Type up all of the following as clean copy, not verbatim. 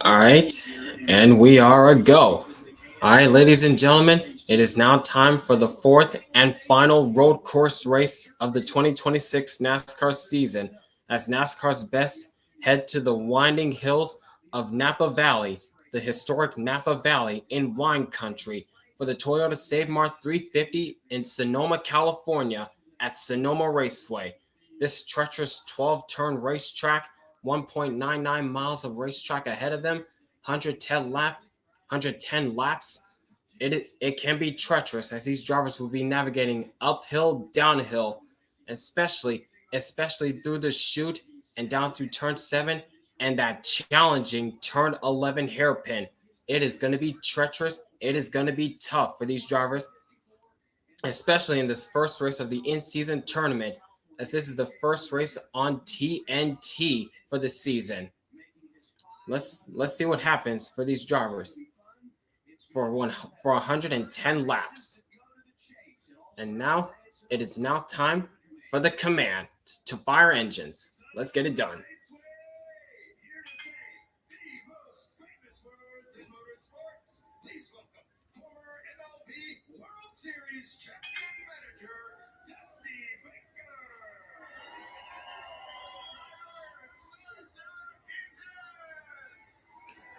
All right, and we are a go. All right, ladies and gentlemen, it is now time for the fourth and final road course race of the 2026 NASCAR season as NASCAR's best head to the winding hills of Napa Valley, the historic Napa Valley in wine country, for the Toyota Save Mart 350 in Sonoma, California at Sonoma Raceway. This treacherous 12-turn racetrack, 1.99 miles of racetrack ahead of them, 110 laps. It can be treacherous as these drivers will be navigating uphill, downhill, especially through the chute and down through turn 7 and that challenging turn 11 hairpin. It is going to be treacherous. It is going to be tough for these drivers, especially in this first race of the in-season tournament, as this is the first race on TNT for the season. Let's see what happens for these drivers for 110 laps. And now it is now time for the command to fire engines. Let's get it done.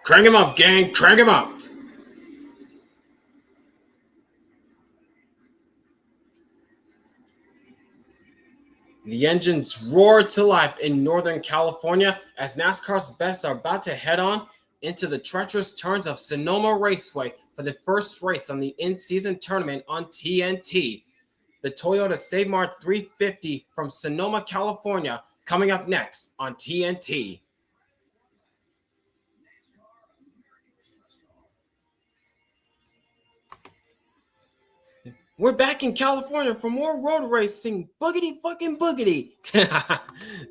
Crank him up, gang. Crank him up. The engines roar to life in Northern California as NASCAR's best are about to head on into the treacherous turns of Sonoma Raceway for the first race on the in-season tournament on TNT. The Toyota Save Mart 350 from Sonoma, California, coming up next on TNT. We're back in California for more road racing. Boogity fucking boogity.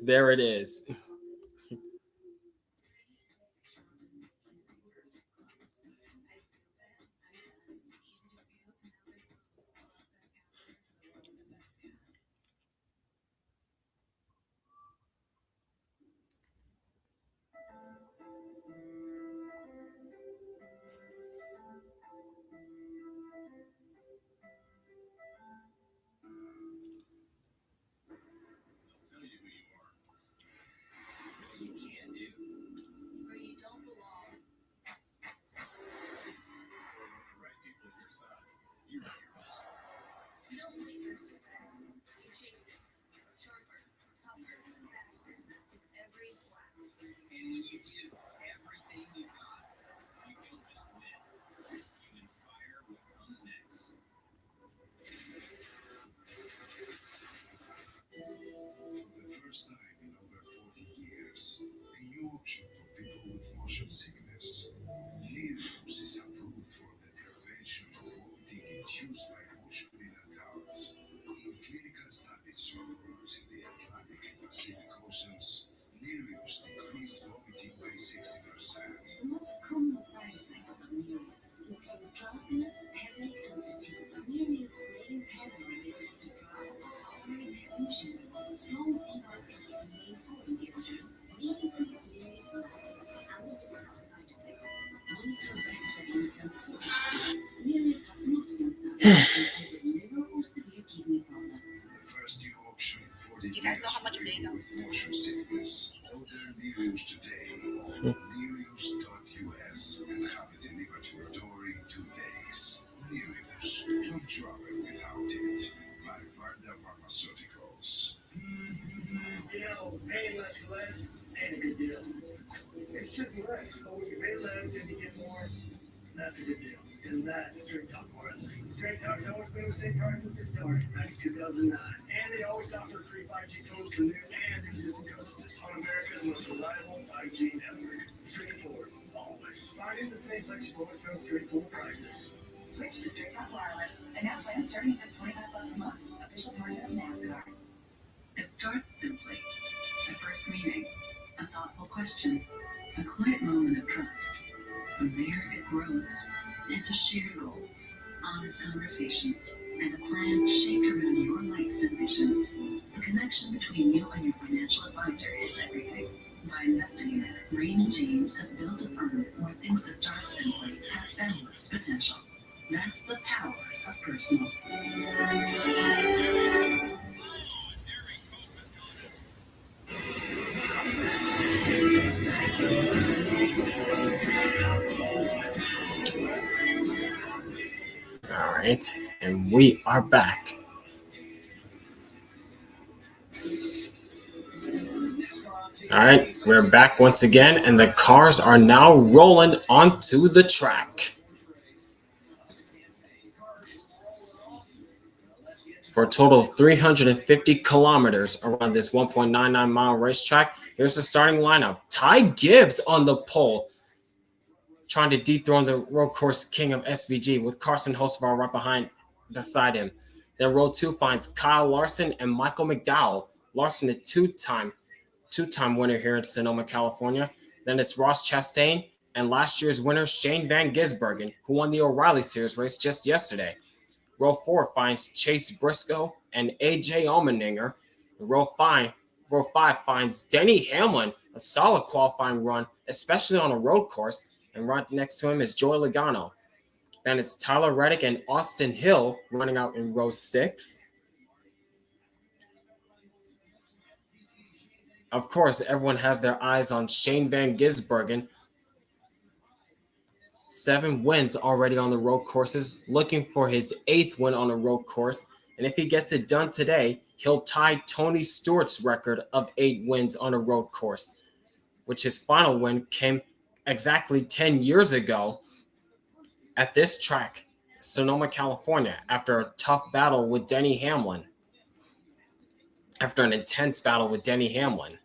There it is. That's a good deal. And that's Straight Talk Wireless. Straight Talk's always been the same price since it started, back in 2009. And they always offer free 5G phones for new and existing customers on America's most reliable 5G network. Straightforward, always. Finding the same place you've always found straightforward prices. Switch to Straight Talk Wireless. And now plan starting at just $25 a month. Official partner of NASCAR. It starts simply. A first meeting, a thoughtful question, a quiet moment of trust. From there, it grows into shared goals, honest conversations, and a plan shaped around your life's ambitions. The connection between you and your financial Dream James has built a firm where things that start simply have boundless potential. That's the power of personal. All right, and we are back. All right, we're back once again, and the cars are now rolling onto the track. For a total of 350 kilometers around this 1.99-mile racetrack, here's the starting lineup. Ty Gibbs on the pole, trying to dethrone the road course king of SVG with Carson Hocevar right beside him. Then row 2 finds Kyle Larson and Michael McDowell. Larson, a two-time winner here in Sonoma, California. Then it's Ross Chastain and last year's winner Shane Van Gisbergen, who won the O'Reilly Series race just yesterday. Row 4 finds Chase Briscoe and AJ Allmendinger. Row 5 finds Denny Hamlin, a solid qualifying run, especially on a road course. And right next to him is Joey Logano. Then it's Tyler Reddick and Austin Hill running out in row 6. Of course, everyone has their eyes on Shane Van Gisbergen. 7 wins already on the road courses, looking for his 8th win on a road course. And if he gets it done today, he'll tie Tony Stewart's record of 8 wins on a road course, which his final win came exactly 10 years ago at this track, Sonoma, California, after a tough battle with Denny Hamlin. After an intense battle with Denny Hamlin.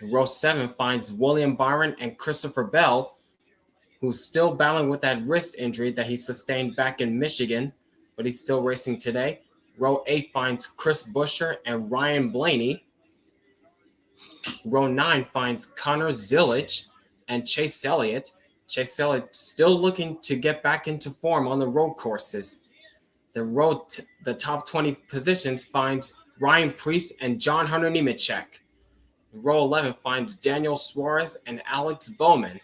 Row 7 finds William Byron and Christopher Bell, who's still battling with that wrist injury that he sustained back in Michigan, but he's still racing today. Row 8 finds Chris Buescher and Ryan Blaney. Row 9 finds Connor Zillage and Chase Elliott. Chase Elliott still looking to get back into form on the road courses. The top 20 positions finds Ryan Preece and John Hunter Nemechek. Row 11 finds Daniel Suarez and Alex Bownman.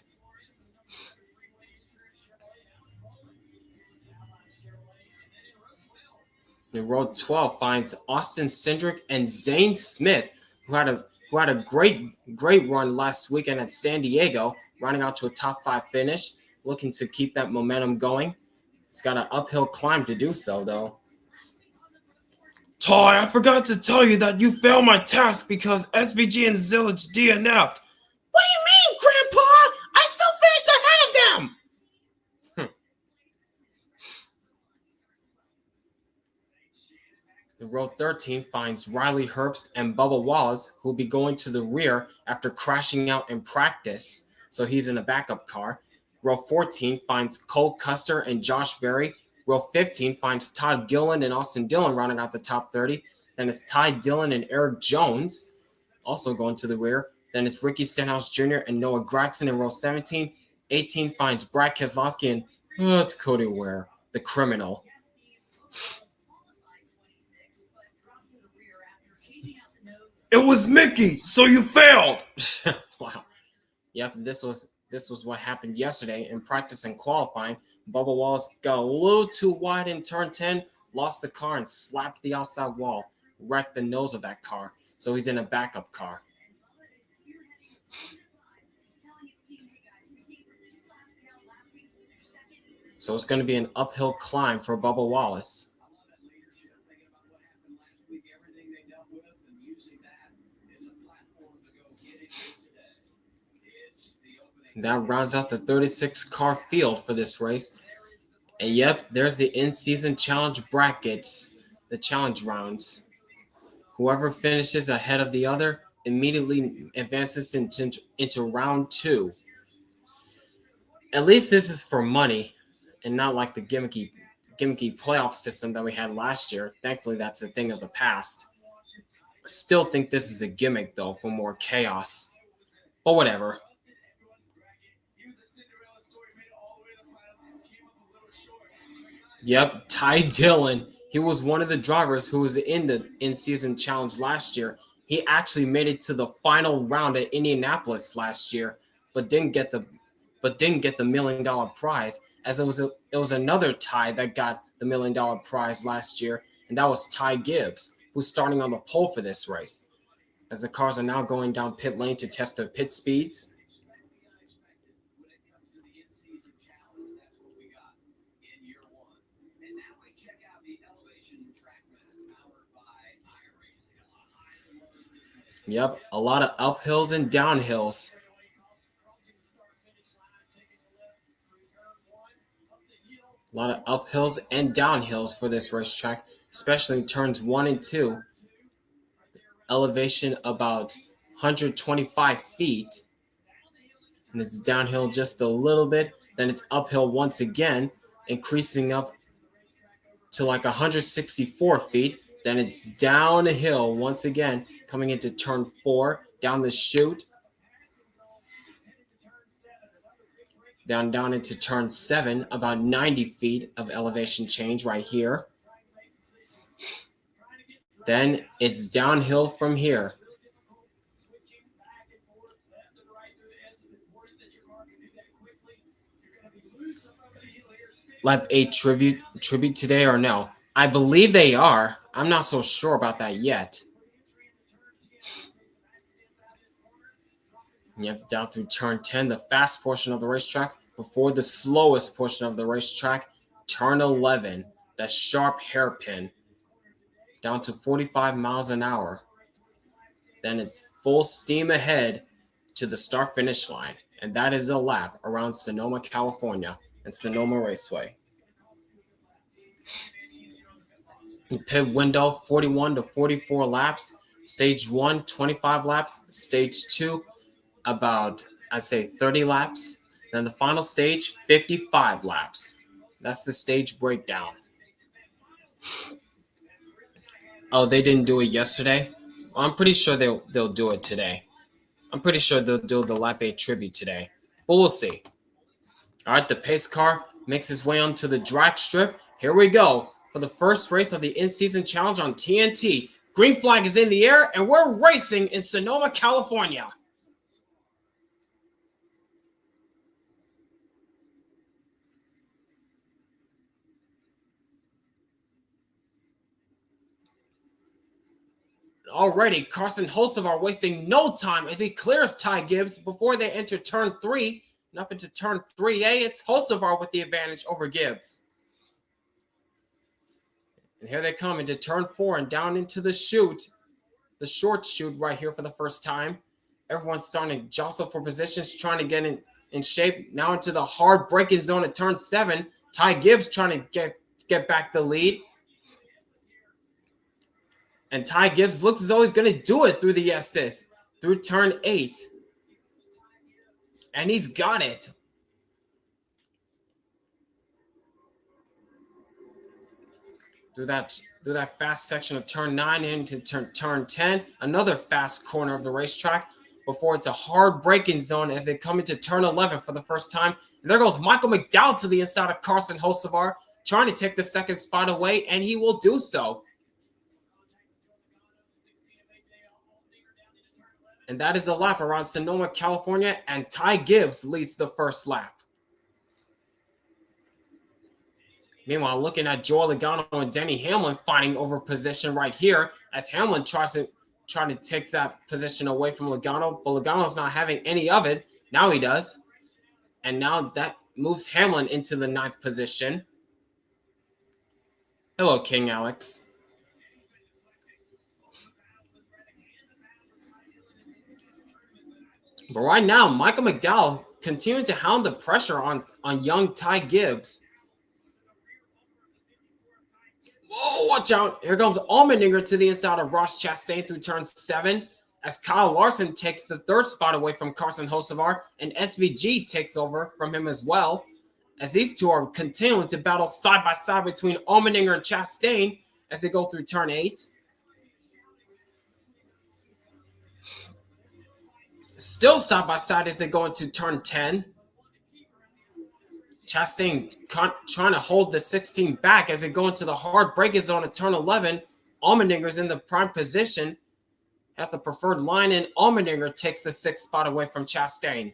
Row 12 finds Austin Cindric and Zane Smith, who had a great run last weekend at San Diego, running out to a top 5 finish, looking to keep that momentum going. He's got an uphill climb to do so, though. Ty, I forgot to tell you that you failed my task because SVG and Zillage DNF'd. What do you mean, Grandpa? I still finished ahead of them! Row 13 finds Riley Herbst and Bubba Wallace, who will be going to the rear after crashing out in practice, so he's in a backup car. Row 14 finds Cole Custer and Josh Berry. Row 15 finds Todd Gilliland and Austin Dillon rounding out the top 30. Then it's Ty Dillon and Eric Jones also going to the rear. Then it's Ricky Stenhouse Jr. and Noah Gragson in row 17. 18 finds Brad Keselowski and it's Cody Ware, the criminal. It was Mickey, so you failed. Wow. Yep, this was what happened yesterday in practice and qualifying. Bubba Wallace got a little too wide in turn 10, lost the car and slapped the outside wall, wrecked the nose of that car. So he's in a backup car. So it's going to be an uphill climb for Bubba Wallace. That rounds out the 36-car field for this race. And yep, there's the in-season challenge brackets, the challenge rounds. Whoever finishes ahead of the other immediately advances into round 2. At least this is for money and not like the gimmicky playoff system that we had last year. Thankfully, that's a thing of the past. Still think this is a gimmick, though, for more chaos. But whatever. Yep, Ty Dillon. He was one of the drivers who was in the in-season challenge last year. He actually made it to the final round at Indianapolis last year, but didn't get the $1 million prize, as it was another Ty that got the $1 million prize last year, and that was Ty Gibbs, who's starting on the pole for this race, as the cars are now going down pit lane to test their pit speeds. Yep, a lot of uphills and downhills. A lot of uphills and downhills for this racetrack, especially in turns 1 and 2. Elevation about 125 feet. And it's downhill just a little bit. Then it's uphill once again, increasing up to like 164 feet. Then it's downhill once again, coming into turn 4, down the chute. Down into turn 7, about 90 feet of elevation change right here. Then it's downhill from here. Lap 8 tribute today or no? I believe they are. I'm not so sure about that yet. Yep, down through turn 10, the fast portion of the racetrack, before the slowest portion of the racetrack, turn 11, that sharp hairpin, down to 45 miles an hour. Then it's full steam ahead to the start-finish line, and that is a lap around Sonoma, California, and Sonoma Raceway. Pit window, 41 to 44 laps. Stage 1, 25 laps. Stage 2, about, I'd say 30 laps. Then the final stage, 55 laps. That's the stage breakdown. Oh, they didn't do it yesterday? Well, I'm pretty sure they'll do it today. I'm pretty sure they'll do the lap 8 tribute today. But we'll see. All right, the pace car makes its way onto the drag strip. Here we go for the first race of the in-season challenge on TNT. Green flag is in the air, and we're racing in Sonoma, California. Already, Carson Hocevar wasting no time as he clears Ty Gibbs before they enter turn 3. And up into turn 3A, it's Hocevar with the advantage over Gibbs. And here they come into turn 4 and down into the chute. The short chute right here for the first time. Everyone's starting to jostle for positions, trying to get in shape. Now into the hard braking zone at turn 7. Ty Gibbs trying to get back the lead. And Ty Gibbs looks as though he's going to do it through the assist, through turn 8. And he's got it. Through that fast section of turn 9 into turn 10. Another fast corner of the racetrack before it's a hard braking zone as they come into turn 11 for the first time. And there goes Michael McDowell to the inside of Carson Hocevar, trying to take the second spot away, and he will do so. And that is a lap around Sonoma, California, and Ty Gibbs leads the first lap. Meanwhile, looking at Joey Logano and Denny Hamlin fighting over position right here, as Hamlin trying to take that position away from Logano, but Logano's not having any of it. Now he does. And now that moves Hamlin into the 9th position. Hello, King Alex. But right now, Michael McDowell continuing to hound the pressure on young Ty Gibbs. Whoa, watch out. Here comes Allmendinger to the inside of Ross Chastain through turn 7 as Kyle Larson takes the 3rd spot away from Carson Hocevar, and SVG takes over from him as well, as these two are continuing to battle side by side between Allmendinger and Chastain as they go through turn 8. Still side by side as they go into turn 10. Chastain trying to hold the 16 back as they go into the hard braking zone at turn 11. Allmendinger's in the prime position has the preferred line, and Allmendinger takes the 6th spot away from Chastain.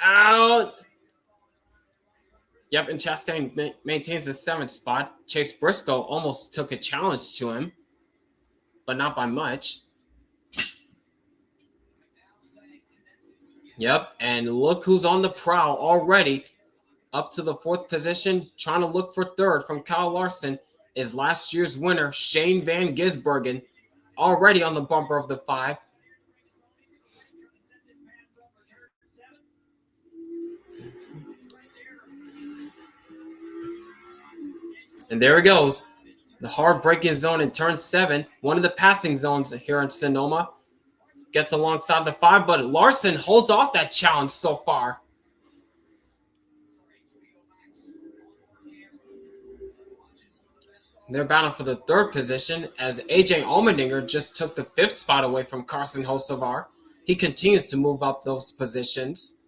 Out. Yep, and Chastain maintains the 7th spot. Chase Briscoe almost took a challenge to him, but not by much. Yep, and look who's on the prowl already. Up to the 4th position, trying to look for 3rd from Kyle Larson is last year's winner, Shane Van Gisbergen, already on the bumper of the 5. And there it goes. The hard braking zone in turn 7, one of the passing zones here in Sonoma. Gets alongside the 5, but Larson holds off that challenge so far. They're battling for the 3rd position as AJ Allmendinger just took the 5th spot away from Carson Hocevar. He continues to move up those positions.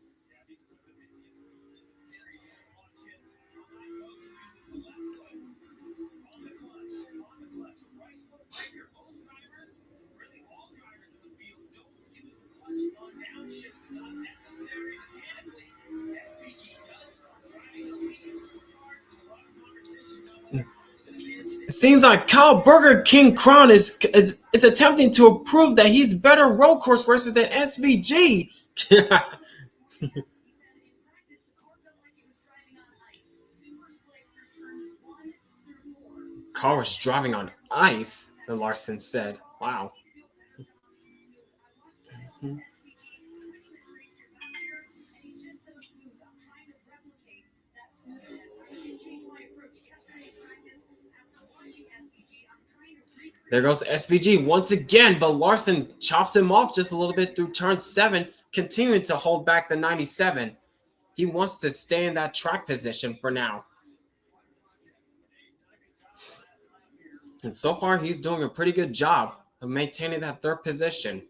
It seems like Kyle Burger King Crown is attempting to prove that he's better road course racer than SVG. Car was driving on ice, the Larson said. Wow. There goes SVG once again, but Larson chops him off just a little bit through turn 7, continuing to hold back the 97. He wants to stay in that track position for now. And so far, he's doing a pretty good job of maintaining that 3rd position.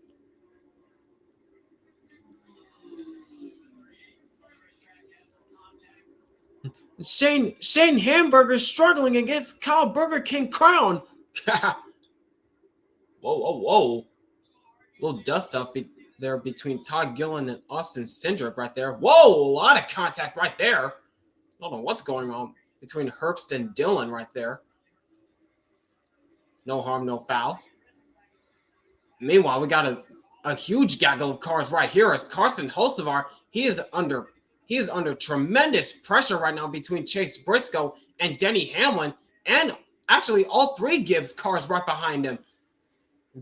Shane Hamburger struggling against Kyle Burger King Crown. Whoa. Little dust up there between Ty Dillon and Austin Cindric right there. Whoa, a lot of contact right there. I don't know what's going on between Herbst and Dillon right there. No harm, no foul. Meanwhile, we got a huge gaggle of cars right here as Carson Hocevar, he is under tremendous pressure right now between Chase Briscoe and Denny Hamlin, and actually all 3 Gibbs cars right behind him.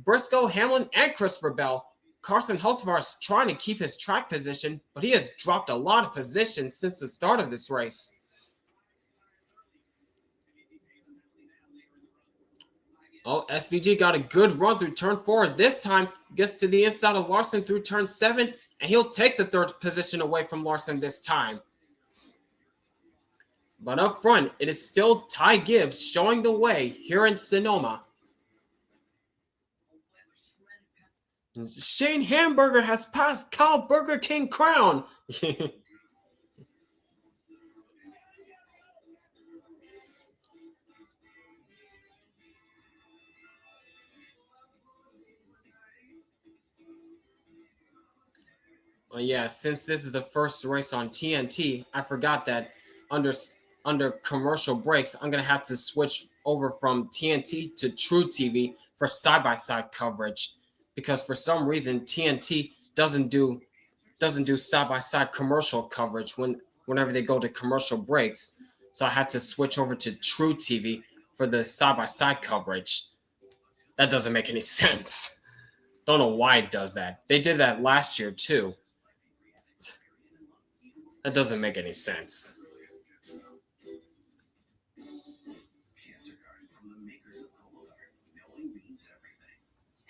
Briscoe, Hamlin, and Christopher Bell. Carson Hocevar is trying to keep his track position, but he has dropped a lot of position since the start of this race. Oh, SVG got a good run through turn 4. This time, gets to the inside of Larson through turn 7, and he'll take the 3rd position away from Larson this time. But up front, it is still Ty Gibbs showing the way here in Sonoma. Shane Hamburger has passed Kyle Burger King Crown. Well, yeah, since this is the first race on TNT, I forgot that under commercial breaks, I'm going to have to switch over from TNT to True TV for side-by-side coverage, because for some reason TNT doesn't do side-by-side commercial coverage whenever they go to commercial breaks. So I had to switch over to True TV for the side-by-side coverage. That doesn't make any sense. Don't know why it does that. They did that last year too. That doesn't make any sense.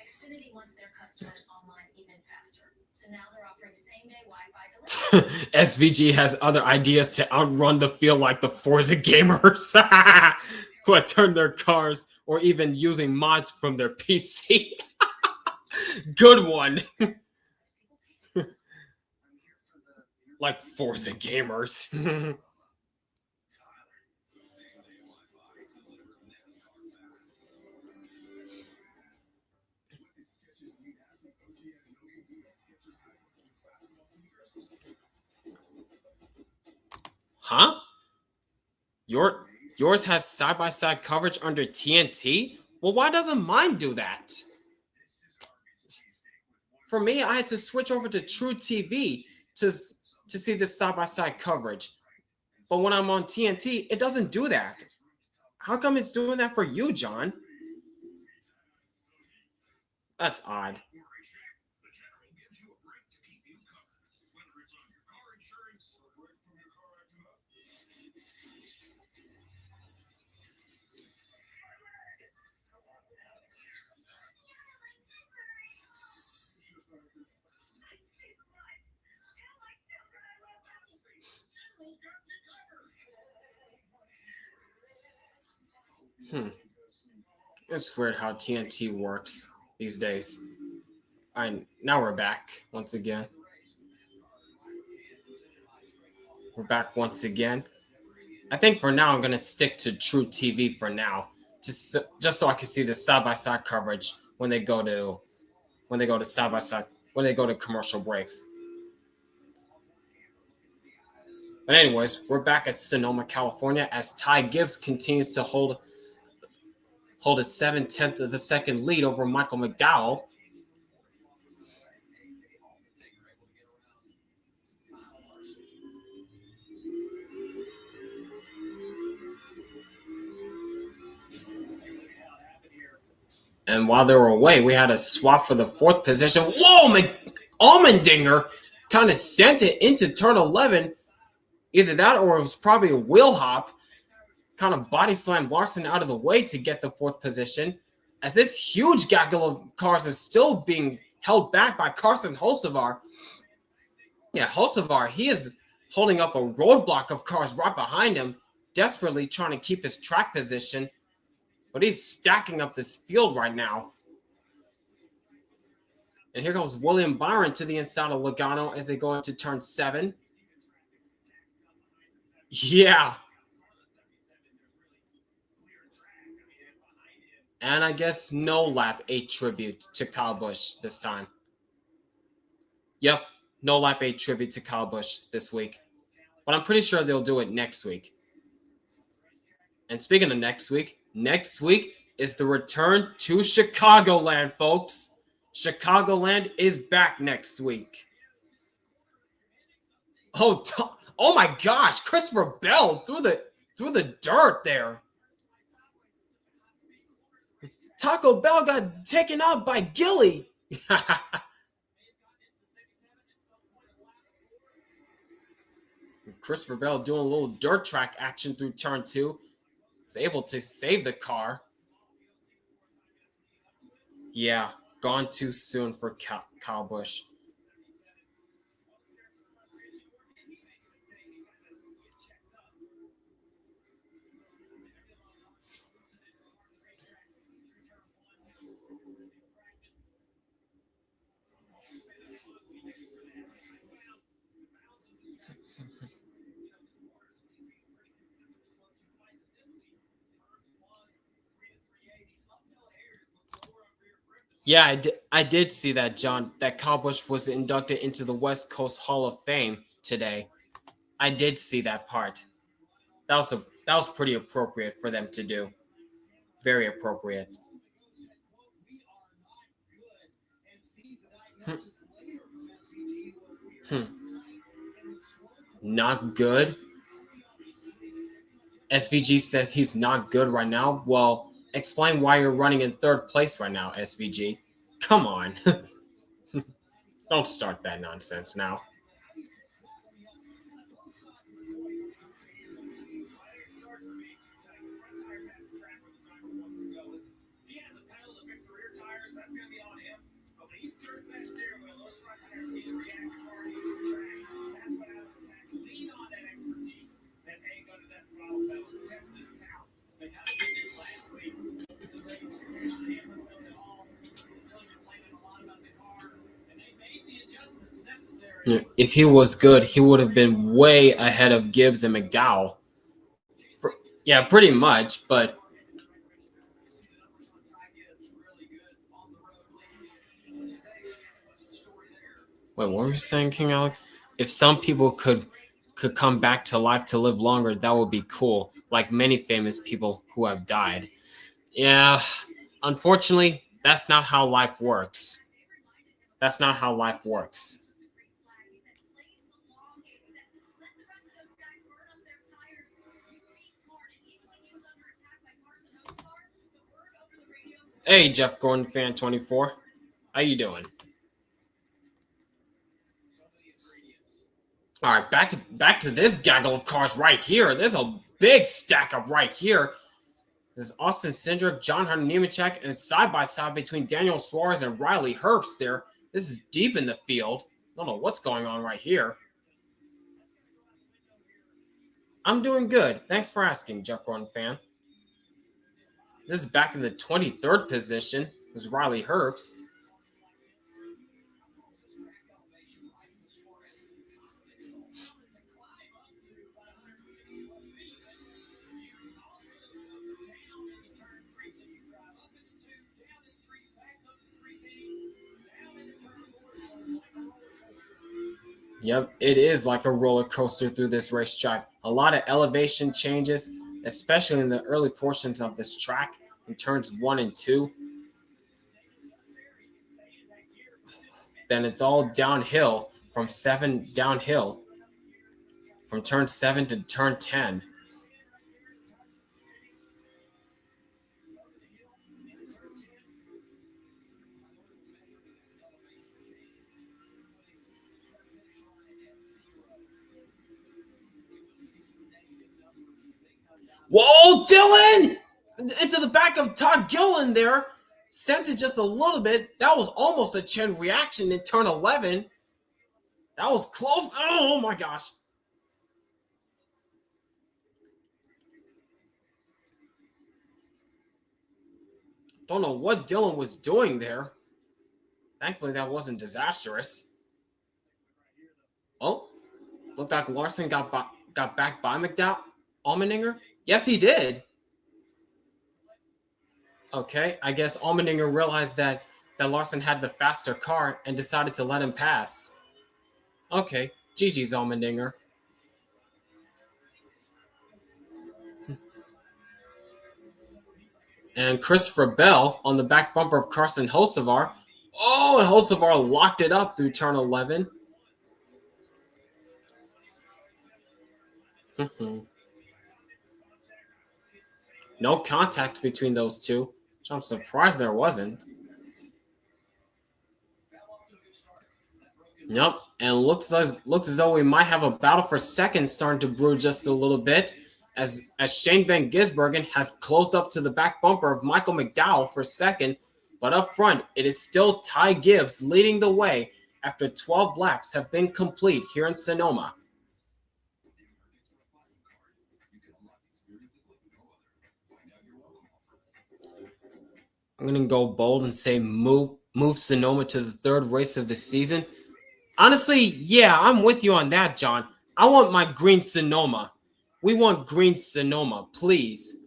Xfinity wants their customers online even faster. So now they're offering same-day Wi-Fi delivery. SVG has other ideas to outrun the field, like the Forza gamers who had turned their cars, or even using mods from their PC. Good one. Like Forza gamers. Huh? Yours has side-by-side coverage under TNT? Well, why doesn't mine do that? For me, I had to switch over to True TV to see this side-by-side coverage. But when I'm on TNT, it doesn't do that. How come it's doing that for you, John? That's odd. It's weird how TNT works these days. Alright, now we're back once again. We're back once again. I think for now I'm gonna stick to True TV for now, just so I can see the side-by-side coverage when they go to side-by-side when they go to commercial breaks. But anyways, we're back at Sonoma, California, as Ty Gibbs continues to hold a 7/10 of a second lead over Michael McDowell. And while they were away, we had a swap for the fourth position. Whoa, Allmendinger kind of sent it into turn 11. Either that or it was probably a wheel hop. Kind of body slammed Larson out of the way to get the fourth position. As this huge gaggle of cars is still being held back by Carson Hocevar. Yeah, Hocevar, he is holding up a roadblock of cars right behind him, desperately trying to keep his track position. But he's stacking up this field right now. And here comes William Byron to the inside of Logano as they go into turn 7. Yeah. And I guess no lap 8 tribute to Kyle Busch this time. Yep, no lap 8 tribute to Kyle Busch this week. But I'm pretty sure they'll do it next week. And speaking of next week is the return to Chicagoland, folks. Chicagoland is back next week. Oh my gosh, Christopher Bell through the dirt there. Taco Bell got taken out by Gilly. Christopher Bell doing a little dirt track action through turn 2. He's able to save the car. Yeah, gone too soon for Kyle Busch. Yeah, I did see that, John, that Kyle Busch was inducted into the West Coast Hall of Fame today. I did see that part. That was pretty appropriate for them to do. Very appropriate. Not good. SVG says he's not good right now. Well, explain why you're running in 3rd place right now, SVG. Come on. Don't start that nonsense now. If he was good, he would have been way ahead of Gibbs and McDowell. Yeah, pretty much, but wait, what were you saying, King Alex? If some people could could come back to life to live longer, that would be cool. Like many famous people who have died. Yeah, unfortunately, that's not how life works. That's not how life works. Hey, Jeff Gordon fan 24. How you doing? All right, back to this gaggle of cars right here. There's a big stack up right here. There's Austin Cindric, John Hunter Nemechek, and side by side between Daniel Suarez and Riley Herbst there. This is deep in the field. Don't know what's going on right here. I'm doing good. Thanks for asking, Jeff Gordon fan. This is back in the 23rd position. There's Riley Herbst. Yep, it is like a roller coaster through this racetrack. A lot of elevation changes, especially in the early portions of this track in turns 1 and 2. Then it's all downhill from 7 downhill from turn 7 to turn 10. Whoa, Dillon! Into the back of Ty Dillon there. Sent it just a little bit. That was almost a chain reaction in turn 11. That was close. Oh my gosh. Don't know what Dillon was doing there. Thankfully, that wasn't disastrous. Oh, looked like Larson got back by Allmendinger. Yes, he did. Okay, I guess Allmendinger realized that Larson had the faster car and decided to let him pass. Okay, GG's Allmendinger. And Christopher Bell on the back bumper of Carson Hocevar. Oh, and Hocevar locked it up through turn 11. No contact between those two, which I'm surprised there wasn't. Yep, and looks as though we might have a battle for second starting to brew just a little bit, as Shane Van Gisbergen has closed up to the back bumper of Michael McDowell for second, but up front it is still Ty Gibbs leading the way after 12 laps have been complete here in Sonoma. I'm going to go bold and say move Sonoma to the third race of the season. Honestly, yeah, I'm with you on that, John. I want my green Sonoma. We want green Sonoma, please.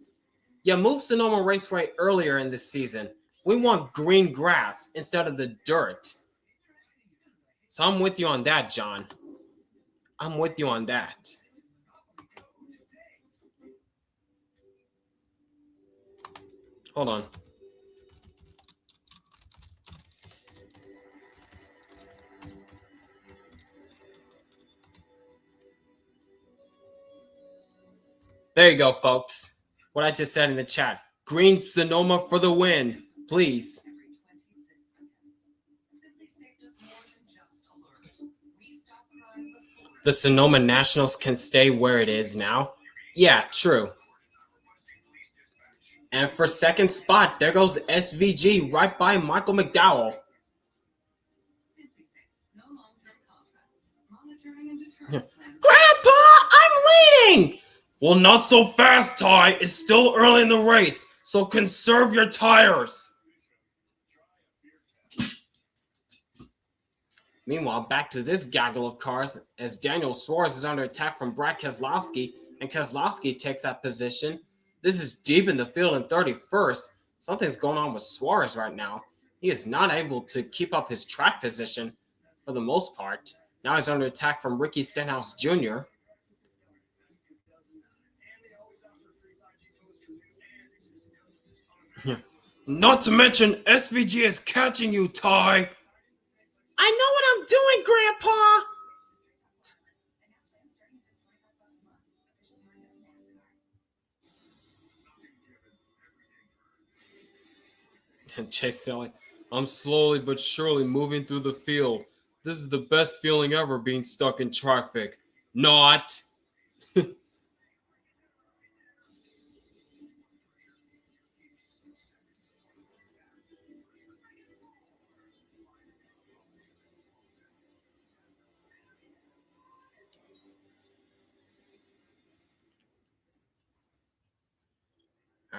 Yeah, move Sonoma Raceway earlier in this season. We want green grass instead of the dirt. So I'm with you on that, John. I'm with you on that. Hold on. There you go, folks. What I just said in the chat. Green Sonoma for the win, please. The Sonoma Nationals can stay where it is now. Yeah, true. And for second spot, there goes SVG right by Michael McDowell. Grandpa, I'm leading! Well, not so fast, Ty. It's still early in the race, so conserve your tires. Meanwhile, back to this gaggle of cars as Daniel Suarez is under attack from Brad Keselowski, and Keselowski takes that position. This is deep in the field in 31st. Something's going on with Suarez right now. He is not able to keep up his track position for the most part. Now he's under attack from Ricky Stenhouse Jr. Not to mention, SVG is catching you, Ty. I know what I'm doing, Grandpa. Chase Dillon, I'm slowly but surely moving through the field. This is the best feeling ever, being stuck in traffic. Not. All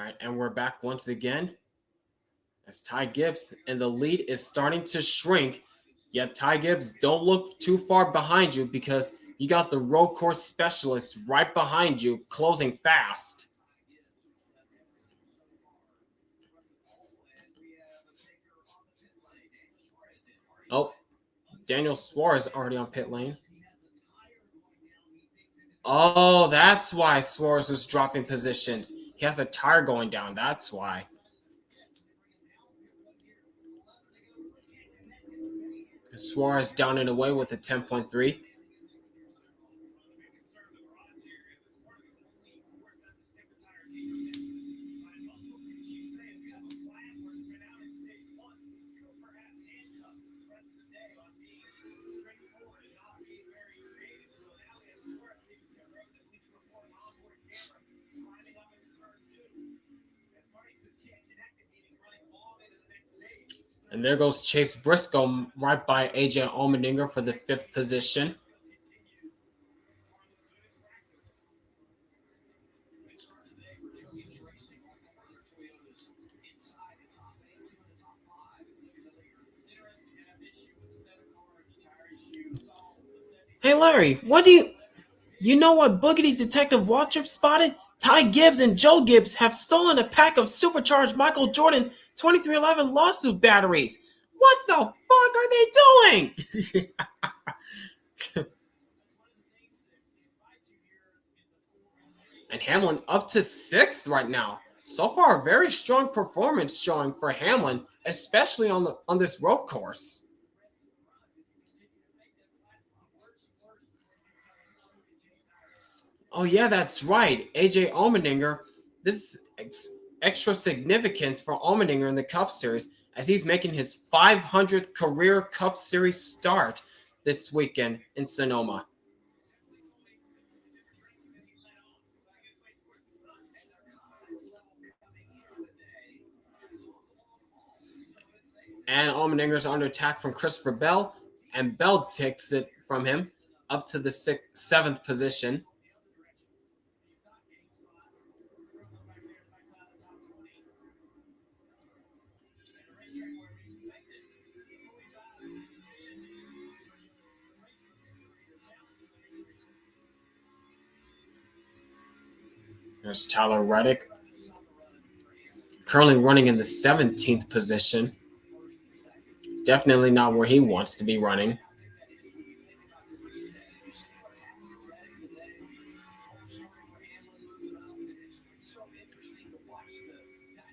right, and we're back once again as Ty Gibbs, and the lead is starting to shrink. Yet Ty Gibbs, don't look too far behind you because you got the road course specialist right behind you, closing fast. Oh, Daniel Suarez already on pit lane. Oh, that's why Suarez was dropping positions. He has a tire going down. That's why. Suarez down and away with a 10.3. And there goes Chase Briscoe right by AJ Allmendinger for the 5th position. Hey Larry, you know what Boogity Detective Waltrip spotted? Ty Gibbs and Joe Gibbs have stolen a pack of supercharged Michael Jordan 2311 lawsuit batteries. What the fuck are they doing? And Hamlin up to 6th right now. So far, a very strong performance showing for Hamlin, especially on this road course. Oh yeah, that's right. AJ Allmendinger. This is extra significance for Allmendinger in the Cup Series as he's making his 500th career Cup Series start this weekend in Sonoma. And Allmendinger's under attack from Christopher Bell, and Bell takes it from him up to the 7th position. There's Tyler Reddick, currently running in the 17th position. Definitely not where he wants to be running.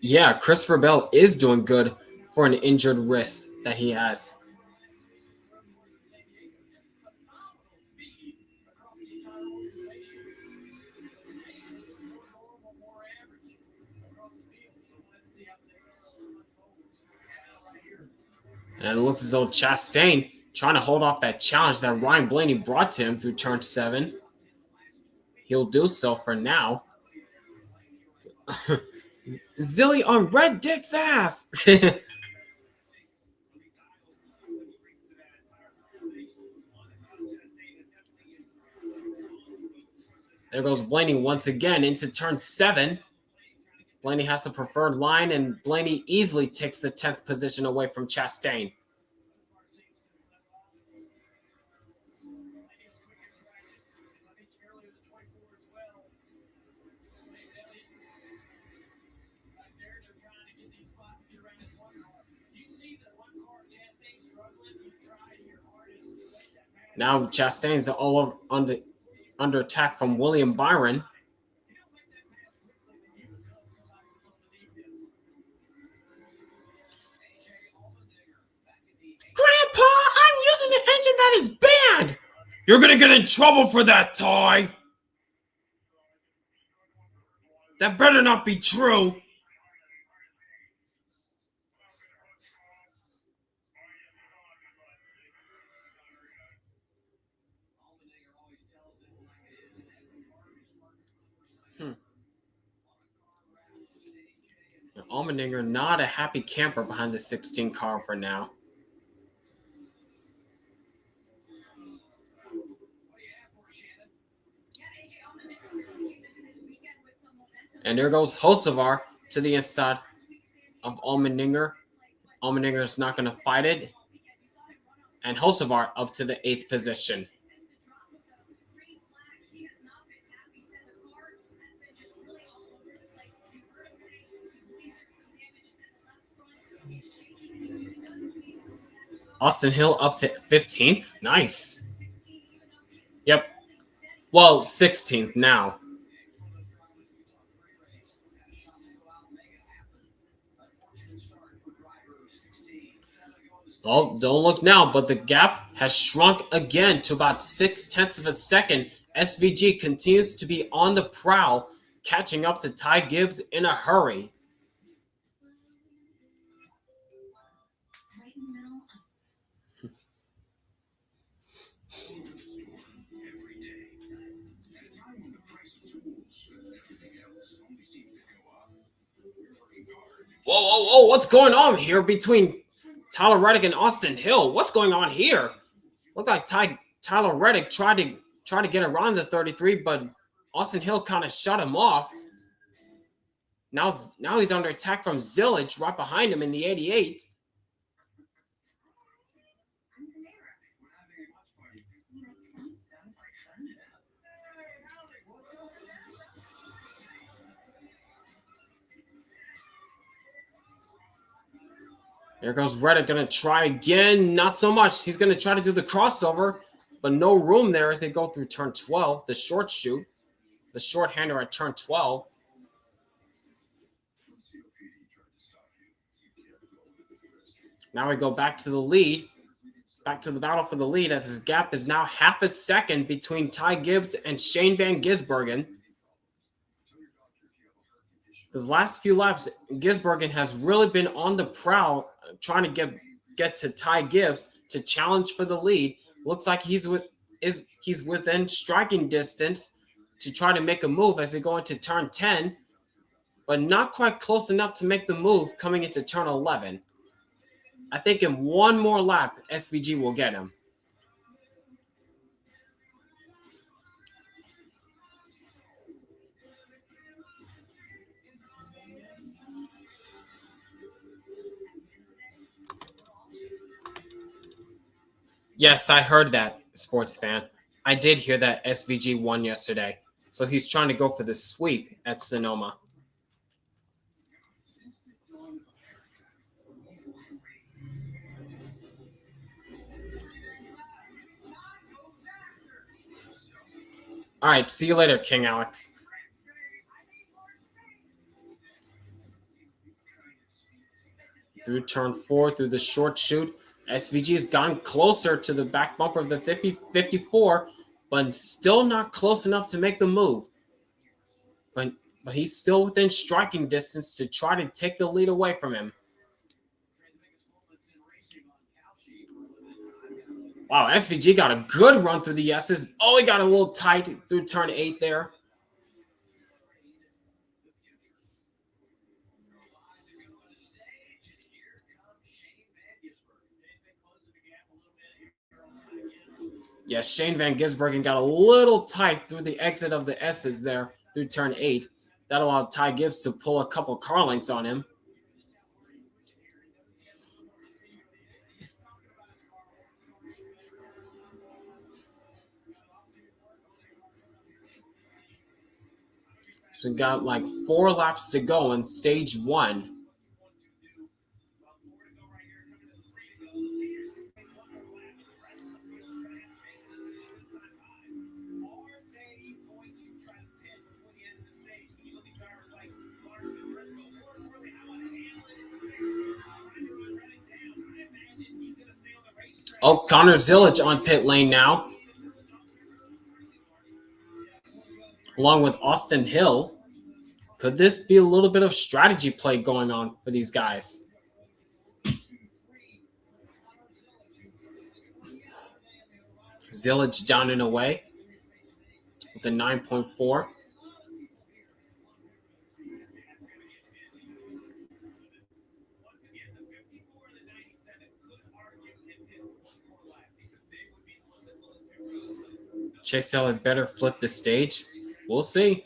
Yeah, Christopher Bell is doing good for an injured wrist that he has. And it looks as though Chastain trying to hold off that challenge that Ryan Blaney brought to him through turn 7. He'll do so for now. Zilly on Red Dick's ass. There goes Blaney once again into turn 7. Blaney has the preferred line, and Blaney easily takes the 10th position away from Chastain. Now Chastain's all over under attack from William Byron. That is banned! You're gonna get in trouble for that, Ty! That better not be true! Allmendinger not a happy camper behind the 16 car for now. And there goes Hocevar to the inside of Allmendinger. Allmendinger is not going to fight it. And Hocevar up to the 8th position. Austin Hill up to 15th. Nice. Yep. Well, 16th now. Oh, don't look now, but the gap has shrunk again to about 0.6 of a second. SVG continues to be on the prowl, catching up to Ty Gibbs in a hurry. Whoa, whoa, whoa, what's going on here between Tyler Reddick and Austin Hill? What's going on here? Looked like Tyler Reddick tried to get around the 33, but Austin Hill kind of shut him off. Now he's under attack from Zillage right behind him in the 88. There goes Reddick, going to try again. Not so much. He's going to try to do the crossover, but no room there as they go through turn 12. The short shoot, the short-hander at turn 12. Now we go back to the lead, back to the battle for the lead, as this gap is now 0.5 second between Ty Gibbs and Shane Van Gisbergen. These last few laps, Gisbergen has really been on the prowl, trying to get to Ty Gibbs to challenge for the lead. Looks like he's within striking distance to try to make a move as they go into turn 10, but not quite close enough to make the move coming into turn 11. I think in one more lap, SVG will get him. Yes, I heard that, sports fan. I did hear that SVG won yesterday, so he's trying to go for the sweep at Sonoma. All right, see you later, King Alex. Through turn 4, through the short shoot, SVG has gotten closer to the back bumper of the 54, but still not close enough to make the move. But he's still within striking distance to try to take the lead away from him. Wow, SVG got a good run through the S's. Oh, he got a little tight through turn 8 there. Yes, Shane Van Gisbergen got a little tight through the exit of the S's there through turn 8. That allowed Ty Gibbs to pull a couple car lengths on him. So we got like 4 laps to go in stage 1. Oh, Connor Zillage on pit lane now, along with Austin Hill. Could this be a little bit of strategy play going on for these guys? Zillage down and away with a 9.4. Chase Elliott better flip the stage. We'll see.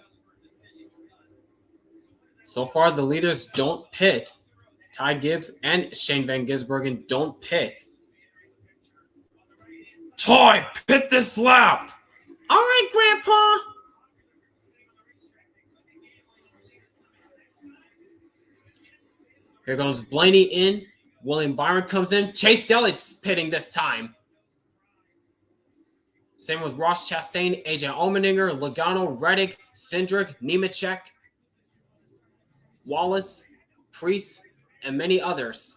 So far, the leaders don't pit. Ty Gibbs and Shane Van Gisbergen don't pit. Ty, pit this lap! All right, Grandpa! Here comes Blaney in. William Byron comes in. Chase Elliott's pitting this time. Same with Ross Chastain, AJ Allmendinger, Logano, Reddick, Cindric, Nemechek, Wallace, Priest, and many others.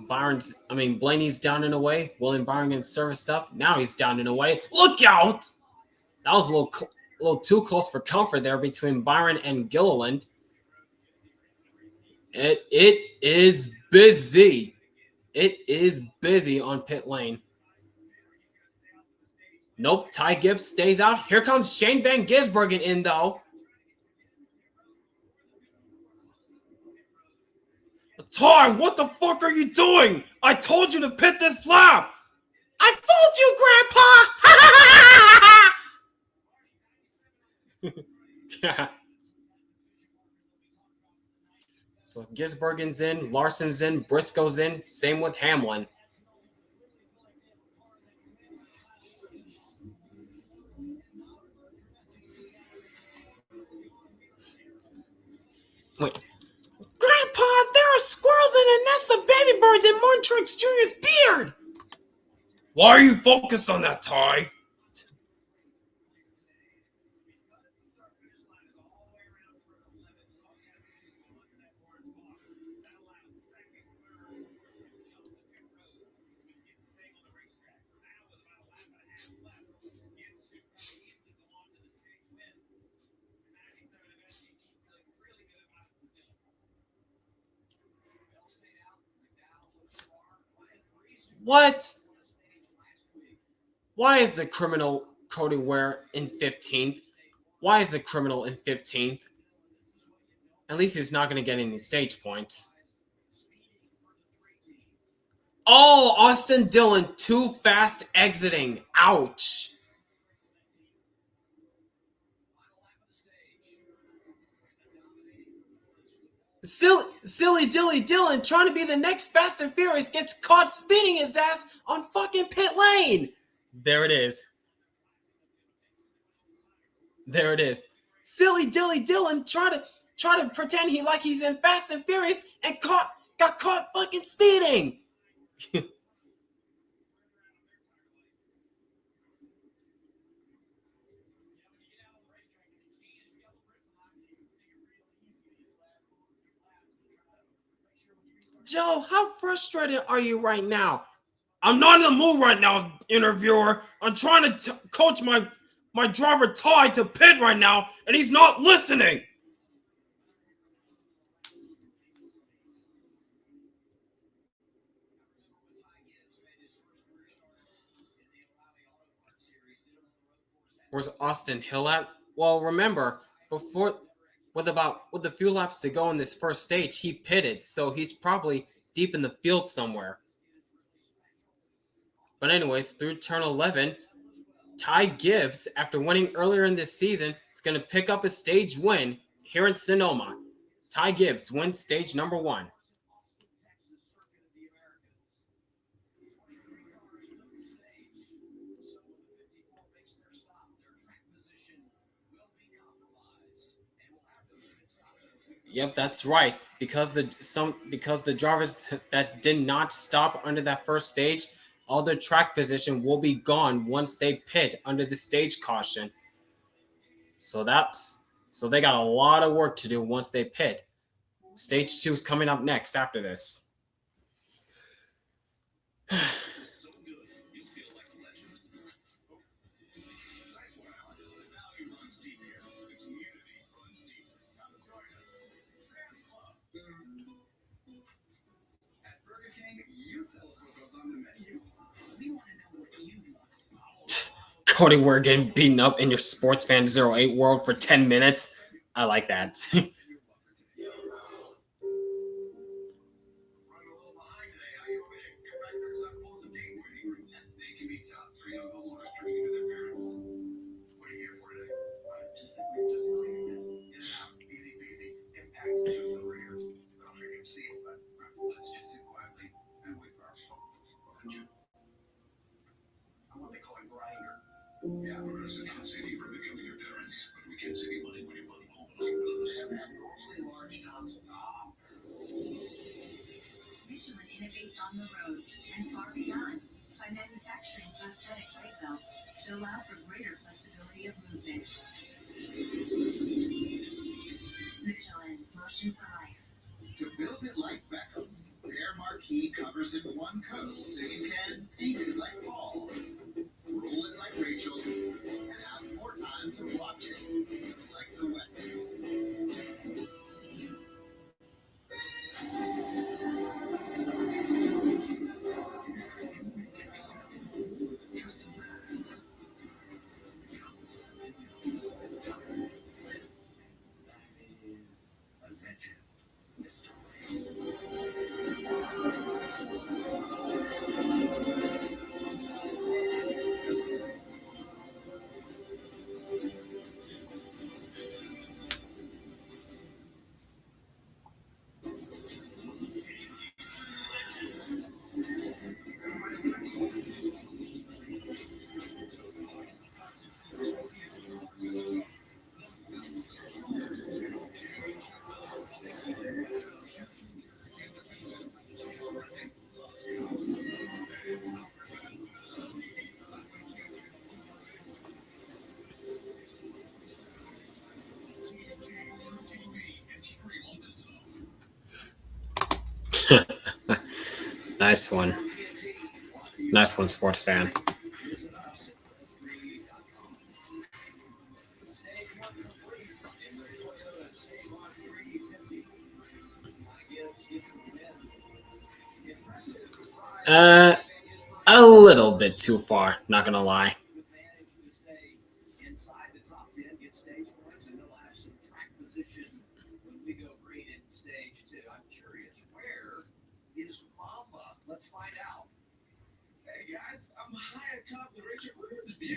Blaney's down and away. William Byron gets serviced up. Now he's down and away. Look out! That was a little too close for comfort there between Byron and Gilliland. It is busy. It is busy on pit lane. Nope, Ty Gibbs stays out. Here comes Shane Van Gisbergen in, though. Ty, what the fuck are you doing? I told you to pit this lap. I fooled you, Grandpa. So Gisbergen's in, Larson's in, Briscoe's in. Same with Hamlin. Wait. Grandpa, there are squirrels in a nest of baby birds in Montrix Jr.'s beard. Why are you focused on that, Ty? What? Why is the criminal Cody Ware in 15th? Why is the criminal in 15th? At least he's not going to get any stage points. Oh, Austin Dillon too fast exiting. Ouch. Silly Dilly Dillon trying to be the next Fast and Furious gets caught spinning his ass on fucking pit lane. There it is. There it is. Silly Dilly Dillon trying to pretend he's in Fast and Furious and got caught fucking speeding. Joe, how frustrated are you right now? I'm not in the mood right now, interviewer. I'm trying to coach my driver Ty to pit right now, and he's not listening. Where's Austin Hill at? Well, remember, with a few laps to go in this first stage, he pitted, so he's probably deep in the field somewhere. But anyways, through turn 11, Ty Gibbs, after winning earlier in this season, is going to pick up a stage win here in Sonoma. Ty Gibbs wins stage number 1. Yep, that's right. Because the drivers that did not stop under that first stage, all their track position will be gone once they pit under the stage caution. So they got a lot of work to do once they pit. Stage 2 is coming up next after this. Cody, we're getting beaten up in your Sports Fan 08 world for 10 minutes. I like that. Yeah, we're gonna save you from becoming your parents, but we can't save you money when you want a home like those. Have abnormally large tonsils. Michelin innovates on the road and far beyond by manufacturing prosthetic leg belts to allow for greater flexibility of movement. Michelin, motion for life. To build it like Beckham, their marquee covers in one coat so you can paint it like Paul, roll it like Rachel, and have more time to watch it like the Westons. Nice one. Nice one, Sports Fan. A little bit too far, not gonna lie.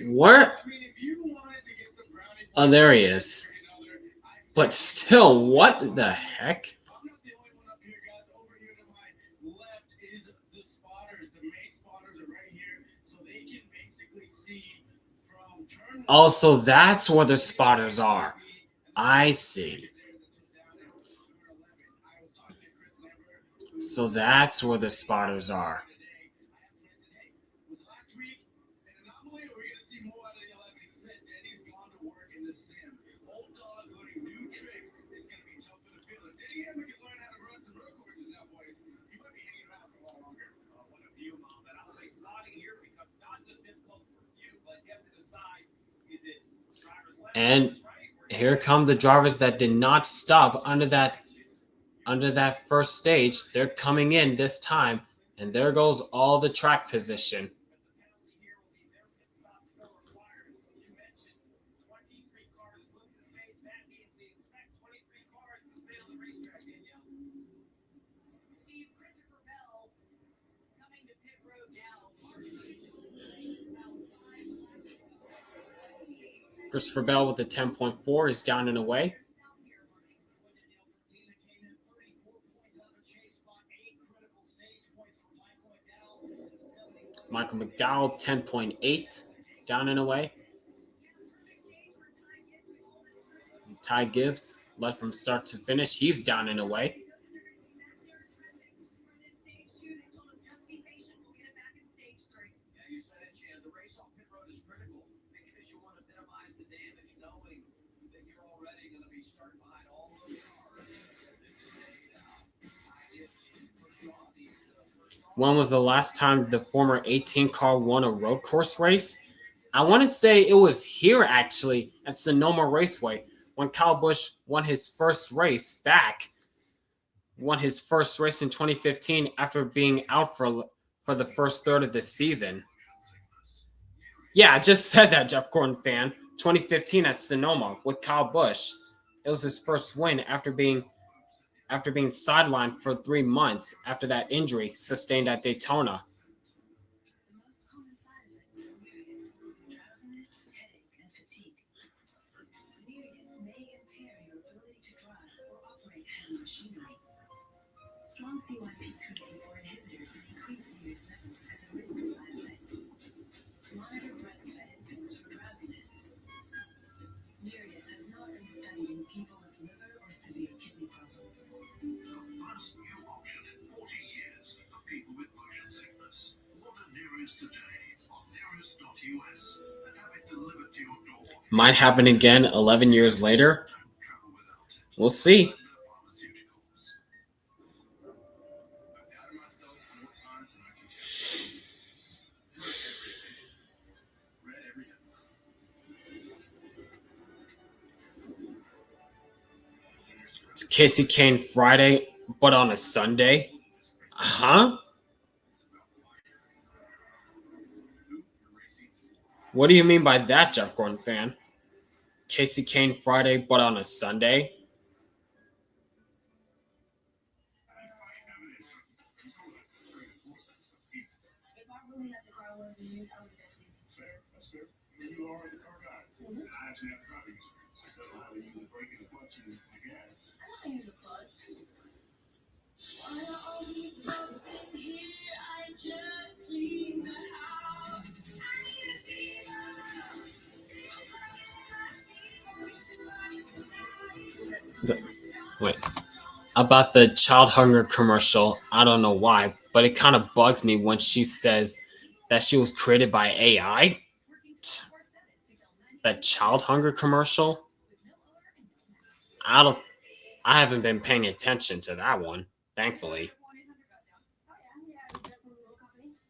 Where? Oh, there he is. But still, what the heck? Also, that's where the spotters are. I see. So that's where the spotters are. And here come the drivers that did not stop under that first stage. They're coming in this time, and there goes all the track position. Christopher Bell with the 10.4 is down and away. Michael McDowell, 10.8, down and away. Ty Gibbs led from start to finish. He's down and away. When was the last time the former 18 car won a road course race? I want to say it was here, actually, at Sonoma Raceway, when Kyle Busch won his first race back. Won his first race in 2015 after being out for the first third of the season. Yeah, I just said that, Jeff Gordon fan. 2015 at Sonoma with Kyle Busch. It was his first win after being sidelined for 3 months after that injury sustained at Daytona. The most common side effects of Nereus: drowsiness, headache, and fatigue. Nereus may impair your ability to drive or operate heavy machinery. Strong CYP3A4 inhibitors can increase Nereus levels at the risk of side effects. Monitor breastfed infants for drowsiness. Nereus has not been studied in people with liver or severe kidney problems. The first new option in 40 years for people with motion sickness. Order Nereus today on nereus.us and have it delivered to your door. Might happen again 11 years later. Travel without it. We'll see. No pharmaceuticals. I've doubted myself more times than I can count. Read everything. It's Casey Kane Friday, but on a Sunday? Huh? What do you mean by that, Jeff Gordon fan? Casey Kane Friday, but on a Sunday? If I really had the car was used, I would definitely say That's fair. You are the car guy. I actually have driving experience. I still know how to use the brake and the clutch and the gas. I don't use a clutch. Why are all these bugs in here? I just cleaned the house. I need a Wait. About the child hunger commercial, I don't know why, but it kind of bugs me when she says that she was created by AI. That child hunger commercial? I haven't been paying attention to that one, thankfully.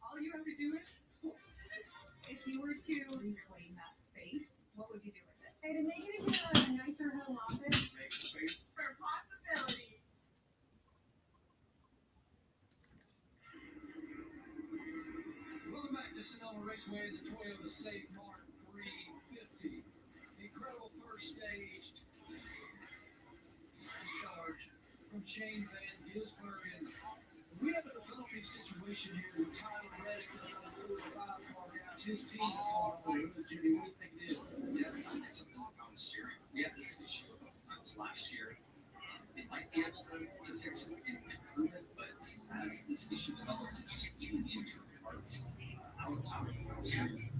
All you have to do is, if you were to reclaim that space, what would you do with it? Hey, to make it into a nicer home office for possibility. Welcome back to Sonoma Raceway, the Toyota Save Mart 350. Incredible first stage. Charge from Shane Van Gisbergen. We have a little bit situation here with Tyler Reddick and the 45 car guys. His team is all over the hood. Jimmy, what do you think it is? Yeah, it's a block on the steering. We had this issue both times last year. It might be able to fix it and improve it, but as this issue develops, it's just even the intricate parts. I would power steering.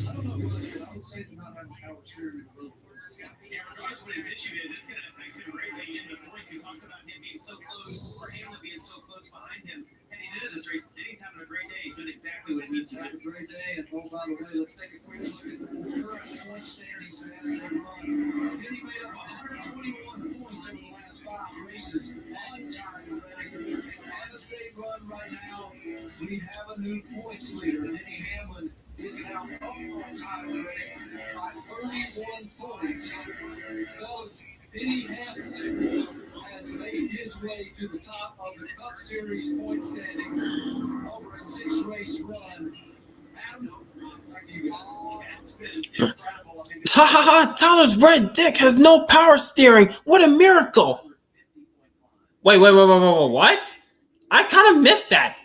I don't know what I would say to not having power steering a little worse. Yeah, regardless of what his issue is, it's going to affect him greatly in the points. We talked about him being so close, or Hamlin being so close behind him heading into this race. Denny's having a great day, doing exactly what he needs to Have do. a great day, and oh, by the way, let's take a quick look at the current point standings as they run. Denny made up 121 points over the last 5 races. On time, and as they run right now, we have a new points leader. Denny Hamlin is now up on Tyler Reddick by 31 points. Fellas, Denny Hamlin has made his way to the top of the Cup Series point standings over a 6-race run. Adam, back to you guys. It's been incredible. I mean, Tyler's red dick has no power steering. What a miracle. Wait, what? I kind of missed that.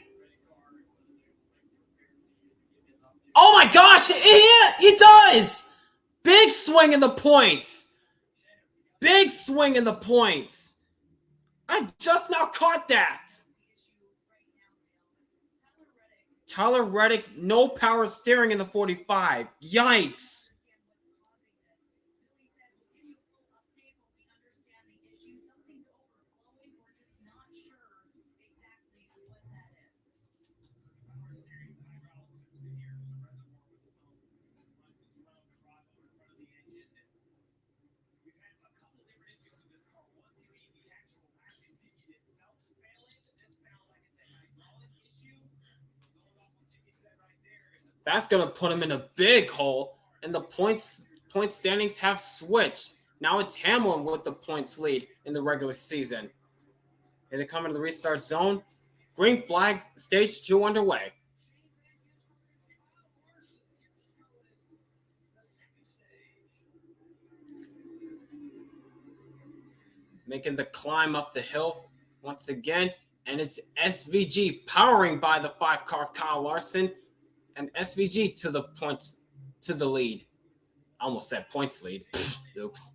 Oh my gosh, he does. Big swing in the points. Big swing in the points. I just now caught that. Tyler Reddick, no power steering in the 45. Yikes. That's going to put him in a big hole, and the point standings have switched. Now it's Hamlin with the points lead in the regular season. Here they come into the restart zone. Green flag, stage 2 underway. Making the climb up the hill once again, and it's SVG powering by the 5 car of Kyle Larson, and SVG to the points, to the lead. I almost said points lead. Oops.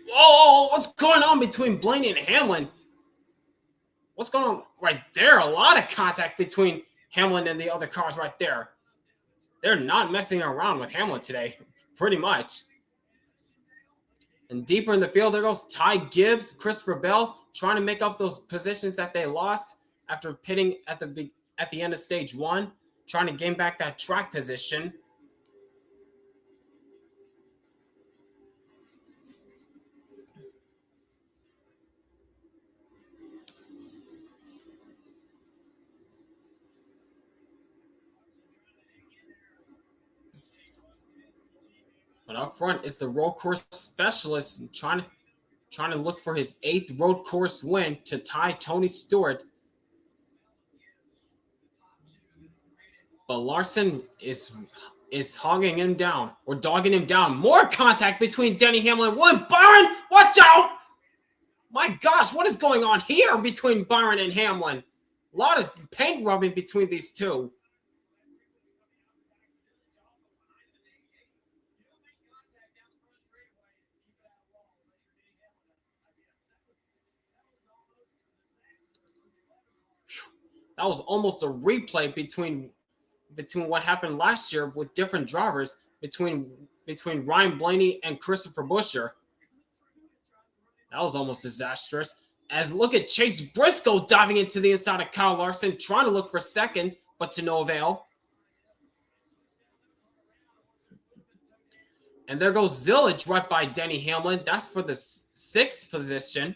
Whoa, what's going on between Blaney and Hamlin? What's going on right there? A lot of contact between Hamlin and the other cars right there. They're not messing around with Hamlin today, pretty much. And deeper in the field, there goes Ty Gibbs, Christopher Bell, trying to make up those positions that they lost after pitting at the end of stage 1, trying to gain back that track position. But up front is the road course specialist trying to look for his 8th road course win to tie Tony Stewart. But Larson is hogging him down or dogging him down. More contact between Denny Hamlin and William Byron. Watch out! My gosh, what is going on here between Byron and Hamlin? A lot of paint rubbing between these two. That was almost a replay between what happened last year with different drivers between Ryan Blaney and Christopher Buescher. That was almost disastrous. As look at Chase Briscoe diving into the inside of Kyle Larson, trying to look for second, but to no avail. And there goes Zillage right by Denny Hamlin. That's for the 6th position.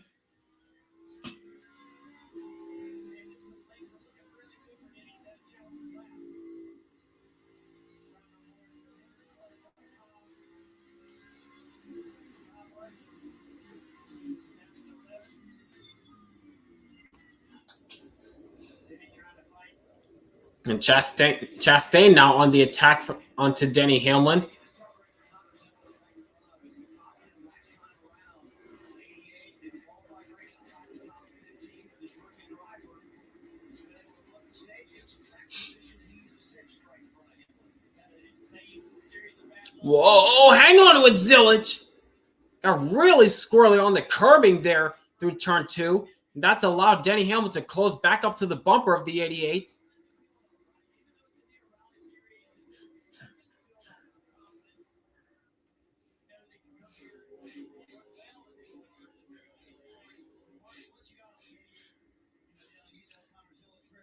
And Chastain now on the attack onto Denny Hamlin. Whoa, hang on with Zillage. Got really squirrely on the curbing there through turn 2. And that's allowed Denny Hamlin to close back up to the bumper of the 88.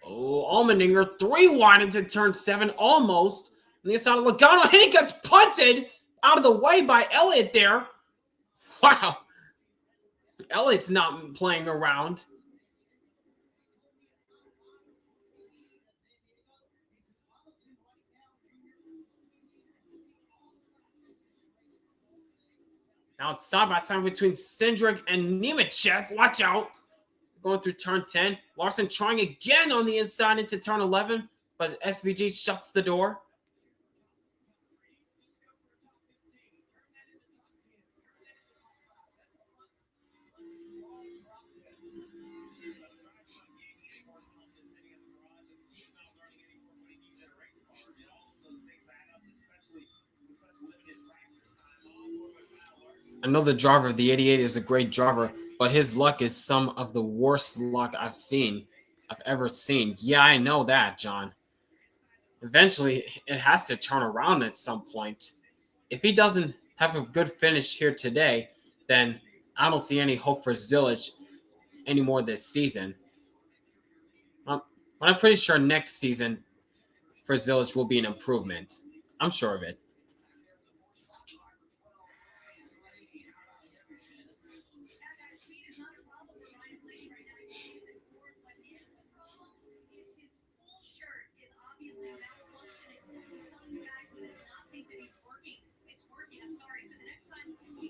Oh, Allmendinger 3 wide into turn 7, almost. And the inside of Logano, and he gets punted out of the way by Elliott there. Wow. Elliott's not playing around. Now it's side by side between Cindric and Nemechek. Watch out. Going through turn 10. Larson trying again on the inside into turn 11, but SVG shuts the door. I know the driver of the 88 is a great driver, but his luck is some of the worst luck I've ever seen. Yeah, I know that, John. Eventually, it has to turn around at some point. If he doesn't have a good finish here today, then I don't see any hope for Zillage anymore this season. But I'm pretty sure next season for Zillage will be an improvement. I'm sure of it.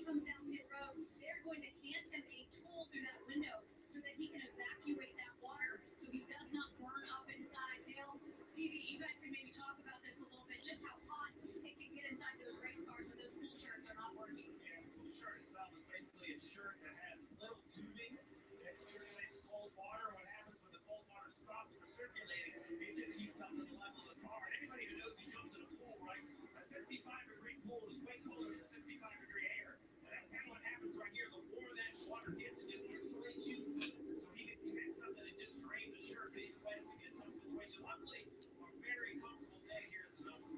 comes down pit road, they're going to hand him a tool through that window so that he can evacuate that water so he does not burn up inside. Dale, Stevie, you guys can maybe talk about this a little bit, just how hot it can get inside those race cars when those cool shirts are not working. Yeah, cool shirt itself is basically a shirt that has little tubing that circulates cold water. What happens when the cold water stops circulating? It just heats up to the level of the car. And anybody who knows who jumps in a pool, right? A 65-degree pool is way colder than 65-degree air. And that's kind of what happens right here. The warmer that water gets, it just insulates you. So he can commit something and just drain the shirt, but he's wet to get in some situation. Luckily, a very comfortable day here in Sonoma.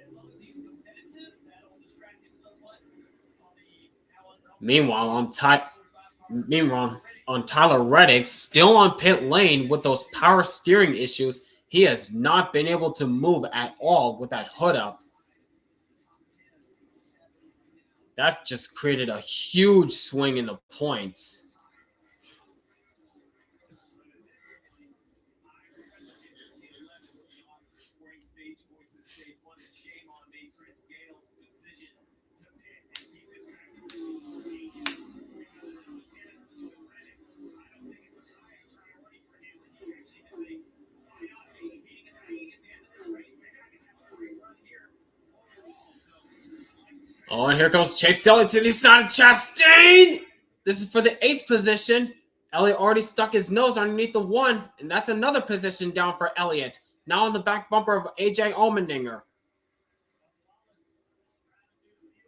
As long as he's competitive, that'll distract him somewhat. Meanwhile, on Tyler Reddick, still on pit lane with those power steering issues, he has not been able to move at all with that hood up. That's just created a huge swing in the points. Oh, and here comes Chase Elliott to the side of Chastain. This is for the 8th position. Elliott already stuck his nose underneath the 1, and that's another position down for Elliott. Now on the back bumper of AJ Allmendinger.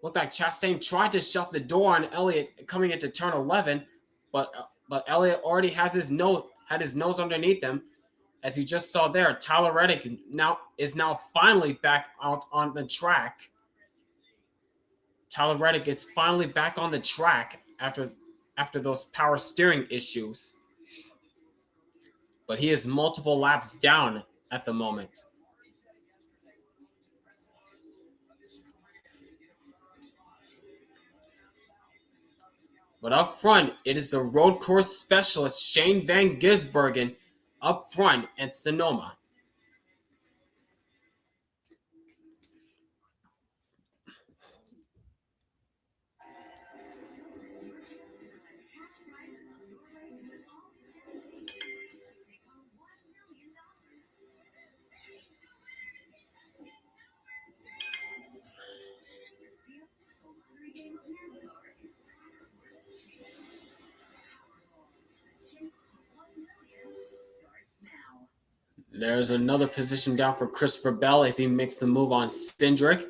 Looked like Chastain tried to shut the door on Elliott coming into turn 11, but Elliott already has his nose underneath him. As you just saw there, Tyler Reddick is now finally back out on the track. Tyler Reddick is finally back on the track after those power steering issues. But he is multiple laps down at the moment. But up front, it is the road course specialist Shane Van Gisbergen up front at Sonoma. There's another position down for Christopher Bell as he makes the move on Cindric.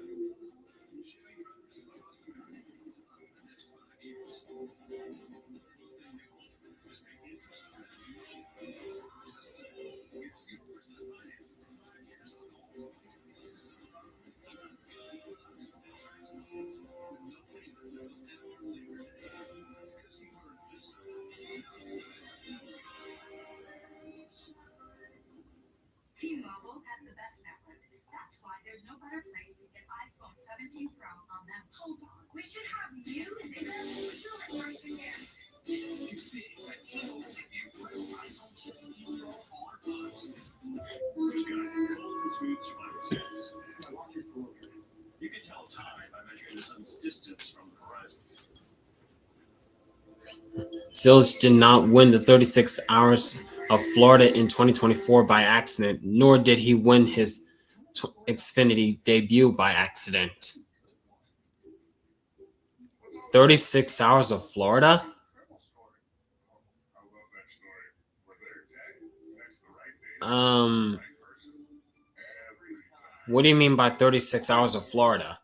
T-Mobile has the best network. That's why there's no better place to get iPhone 17 Pro on them. Hold on, we should have music. Let's first again. You can tell time by measuring the sun's distance from the horizon. Zilch did not win the 36 Hours of Florida in 2024 by accident, nor did he win his Xfinity debut by accident. 36 Hours of Florida? What do you mean by 36 Hours of Florida?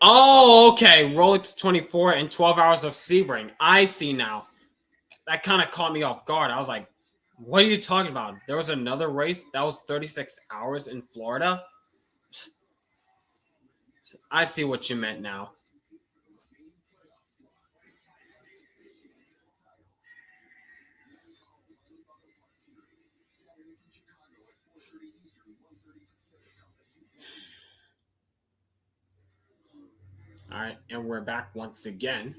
Oh, okay. Rolex 24 and 12 Hours of Sebring. I see now. That kind of caught me off guard. I was like, what are you talking about? There was another race that was 36 hours in Florida? I see what you meant now. All right, and we're back once again.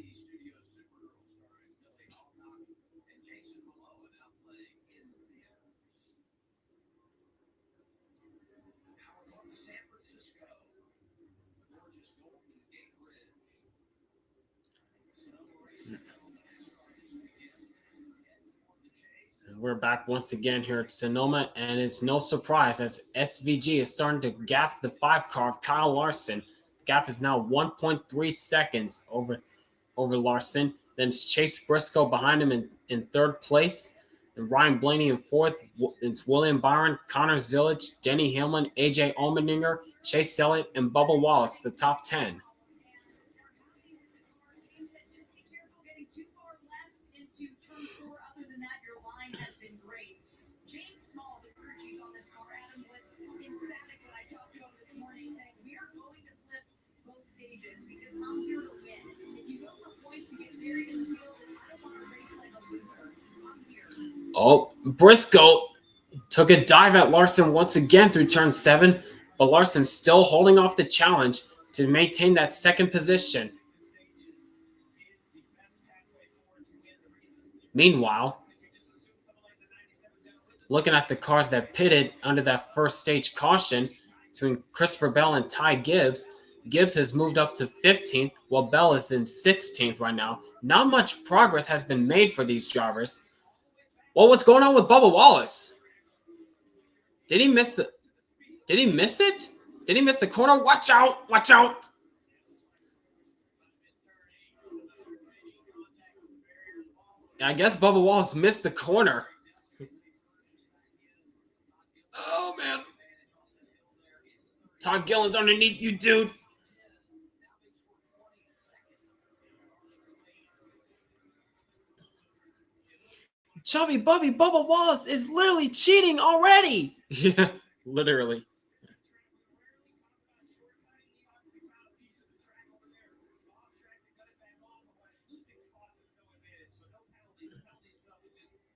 We're back once again here at Sonoma, and it's no surprise as SVG is starting to gap the 5 car of Kyle Larson. The gap is now 1.3 seconds over Larson. Then it's Chase Briscoe behind him in third place. And Ryan Blaney in fourth. It's William Byron, Connor Zillage, Denny Hamlin, AJ Allmendinger, Chase Elliott, and Bubba Wallace, the top 10. Oh, Briscoe took a dive at Larson once again through turn 7, but Larson still holding off the challenge to maintain that second position. Meanwhile, looking at the cars that pitted under that first stage caution between Christopher Bell and Ty Gibbs, Gibbs has moved up to 15th, while Bell is in 16th right now. Not much progress has been made for these drivers. Well, what's going on with Bubba Wallace? Did he miss it? Did he miss the corner? Watch out! Watch out! I guess Bubba Wallace missed the corner. Oh, man. Todd Gillen's underneath you, dude. Chubby Bubby Bubba Wallace is literally cheating already. Yeah, literally.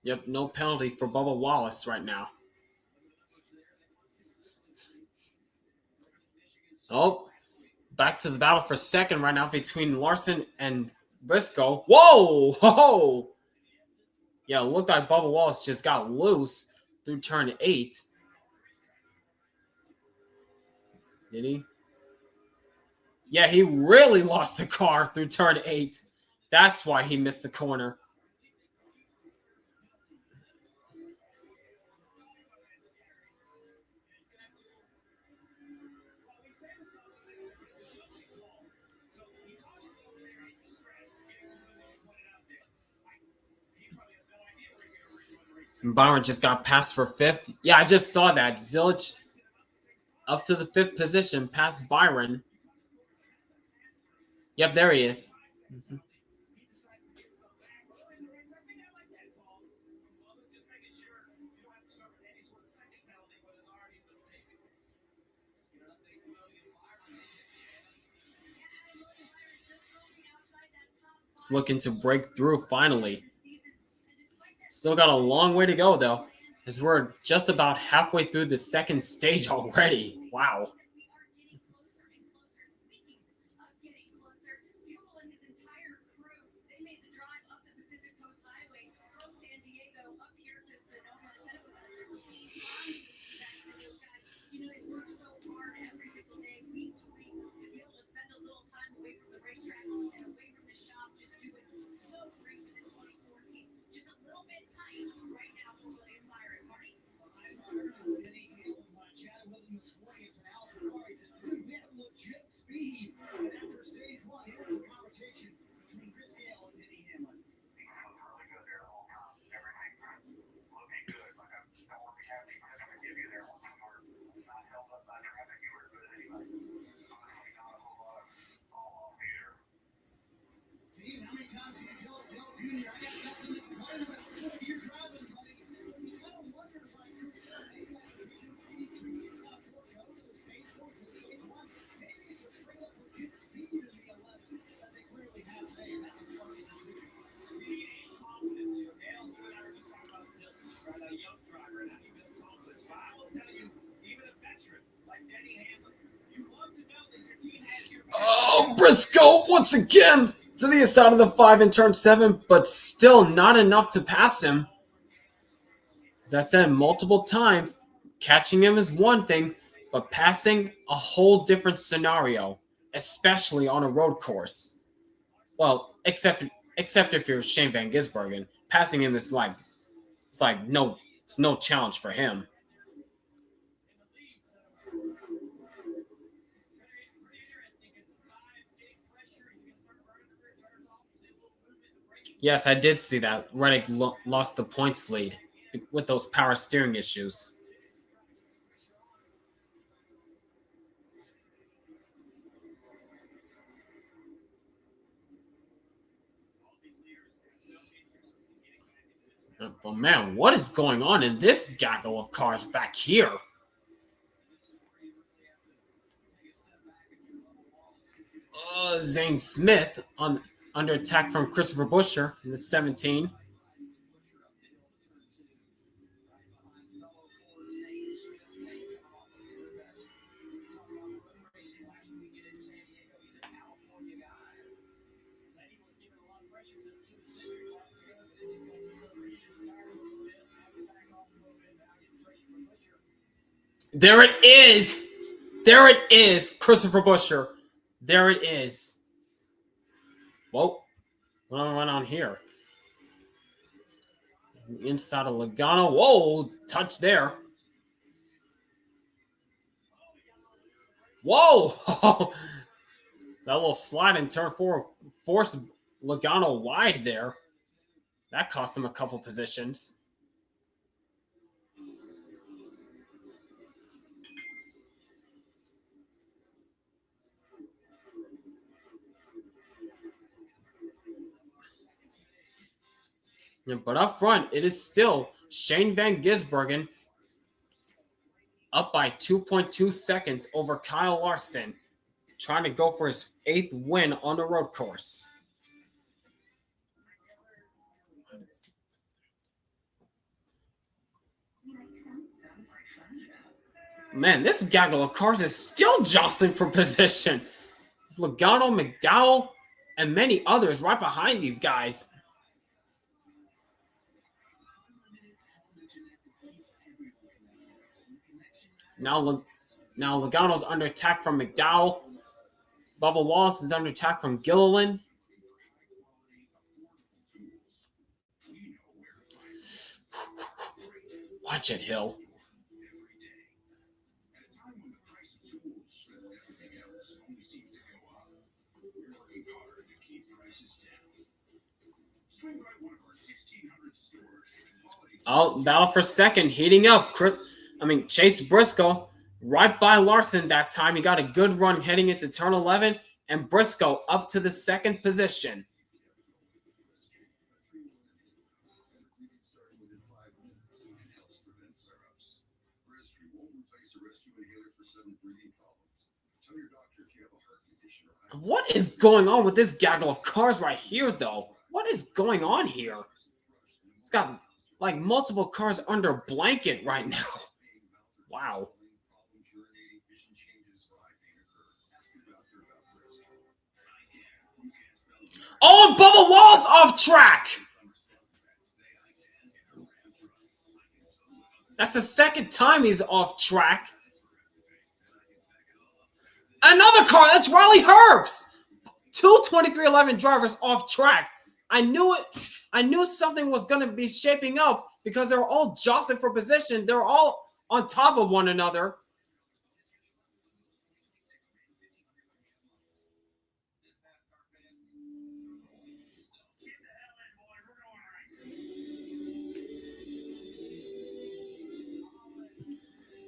Yep, no penalty for Bubba Wallace right now. Oh, back to the battle for second right now between Larson and Briscoe. Whoa! Ho! Yeah, it looked like Bubba Wallace just got loose through turn 8. Did he? Yeah, he really lost the car through turn 8. That's why he missed the corner. And Byron just got passed for 5th. Yeah, I just saw that. Zillage up to the 5th position, past Byron. Yep, there he is. It's looking to break through finally. Still got a long way to go, though, as we're just about halfway through the second stage already. Wow. Oh, Briscoe once again to the side of the 5 in turn 7, but still not enough to pass him. As I said multiple times, catching him is one thing, but passing a whole different scenario, especially on a road course. Well, except if you're Shane Van Gisbergen, passing him is like it's like it's no challenge for him. Yes, I did see that. Reddick lost the points lead with those power steering issues. But man, what is going on in this gaggle of cars back here? Zane Smith under attack from Christopher Buescher in the 17. There it is. There it is, Christopher Buescher. There it is. Whoa. What went on here? Inside of Logano. Whoa, touch there. Whoa. That little slide in turn 4 forced Logano wide there. That cost him a couple positions. But up front, it is still Shane Van Gisbergen up by 2.2 seconds over Kyle Larson, trying to go for his 8th win on the road course. Man, this gaggle of cars is still jostling for position. It's Logano, McDowell, and many others right behind these guys. Now Logano's under attack from McDowell. Bubba Wallace is under attack from Gilliland. Watch it, Hill. Oh, battle for second, heating up. Chase Briscoe right by Larson that time. He got a good run heading into turn 11, and Briscoe up to the 2nd position. What is going on with this gaggle of cars right here, though? What is going on here? It's got like multiple cars under blanket right now. Wow. Oh, and Bubba Wallace off track. That's the 2nd time he's off track. Another car. That's Riley Herbst. 2 2311 drivers off track. I knew it. I knew something was going to be shaping up because they're all jostling for position. They're all on top of one another.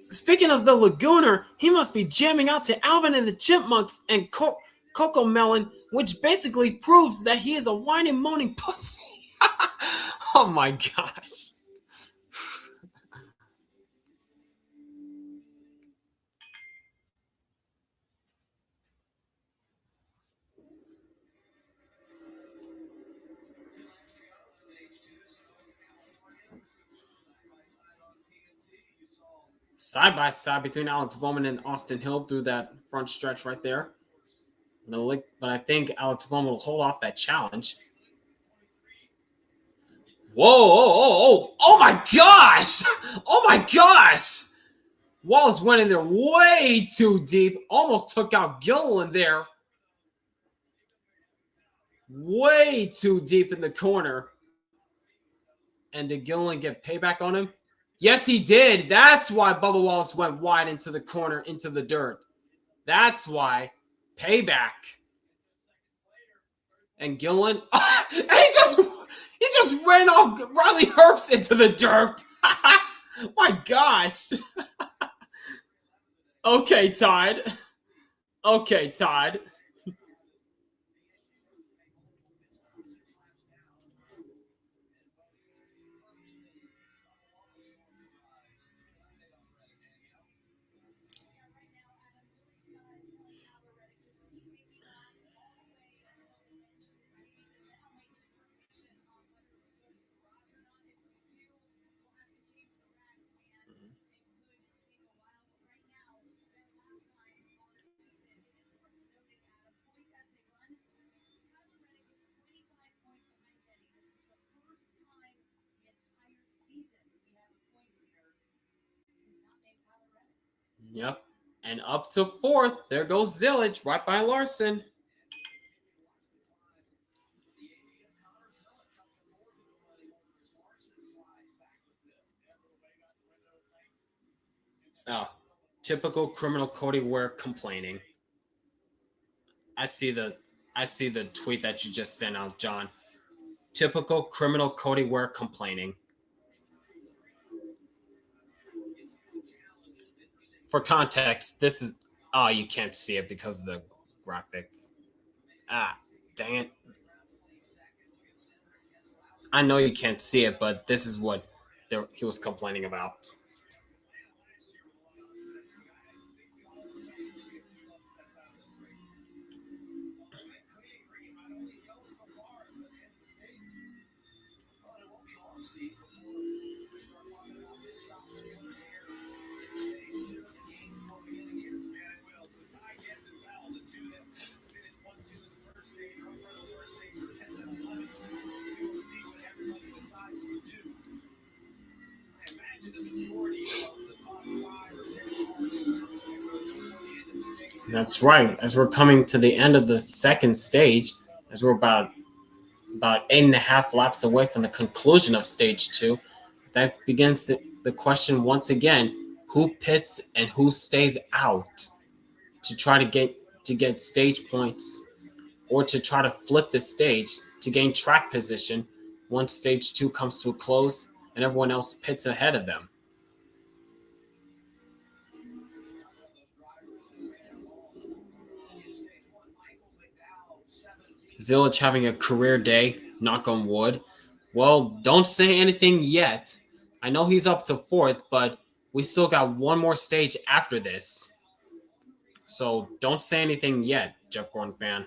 Speaking of the Lagooner, he must be jamming out to Alvin and the Chipmunks and Coco Melon, which basically proves that he is a whining, moaning pussy. Oh my gosh. Side by side between Alex Bownman and Austin Hill through that front stretch right there. But I think Alex Bownman will hold off that challenge. Whoa, oh my gosh! Oh my gosh! Wallace went in there way too deep. Almost took out Gilliland there. Way too deep in the corner. And did Gillen get payback on him? Yes, he did. That's why Bubba Wallace went wide into the corner, into the dirt. That's why. Payback. And Gillen, and he just ran off Riley Herbst into the dirt. My gosh. Okay, Todd. Okay, Todd. Yep. And up to fourth. There goes Zillage right by Larson. Oh, typical criminal Cody Ware complaining. I see the tweet that you just sent out, John. Typical criminal Cody Ware complaining. For context, this is you can't see it because of the graphics. Dang it. I know you can't see it, but this is what he was complaining about. That's right. As we're coming to the end of the second stage, as we're about 8.5 laps away from the conclusion of stage 2, that begins the question once again: who pits and who stays out to try to get stage points, or to try to flip the stage to gain track position once stage 2 comes to a close and everyone else pits ahead of them. Zillage having a career day, knock on wood. Well, don't say anything yet. I know he's up to fourth, but we still got one more stage after this. So don't say anything yet, Jeff Gordon fan.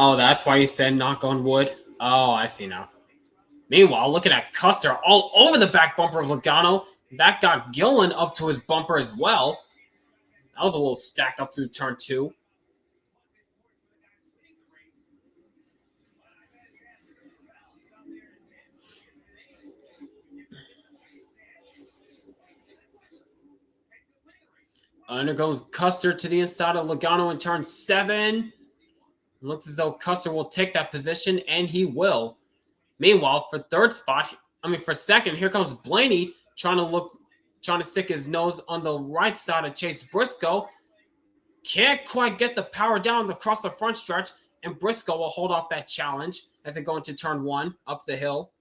Oh, that's why you said knock on wood? Oh, I see now. Meanwhile, looking at Custer all over the back bumper of Logano. That got Gillen up to his bumper as well. That was a little stack up through turn 2. And there goes Custer to the inside of Logano in turn 7. Looks as though Custer will take that position, and he will. Meanwhile, for second, here comes Blaney trying to stick his nose on the right side of Chase Briscoe. Can't quite get the power down across the front stretch, and Briscoe will hold off that challenge as they go into turn 1 up the hill.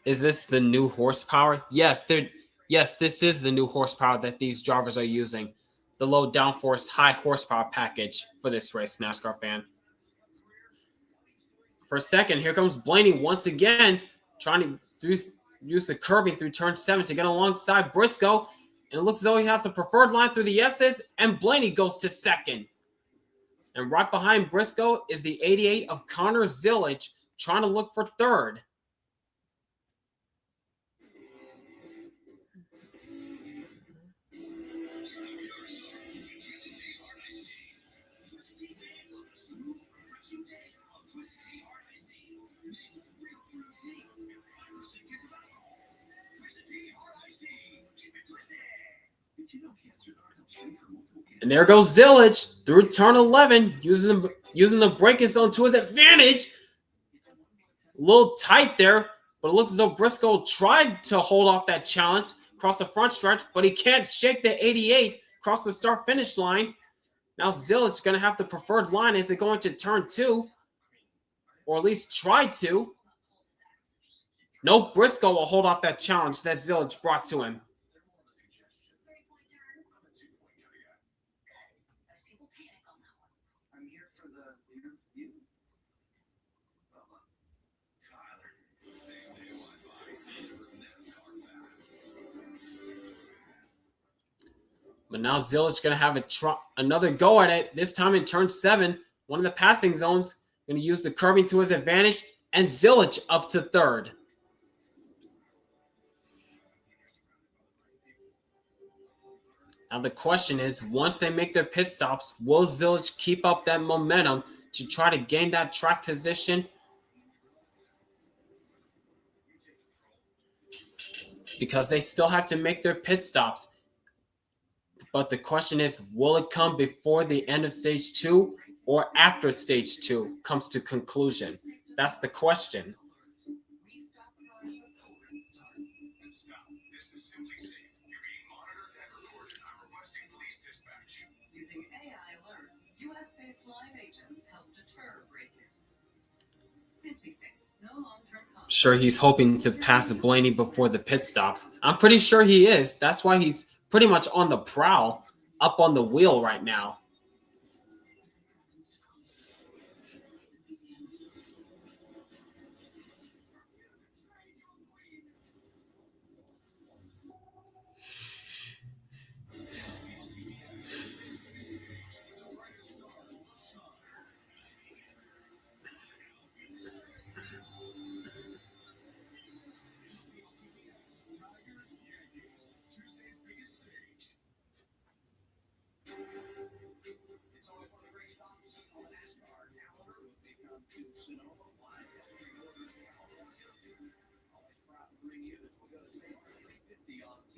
Is this the new horsepower? Yes, this is the new horsepower that these drivers are using. The low downforce, high horsepower package for this race, NASCAR fan. For second, here comes Blaney once again, trying to use the curbing through turn 7 to get alongside Briscoe. And it looks as though he has the preferred line through the S's, and Blaney goes to second. And right behind Briscoe is the 88 of Connor Zillage, trying to look for third. And there goes Zillage through turn 11, using the braking zone to his advantage. A little tight there, but it looks as though Briscoe tried to hold off that challenge across the front stretch, but he can't shake the 88 across the start-finish line. Now Zillage is going to have the preferred line as they go into turn 2, or at least try to. No, Briscoe will hold off that challenge that Zillage brought to him. I'm here for the interview. But now Zillage going to have another go at it, this time in turn 7. One of the passing zones, going to use the curbing to his advantage, and Zillage up to third. Now the question is, once they make their pit stops, will Zillage keep up that momentum to try to gain that track position? Because they still have to make their pit stops. But the question is, will it come before the end of stage 2 or after stage 2 comes to conclusion? That's the question. Using AI alerts, US-based live agents help deter break-ins. Simply safe. No long-term I'm sure he's hoping to pass Blaney before the pit stops. I'm pretty sure he is. That's why he's pretty much on the prowl, up on the wheel right now.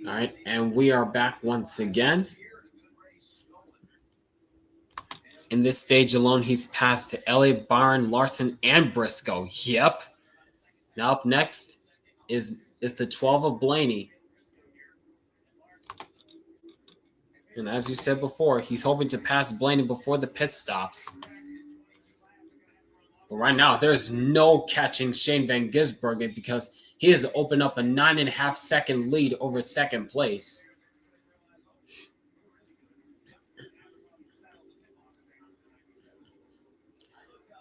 All right, and we are back once again. In this stage alone, he's passed to Elliott, Byron, Larson, and Briscoe. Yep. Now up next is the 12 of Blaney. And as you said before, he's hoping to pass Blaney before the pit stops. But right now, there's no catching Shane Van Gisbergen because he has opened up a 9.5-second lead over second place.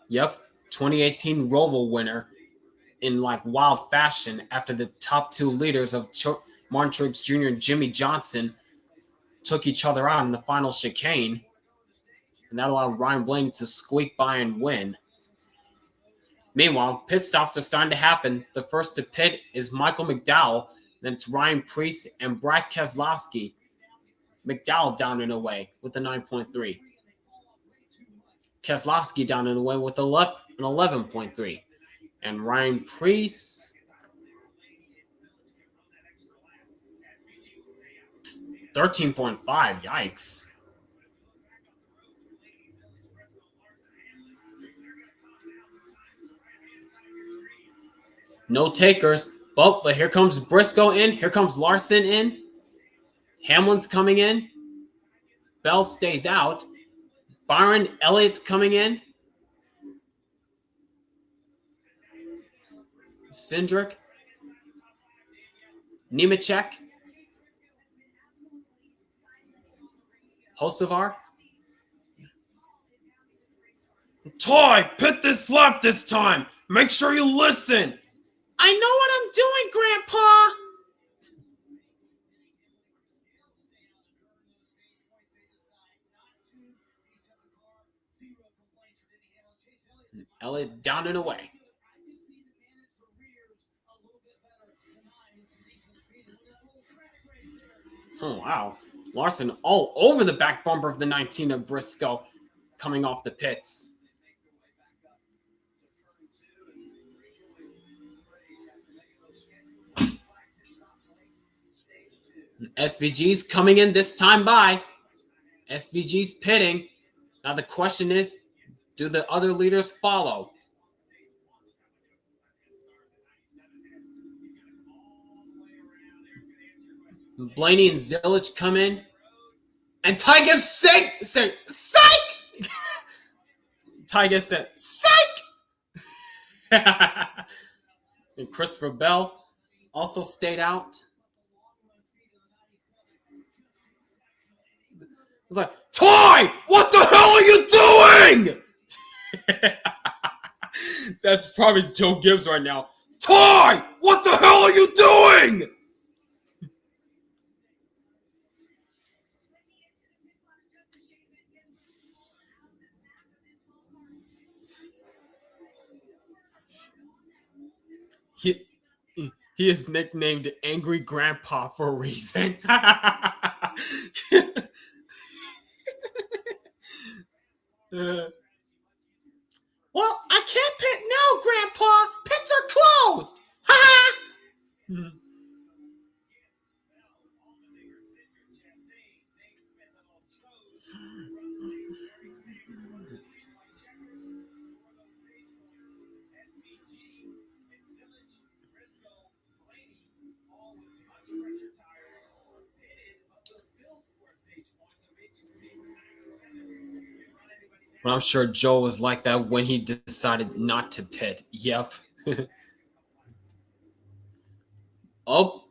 Yep, 2018 Roval winner in like wild fashion after the top 2 leaders of Martin Truex Jr. and Jimmy Johnson took each other out in the final chicane. And that allowed Ryan Blaney to squeak by and win. Meanwhile, pit stops are starting to happen. The first to pit is Michael McDowell. Then it's Ryan Preece and Brad Keselowski. McDowell down and away with a 9.3. Keselowski down and away with an 11.3. And Ryan Preece 13.5. Yikes. No takers. But here comes Briscoe in. Here comes Larson in. Hamlin's coming in. Bell stays out. Byron Elliott's coming in. Cindric. Nemechek. Hocevar. Ty, pit this lap this time. Make sure you listen. I know what I'm doing, Grandpa. Elliott down and away. Oh, wow. Larson all over the back bumper of the 19 of Briscoe coming off the pits. SVG's coming in this time by. SVG's pitting. Now the question is, do the other leaders follow? Blaney and Zillage come in. And Ty gives psych! Ty gives said, psych! And Christopher Bell also stayed out. It was like, Ty! What the hell are you doing? That's probably Joe Gibbs right now. Ty! What the hell are you doing? He is nicknamed Angry Grandpa for a reason. Well, I can't pit now, Grandpa. Pits are closed. But I'm sure Joe was like that when he decided not to pit. Yep. Oh.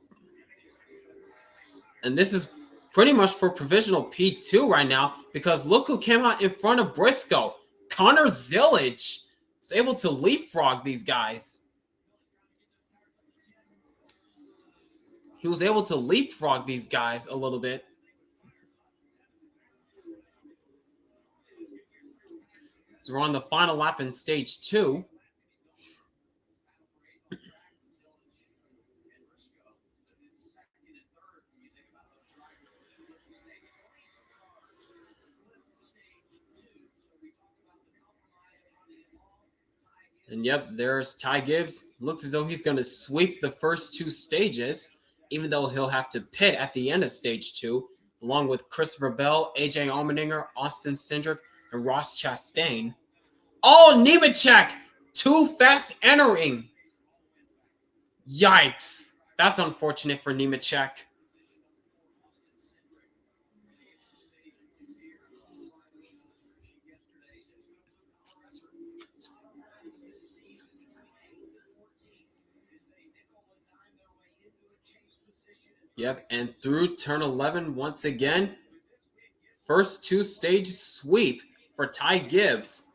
And this is pretty much for provisional P2 right now because look who came out in front of Briscoe. Connor Zillage was able to leapfrog these guys. He was able to leapfrog these guys a little bit. So we're on the final lap in stage 2. And yep, there's Ty Gibbs. Looks as though he's going to sweep the first 2 stages, even though he'll have to pit at the end of stage 2, along with Christopher Bell, AJ Allmendinger, Austin Cindric, and Ross Chastain. Oh, Nemechek! Too fast entering. Yikes. That's unfortunate for Nemechek. Yep, and through turn 11 once again. First 2 stage sweep for Ty Gibbs.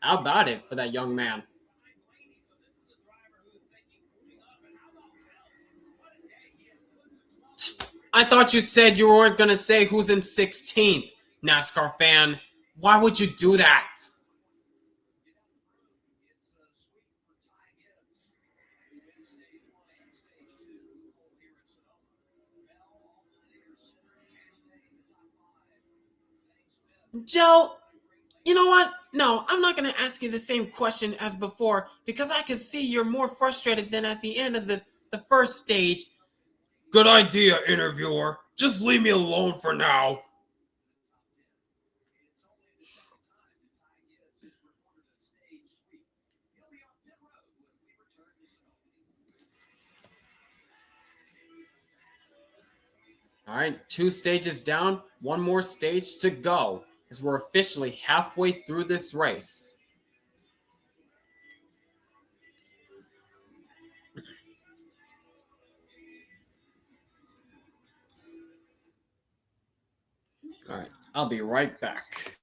How about it for that young man? I thought you said you weren't going to say who's in 16th, NASCAR fan. Why would you do that? Joe, you know what? No, I'm not going to ask you the same question as before because I can see you're more frustrated than at the end of the first stage. Good idea, interviewer. Just leave me alone for now. All right, 2 stages down, 1 more stage to go as we're officially halfway through this race. All right, I'll be right back.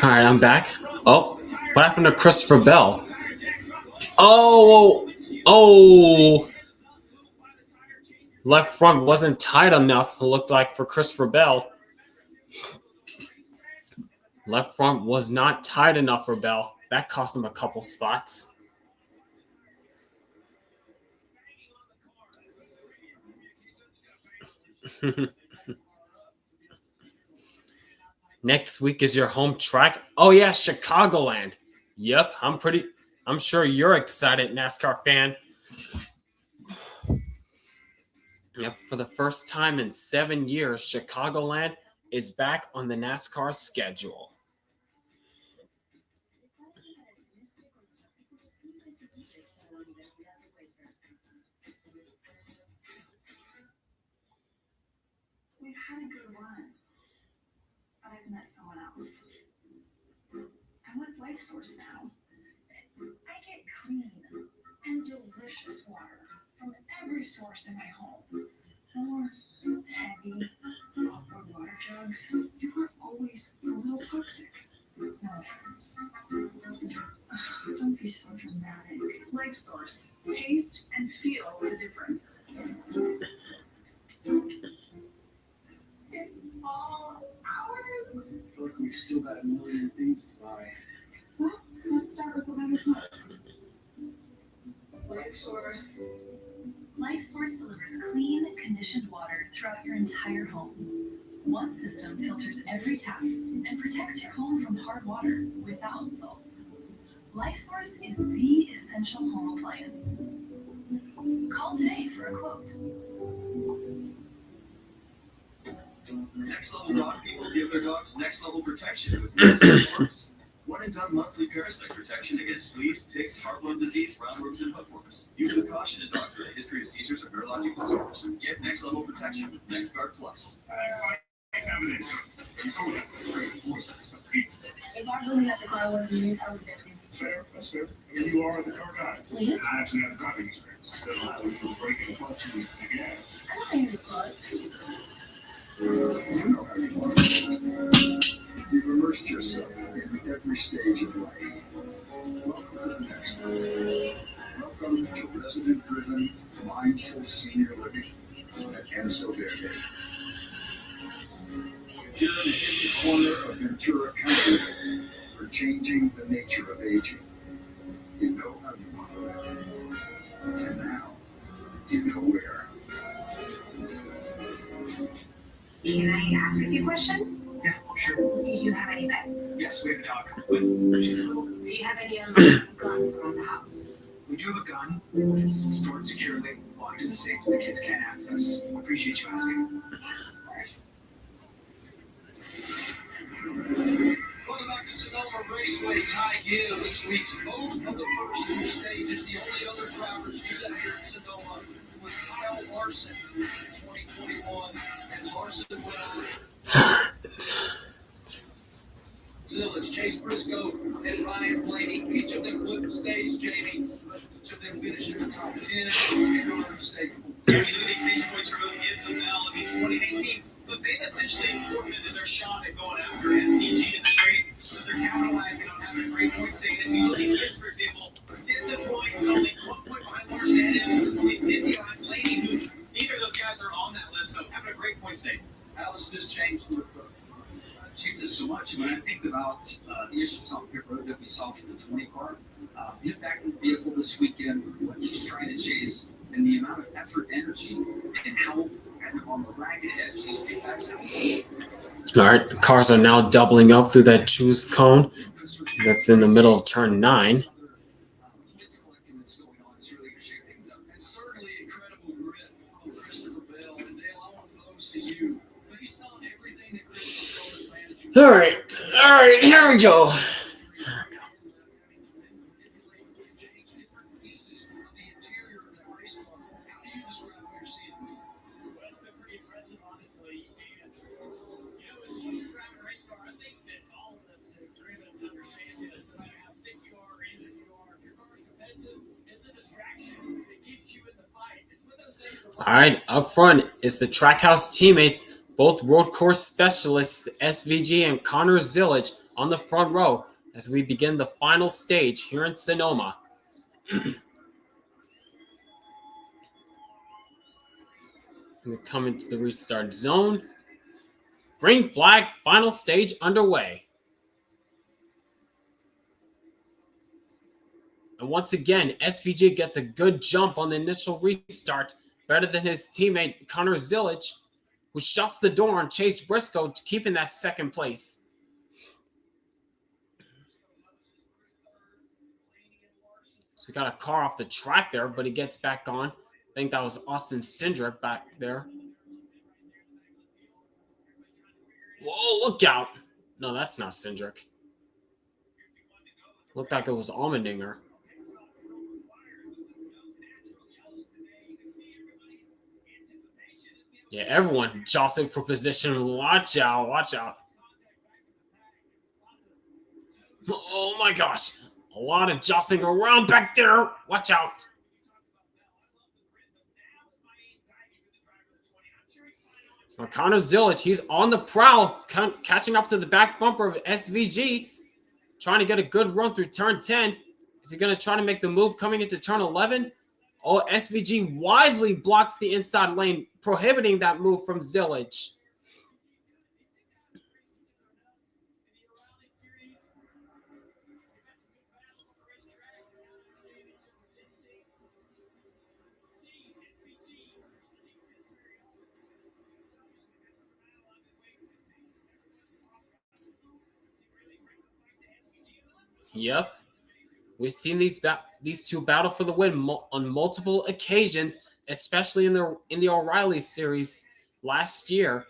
All right, I'm back. Oh, what happened to Christopher Bell? Oh. Left front wasn't tight enough, it looked like, for Christopher Bell. Left front was not tight enough for Bell. That cost him a couple spots. Next week is your home track. Oh yeah, Chicagoland. Yep, I'm sure you're excited, NASCAR fan. Yep, for the first time in 7 years, Chicagoland is back on the NASCAR schedule. We've had a good run, but I've met someone else. I'm with Life Source now. I get clean and delicious water from every source in my home. No more heavy, awkward water jugs. You are always a little toxic. No offense. Don't be so dramatic. Life Source. Taste and feel the difference. It's all ours. I feel like we've still got a million things to buy. Well, let's start with what matters most. Life Source. Life Source delivers clean, conditioned water throughout your entire home. One system filters every tap and protects your home from hard water without salt. Life Source is the essential home appliance. Call today for a quote. Next Level Dog people give their dogs next level protection with Next Level Plus. One and done monthly parasite protection against fleas, ticks, heartworm disease, roundworms, and hookworms. Use with caution in dogs with a history of seizures or neurologic disorders. Get next level protection with NexGuard Plus. If I really had to buy one of these, I would get these. Fair, that's fair. I mean, you are the car guy. Yeah. I actually have a driving experience. Instead of allowing you to break and clutch and the gas. I don't use a clutch. You know how you want it. You've immersed yourself in every stage of life. Welcome to the next level. Welcome to resident-driven, mindful senior living at Enzo Verde. Here in the hidden corner of Ventura County, we're changing the nature of aging. You know how you want to live. And now, you know where. Can I ask a few questions? Yeah, sure. Do you have any pets? Yes, we have a dog. She's little. Do you have any guns around the house? We do have a gun. It's stored securely, locked in a safe that the kids can't access. I appreciate you asking. Yeah, of course. Welcome back to Sonoma Raceway. Ty Dillon sweeps both of the first two stages. The only other driver to do that here in Sonoma was Kyle Larson in 2021. And Larson went on. Zillage, Chase Briscoe, and Ryan Blaney. Each of them flipped the stage, Jamie. But each of them finished in the top 10 and on the stage. Jamie, look at these stage points really gives them now. I mean, 2018. But they've essentially forfeited their shot at going after SDG in this race. So they're capitalizing on having a great point state. If you look at Gibbs, for example, in the points, only 1 point behind Larson, and it was only 50 behind Blaney, who neither of those guys are on that list. So having a great point state. How has this changed this so much? When I think about the issues on pit road that we saw for the 20 car, get back in the vehicle this weekend, what he's trying to chase, and the amount of effort, energy, and how on the ragged edge these big guys have. All right, the cars are now doubling up through that choose cone that's in the middle of turn 9. All right, here we go. All right, up front is the Trackhouse teammates Both road course specialists, SVG and Connor Zillage, on the front row as we begin the final stage here in Sonoma. We come into the restart zone. Green flag, final stage underway. And once again, SVG gets a good jump on the initial restart, better than his teammate Connor Zillage, who shuts the door on Chase Briscoe to keep in that second place. So we got a car off the track there, but he gets back on. I think that was Austin Cindric back there. Whoa, look out. No, that's not Cindric. Looked like it was Allmendinger. Yeah, everyone jostling for position. Watch out, watch out. Oh my gosh. A lot of jostling around back there. Watch out. Connor Zillage, he's on the prowl, catching up to the back bumper of SVG, trying to get a good run through turn 10. Is he going to try to make the move coming into turn 11? Oh, SVG wisely blocks the inside lane, prohibiting that move from Zillage. Yep. We've seen these two battle for the win on multiple occasions, especially in the O'Reilly series last year.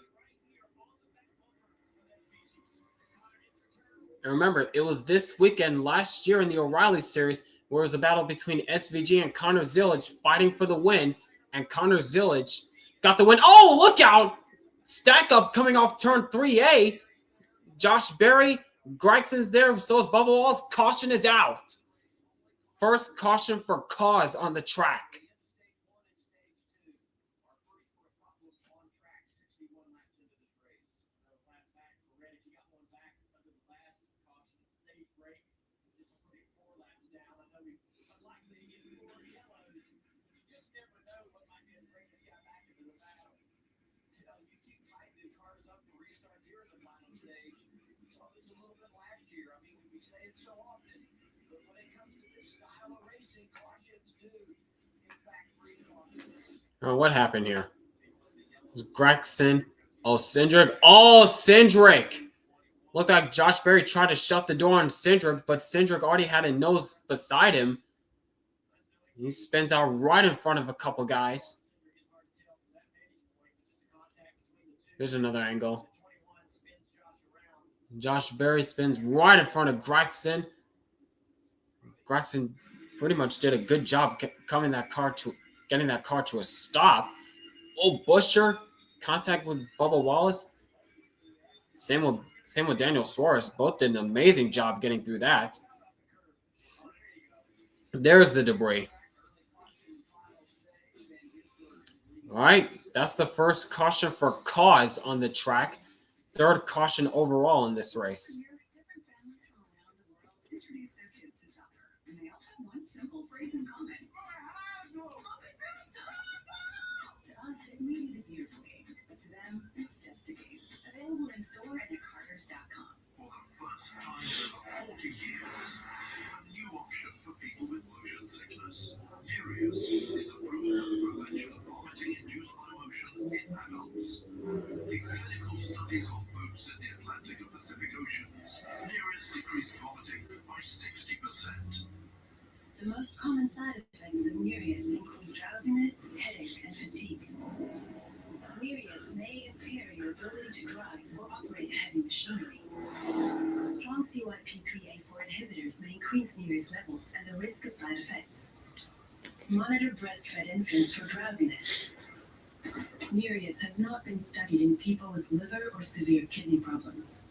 And remember, it was this weekend last year in the O'Reilly series where it was a battle between SVG and Connor Zillage fighting for the win, and Connor Zillage got the win. Oh, look out! Stack up coming off turn 3A. Josh Berry, Gregson's there, so is Bubba Wallace. Caution is out. First caution for cause on the track. Oh, what happened here? Gregson. Oh, Cindric. Oh, Cindric. Looked like Josh Berry tried to shut the door on Cindric, but Cindric already had a nose beside him. He spins out right in front of a couple guys. Here's another angle. Josh Berry spins right in front of Gregson. Gregson pretty much did a good job getting that car to a stop. Oh, Busher, contact with Bubba Wallace. Same with Daniel Suarez. Both did an amazing job getting through that. There's the debris. All right, that's the first caution for cause on the track. Third caution overall in this race. Available in store and at Carter's.com. For the first time in over 40 years, a new option for people with motion sickness. Nereus is approved for the prevention of vomiting-induced motion in adults. In clinical studies on boats in the Atlantic and Pacific Oceans, Nereus decreased vomiting by 60%. The most common side effects of Nereus include drowsiness, headache, and fatigue. Nereus may impair your ability to drive or operate heavy machinery. Strong CYP3A4 inhibitors may increase Nereus levels and the risk of side effects. Monitor breastfed infants for drowsiness. Nereus has not been studied in people with liver or severe kidney problems.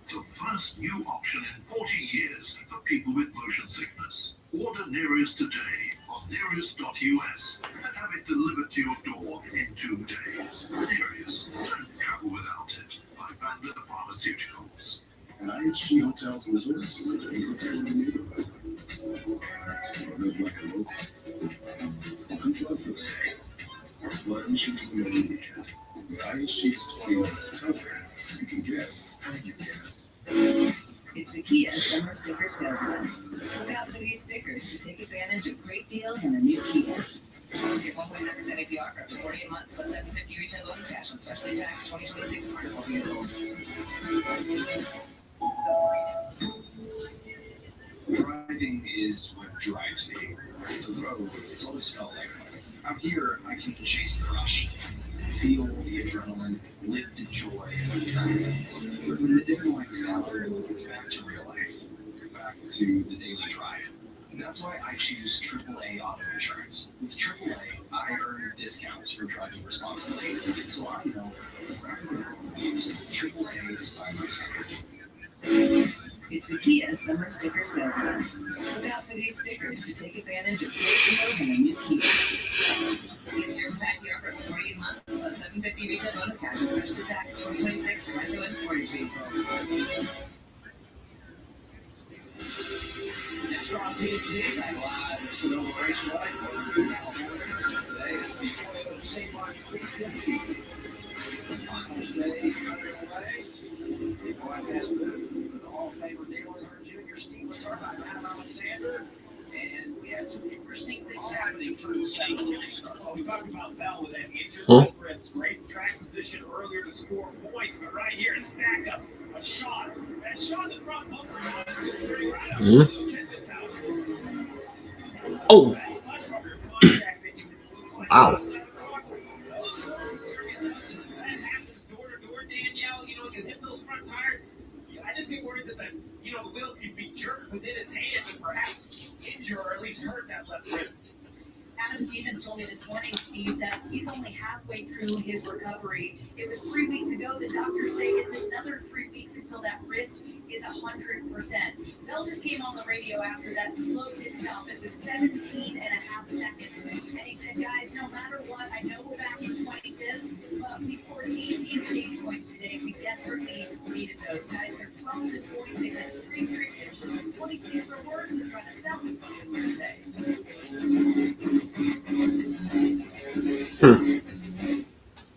The first new option in 40 years for people with motion sickness. Order Nereus today on Nereus.us and have it delivered to your door in 2 days. Nereus, don't travel IHG Hotels and Resorts in the neighborhood. Live like a local. Unplug for the day. Or plunge into the long weekend. With IHG's 21 hotel brands, you can guess how you guessed. It's the Kia Summer Sticker Sales Event. Look out for these stickers to take advantage of great deals on the new Kia. Get 1.9% APR for up to 48 months plus $750 retail bonus cash on specially taxed 2026 Carnival vehicles. Driving is what drives me. The road, it's always felt like home. Out here, I can chase the rush, feel the adrenaline, live the joy. But when the day winds down, it's back to real life, back to the daily drive. And that's why I choose AAA auto insurance. With AAA, I earn discounts for driving responsibly, so I know wherever the road leads, AAA is by my side. It's the Kia Summer Sticker Sales Event. Look out for these stickers to take advantage of great deals on the new Kia. Get 0% APR for up to 48 months plus $750 retail bonus cash on specially taxed 2026 rental and storage vehicles. Next on TNT, back live at Sonoma Raceway. Today is the Toyota Save Mart 350. Final stage underway. The broadcast booth with the Hall of Famer Dale Earnhardt Jr., Steve Lazard, I'm Adam Alexander, and we have some interesting things happening through the second. Well, we talked about Bell with that injured wrist, great track position earlier to score points, but right here is stacked up a shot. That shot in the front bumper is straight right up. Check this out. Oh, That's much of your contact that you would lose. wow. That happens door to door, Danielle. You know, you hit those front tires. I just get worried that the wheel could be jerked within its hands and perhaps injure or at least hurt that left wrist. Adam Stevens told me this morning, Steve, that he's only halfway through his recovery. It was 3 weeks ago. The doctors say it's another 3 weeks until that wrist is 100%. Bell just came on the radio after that slowed itself. It was 17 and a half seconds. And he said, guys, no matter what, I know we're back in 25th, but we scored 18 stage points today. We desperately needed those. Guys, they're 12 to points. They've had 3 straight finishes and 26 or worse and trying to salvage something here today.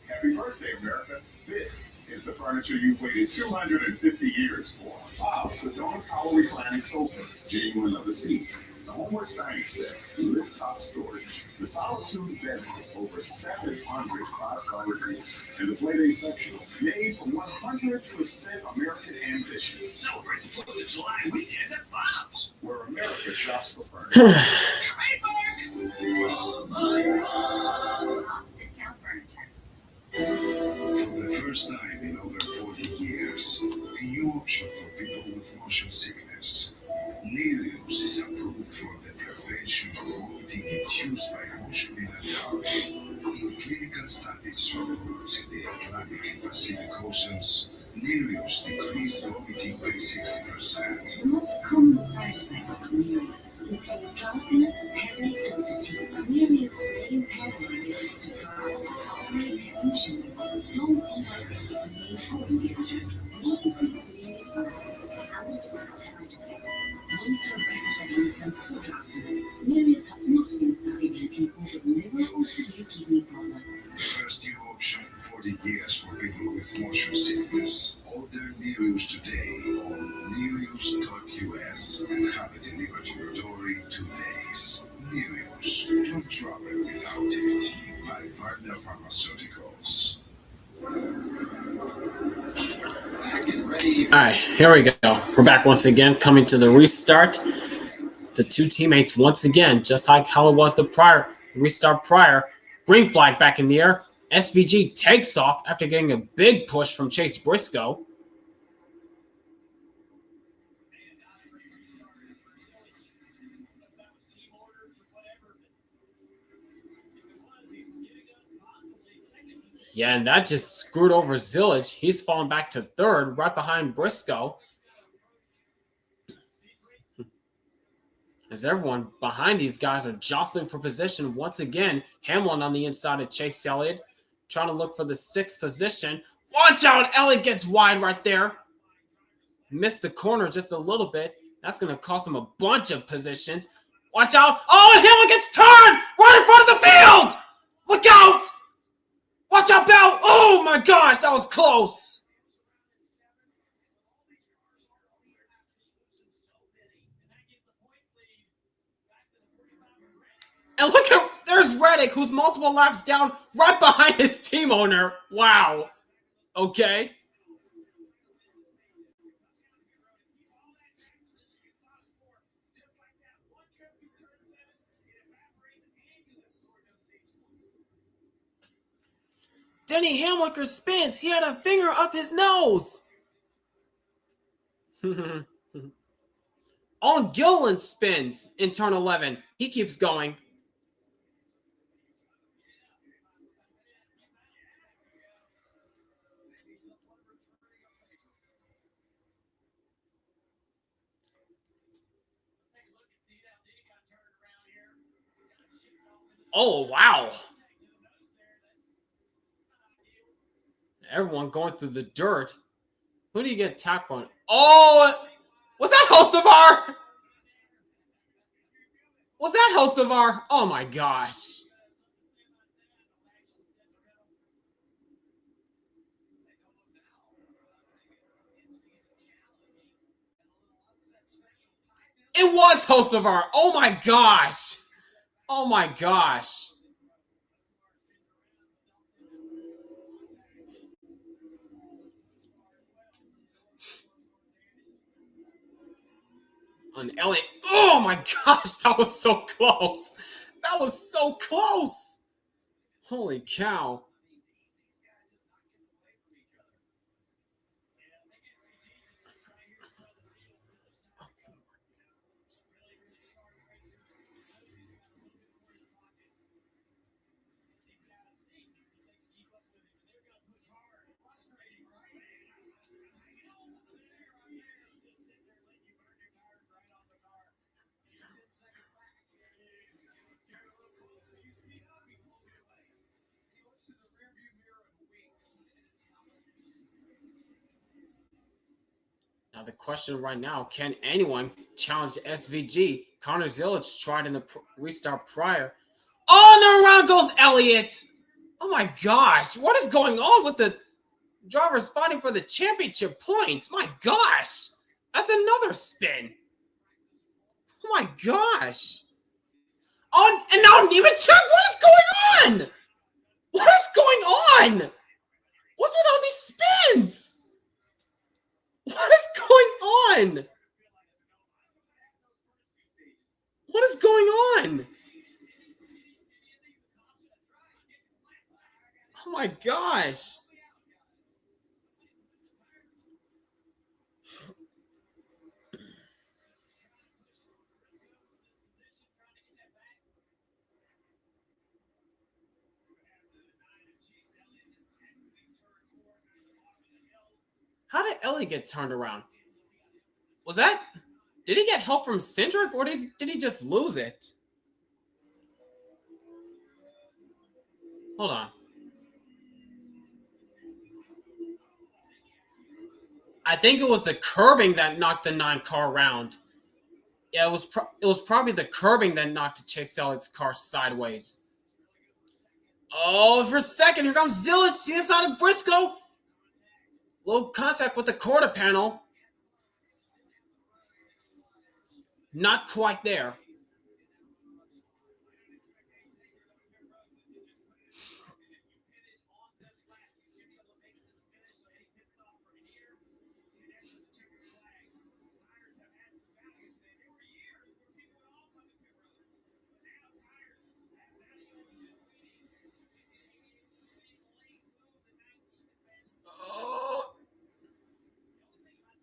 Happy birthday, America. This is the furniture you've waited 250 years for. Wow, Sedona Power Reclining Sofa, genuine leather seats, the Homeworks dining set, lift top storage, the Solitude bedroom, over 700 5-star reviews, and the Playdate sectional, made from 100% American ambition. Celebrate the 4th of July weekend at Bob's, where America shops for furniture. Bob's Discount Furniture. For the first time in over 40 years, a new option for people with motion sickness. Nereus is approved for the prevention of vomiting induced by motion in adults. In clinical studies from routes in the Atlantic and Pacific Oceans, Nereus decreased vomiting by 60%. The most common side effects of Nereus include drowsiness, headache, and fatigue. Nereus may impair the ability to drive, operate heavy machinery. Strong CYPs may hold managers. May increase Nereus levels and the risk of side effects. Monitor breastfeeding infants for drowsiness. Nereus has not been studied in people with liver or severe kidney problems. The first new option for the years for people with motion sickness. Order Nereus today on Nereus.us and have it delivered to your door in 2 days. Nereus, don't travel without it. By Wagner Pharmaceuticals. All right, here we go. We're back once again, coming to the restart. It's the two teammates once again, just like how it was the restart prior. Green flag back in the air. SVG takes off after getting a big push from Chase Briscoe. Yeah, and that just screwed over Zillage. He's fallen back to third, right behind Briscoe. As everyone behind these guys are jostling for position once again. Hamlin on the inside of Chase Elliott, trying to look for the 6th position. Watch out, Elliott gets wide right there. missed the corner just a little bit. That's going to cost him a bunch of positions. Watch out. Oh, and Hamlin gets turned right in front of the field. Look out. Watch out, Bell. Oh, my gosh. That was close. And look at, there's Reddick, who's multiple laps down right behind his team owner. Wow. Okay. Denny Hamlicker spins. He had a finger up his nose. Owen Gilliland spins in turn 11. He keeps going. Oh, wow. Everyone going through the dirt. Who do you get tapped on? Oh, was that Hocevar? Was that Hocevar? Oh my gosh. It was Hocevar. Oh my gosh. Oh my gosh. On Elliott. Oh my gosh, that was so close. That was so close. Holy cow. Now the question right now, can anyone challenge SVG? Connor Zilic tried in the restart prior. Oh, and around goes Elliott. Oh my gosh, what is going on with the drivers fighting for the championship points? My gosh, that's another spin. Oh my gosh. Oh, and now Nemechek, what is going on? What is going on? What's with all these spins? What is going on? What is going on? Oh my gosh. How did Ellie get turned around? Was that... Did he get help from Cindric, or did he just lose it? Hold on. I think it was the curbing that knocked the 9-car around. Yeah, it was probably the curbing that knocked Chase Elliott's car sideways. Oh, for a second, here comes Zilic. See the side of Briscoe? Low contact with the quarter panel. Not quite there.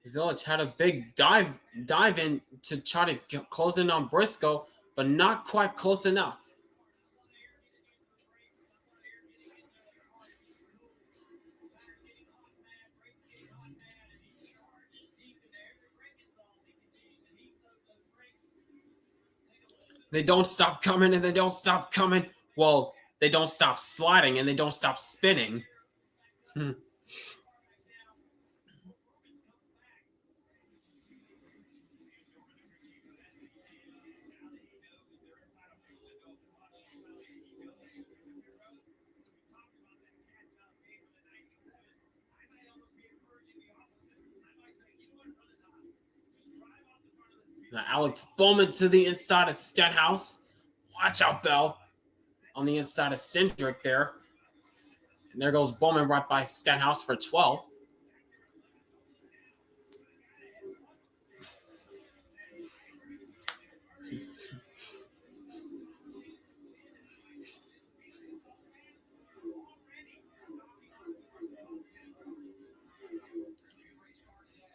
Zilic had a big dive in to try to close in on Briscoe, but not quite close enough. They don't stop coming and they don't stop coming. Well, they don't stop sliding and they don't stop spinning. Now Alex Bownman to the inside of Stenhouse. Watch out, Bell. On the inside of Cindric there. And there goes Bownman right by Stenhouse for 12th.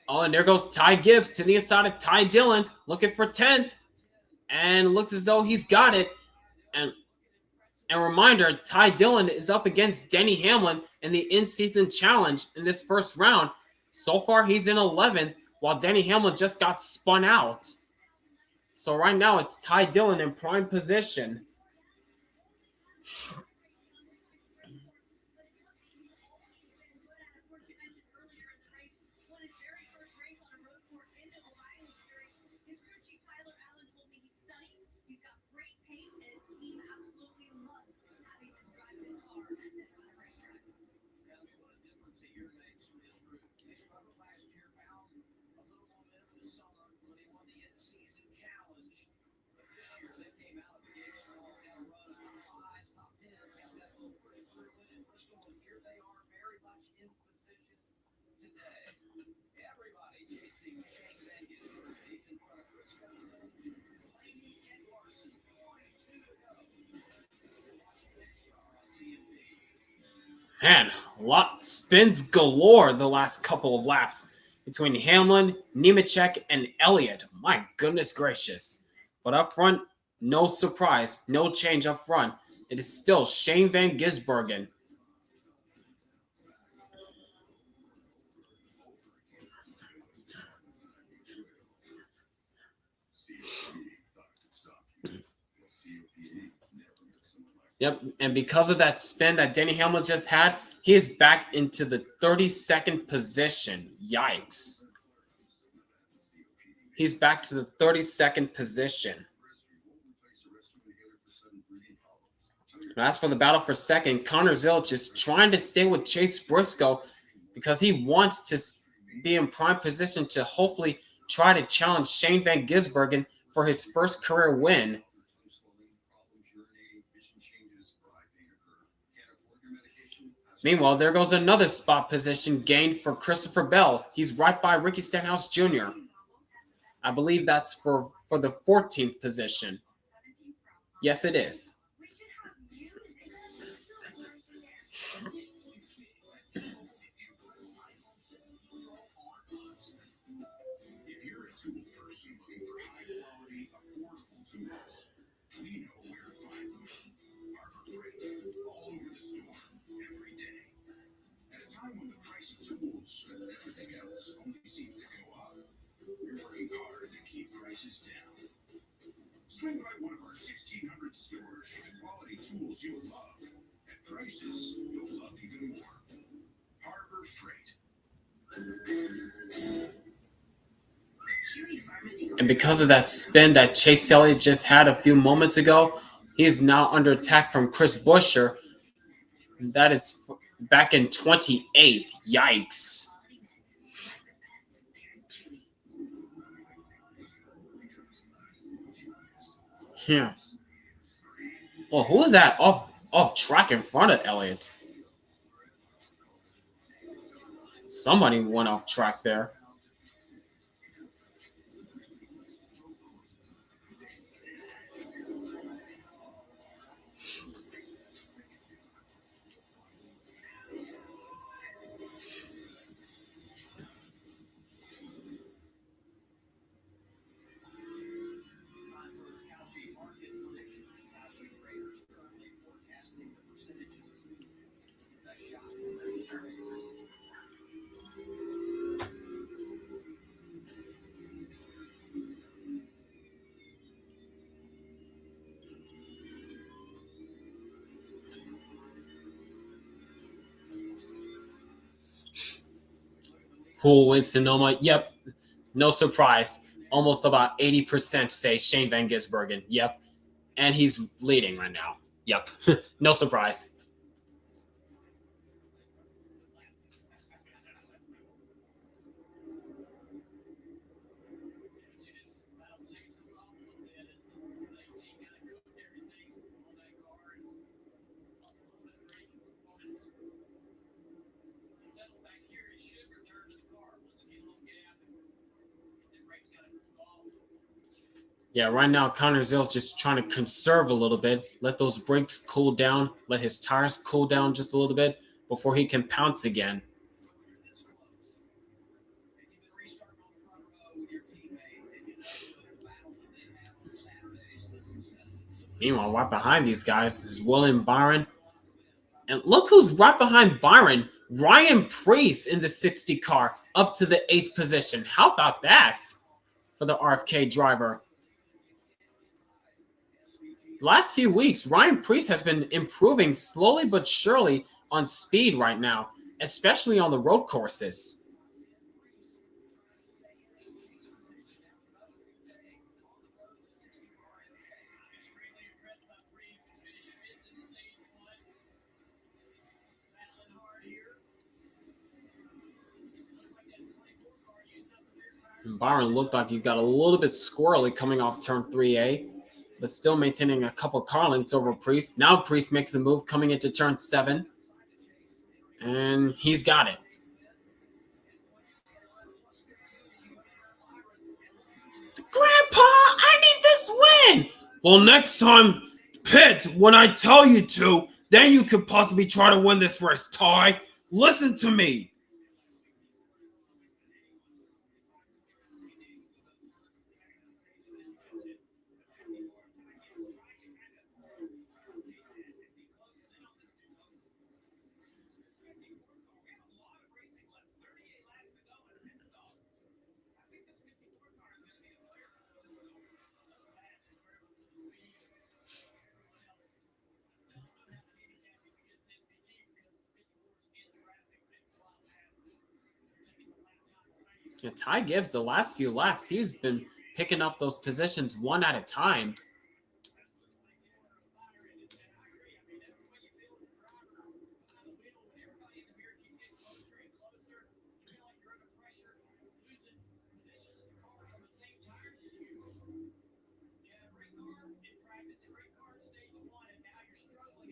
Oh, and there goes Ty Gibbs to the inside of Ty Dillon, looking for 10th. And looks as though he's got it. And reminder, Ty Dillon is up against Denny Hamlin in the in-season challenge in this first round. So far, he's in 11th, while Denny Hamlin just got spun out. So right now, it's Ty Dillon in prime position. Man, lot spins galore the last couple of laps between Hamlin, Nemechek, and Elliott. My goodness gracious. But up front, no surprise, no change up front. It is still Shane Van Gisbergen. Yep, and because of that spin that Denny Hamlin just had, he is back into the 32nd position. Yikes. He's back to the 32nd position. And as for the battle for second, Connor Zilch is trying to stay with Chase Briscoe because he wants to be in prime position to hopefully try to challenge Shane Van Gisbergen for his first career win. Meanwhile, there goes another spot position gained for Christopher Bell. He's right by Ricky Stenhouse Jr. I believe that's for the 14th position. Yes, it is. Swing by one of our 1,600 stores for the quality tools you'll love at prices you'll love even more. Harbor Freight. And because of that spin that Chase Elliott just had a few moments ago, he's now under attack from Chris Buescher. That is back in 28th. Yikes. Yeah. Well, who is that off track in front of Elliott? Somebody went off track there. Who will win Sonoma? Yep. No surprise. Almost about 80% say Shane Van Gisbergen. Yep. And he's leading right now. Yep. No surprise. Yeah, right now Connor Zill's just trying to conserve a little bit, let those brakes cool down, let his tires cool down just a little bit before he can pounce again. Meanwhile, right behind these guys is William Byron. And look who's right behind Byron. Ryan Preece in the 60 car up to the 8th position. How about that for the RFK driver? The last few weeks, Ryan Preece has been improving slowly but surely on speed right now, especially on the road courses. Byron looked like he got a little bit squirrely coming off turn 3A, but still maintaining a couple car lengths over Preece. Now Preece makes the move coming into turn 7, and he's got it. Grandpa, I need this win! Well, next time, pit when I tell you to, then you could possibly try to win this race, Ty. Listen to me. Yeah, Ty Gibbs, the last few laps, he's been picking up those positions one at a time.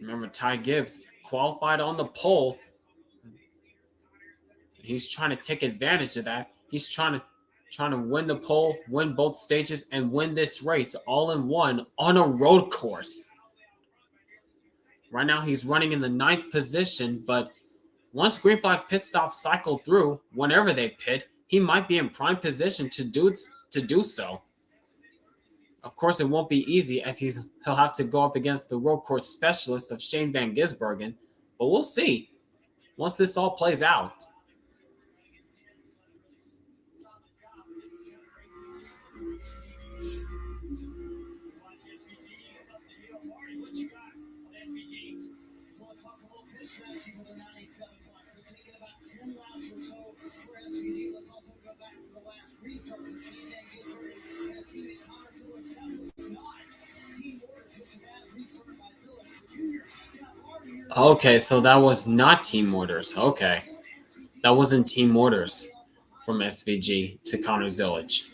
Remember, Ty Gibbs qualified on the pole. He's trying to take advantage of that. He's trying to win the pole, win both stages, and win this race all in one on a road course. Right now, he's running in the 9th position, but once green flag pit stops cycle through, whenever they pit, he might be in prime position to do so. Of course, it won't be easy as he'll have to go up against the road course specialist of Shane Van Gisbergen, but we'll see once this all plays out. Okay, so that was not team orders. Okay. That wasn't team orders from SVG to Connor Zillage.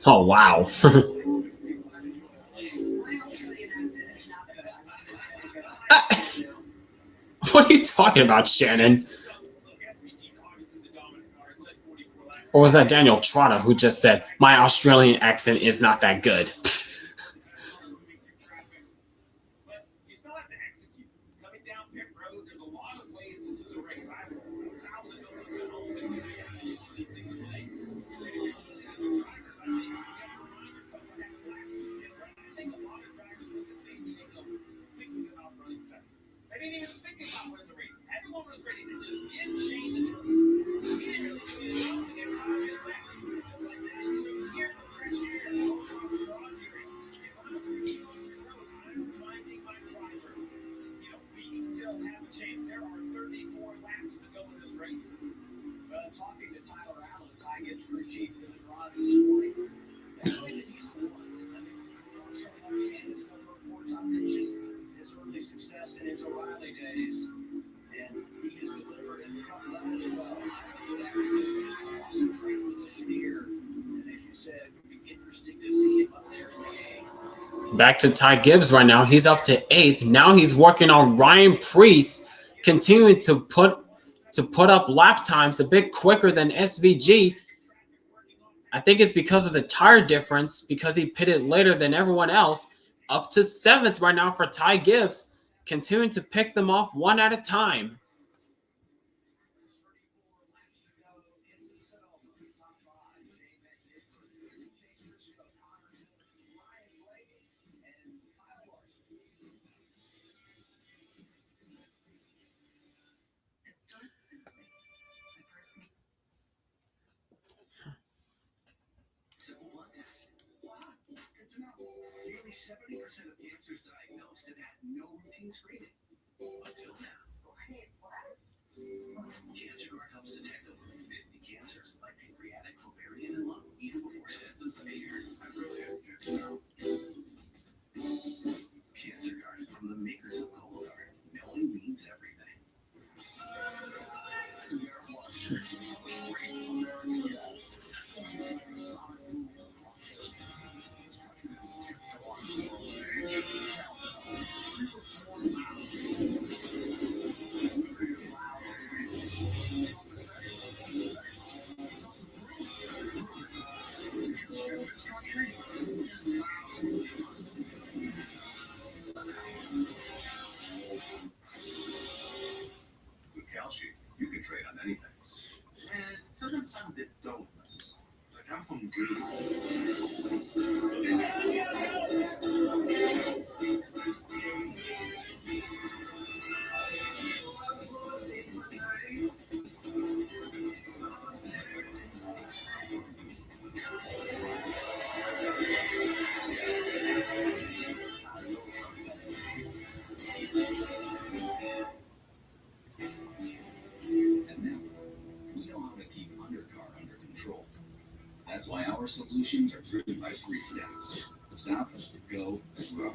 Oh, wow. What are you talking about, Shannon? Or was that Daniel Trotta who just said, my Australian accent is not that good? But you still have to execute. Coming down pit road, there's a lot of ways to lose a race. I have 1,000 donuts at home, and you have to do one of these things play. I think a lot of drivers went to safety thinking about running second. They didn't even think about winning the race. Everyone was ready to just get Shane the truck. He didn't really see it out and get out of his back. Just like that, you hear the fresh air go across the garage area. If I'm a rookie on the road, I'm reminding my driver, we still have a chance. There are 34 laps to go in this race. Well, talking to Tyler Allen, Ty gets crew chief for the garage this morning. That's the way that he's won. I mean, so much in his number 4 top vision, his early success in his O'Reilly days, and he has delivered at the top level as well. Good afternoon. Awesome track position here, and as you said, it would be interesting to see him up there in the A. Back to Ty Gibbs right now. He's up to 8th. Now he's working on Ryan Preece, continuing to put up lap times a bit quicker than SVG. I think it's because of the tire difference, because he pitted later than everyone else. Up to 7th right now for Ty Gibbs, continuing to pick them off one at a time. Nearly 70% of cancers diagnosed have had no routine screening until now. Cancer Guard helps detect over 50 cancers like pancreatic, ovarian, and lung, even before symptoms appear. I really ask you to know. Cancer Guard from the makers of Cologuard. Knowing means everything. With calcium, you can trade on anything. And sometimes some that don't. Like I'm from Greece. And now, we know how to keep undercar under control. That's why our solutions are driven by 3 steps. Stop, go, grow.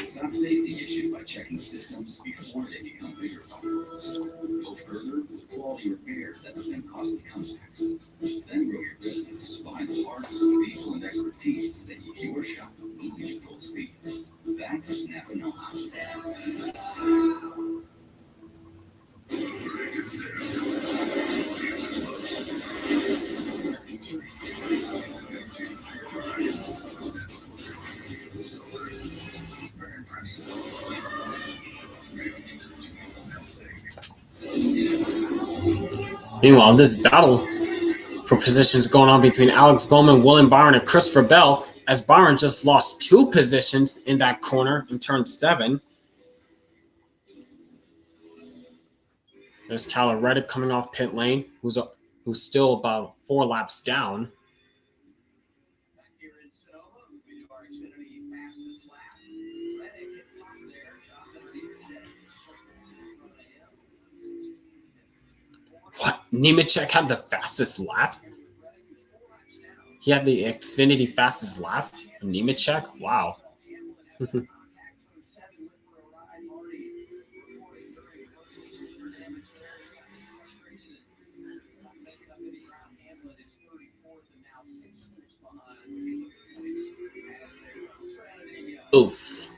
Stop safety issue by checking systems before they become bigger problems. Go further with quality repairs that prevent costly comebacks. Then grow your business behind the parts, people, and expertise that keep your shop moving at full speed. That's NAPA know-how. Let's get to it. Very impressive. Meanwhile, this battle for positions going on between Alex Bownman, William Byron, and Christopher Bell, as Byron just lost 2 positions in that corner in turn 7. There's Tyler Reddick coming off pit lane, who's still about 4 laps down. Back here in Sonoma, we do our Xfinity fastest lap. Reddick hit top there, shot underneath the What? Nemechek had the fastest lap? He had the Xfinity fastest lap? Nemechek? Wow. Oof.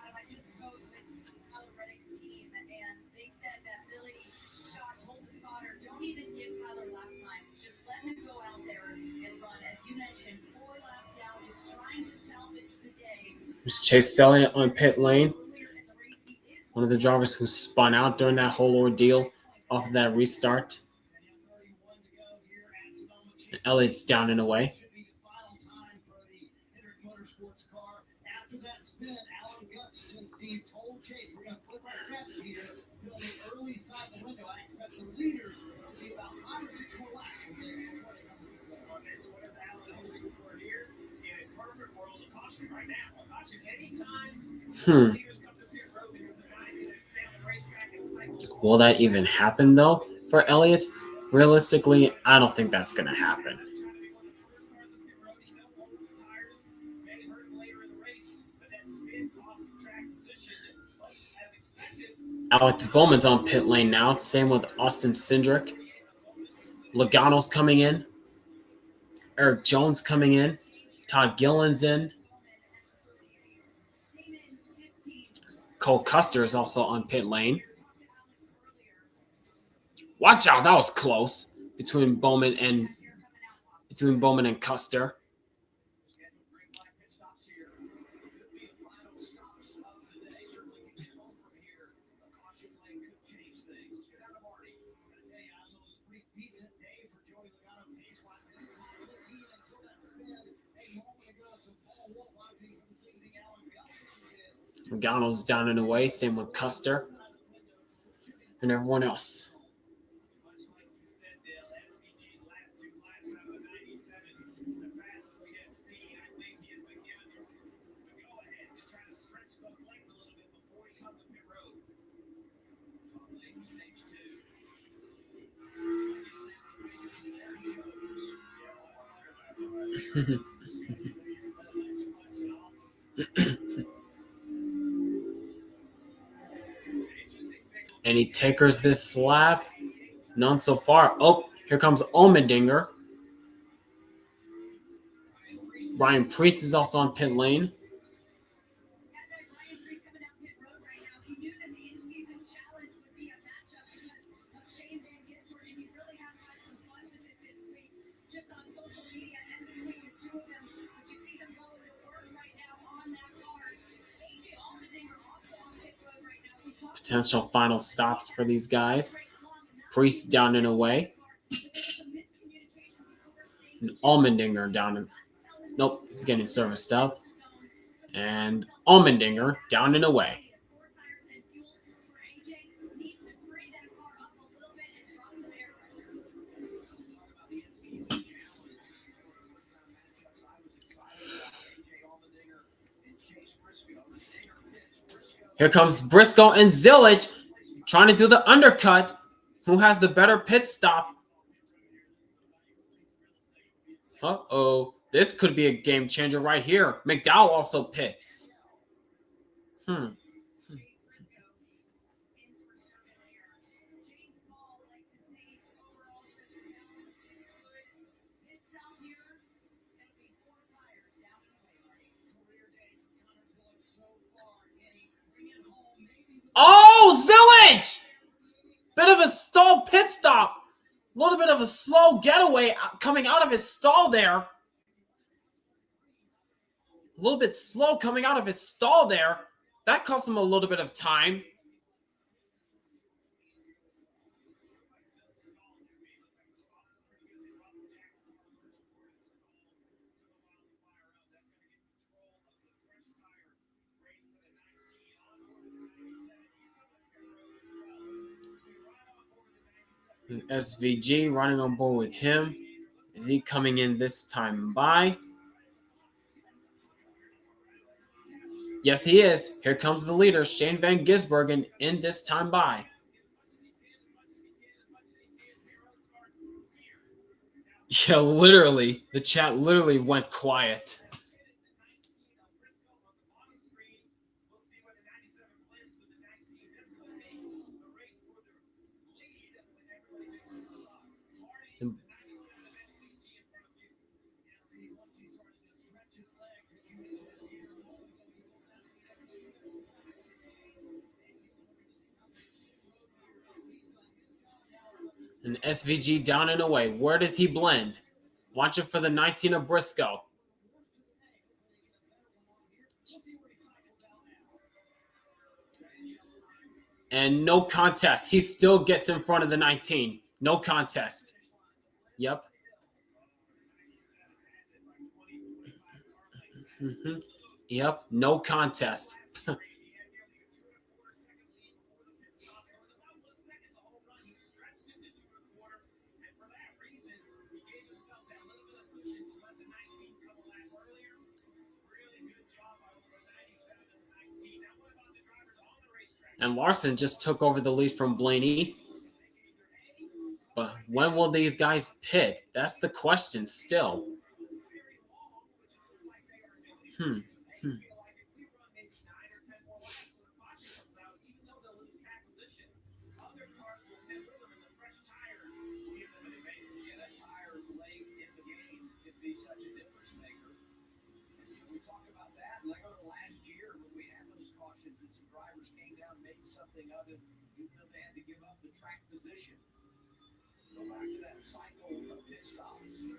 I just spoke with Tyler Reddick's team, and they said that Billy Scott told the spotter, don't even give Tyler lap times. Just let him go out There's Chase Elliott on pit lane. One of the drivers who spun out during that whole ordeal off of that restart. And Elliott's down and away. Will that even happen, though, for Elliott? Realistically, I don't think that's going to happen. Alex Bownman's on pit lane now. Same with Austin Cindric. Logano's coming in. Eric Jones coming in. Todd Gillen's in. Cole Custer is also on pit lane. Watch out, that was close between Bowman and Custer. Logano's down and away, same with Custer and everyone else. Any takers this lap? None so far. Oh, here comes Allmendinger. Ryan Preece is also on pit lane. Potential final stops for these guys. Priest down and away. And Allmendinger down and... Nope, he's getting serviced up. And Allmendinger down and away. Here comes Briscoe and Zillage trying to do the undercut. Who has the better pit stop? Uh-oh. This could be a game changer right here. McDowell also pits. Oh, Zillage! Bit of a stall pit stop. A little bit of a slow getaway coming out of his stall there. A little bit slow coming out of his stall there. That cost him a little bit of time. And SVG running on board with him. Is he coming in this time by? Yes, he is. Here comes the leader, Shane Van Gisbergen, in this time by. Yeah, literally. The chat literally went quiet. And SVG down and away. Where does he blend? Watch it for the 19 of Briscoe. And no contest. He still gets in front of the 19. No contest. Yep. Yep. No contest. And Larson just took over the lead from Blaney. But when will these guys pit? That's the question still. Something of it, even though they had to give up the track position. Go back to that cycle of pit stops. And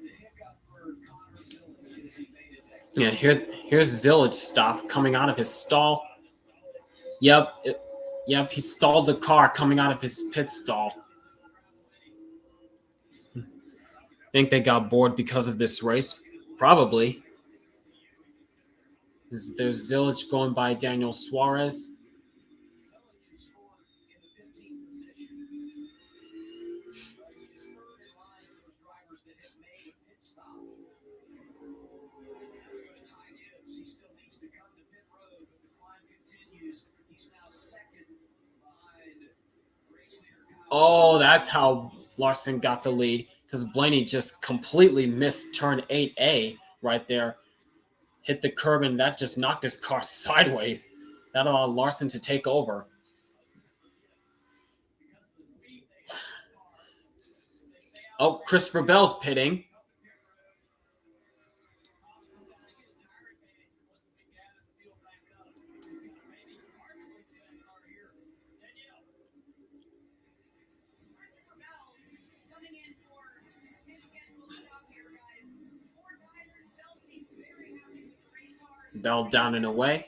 the hiccup for Connor Dillon as he made his exit. Yeah, here's Zillage stop coming out of his stall. Yep, he stalled the car coming out of his pit stall. Think they got bored because of this race? Probably. There's Zillage going by Daniel Suarez. Oh, that's how Larson got the lead, because Blaney just completely missed turn 8A right there. Hit the curb, and that just knocked his car sideways. That allowed Larson to take over. Oh, Christopher Bell's pitting. Bell down and away.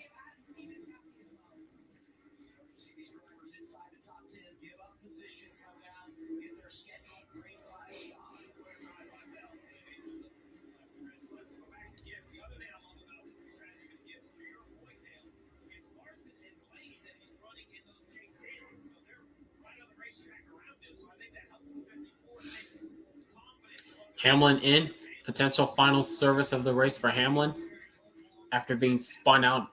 Hamlin in. Potential final service of the race for Hamlin after being spun out.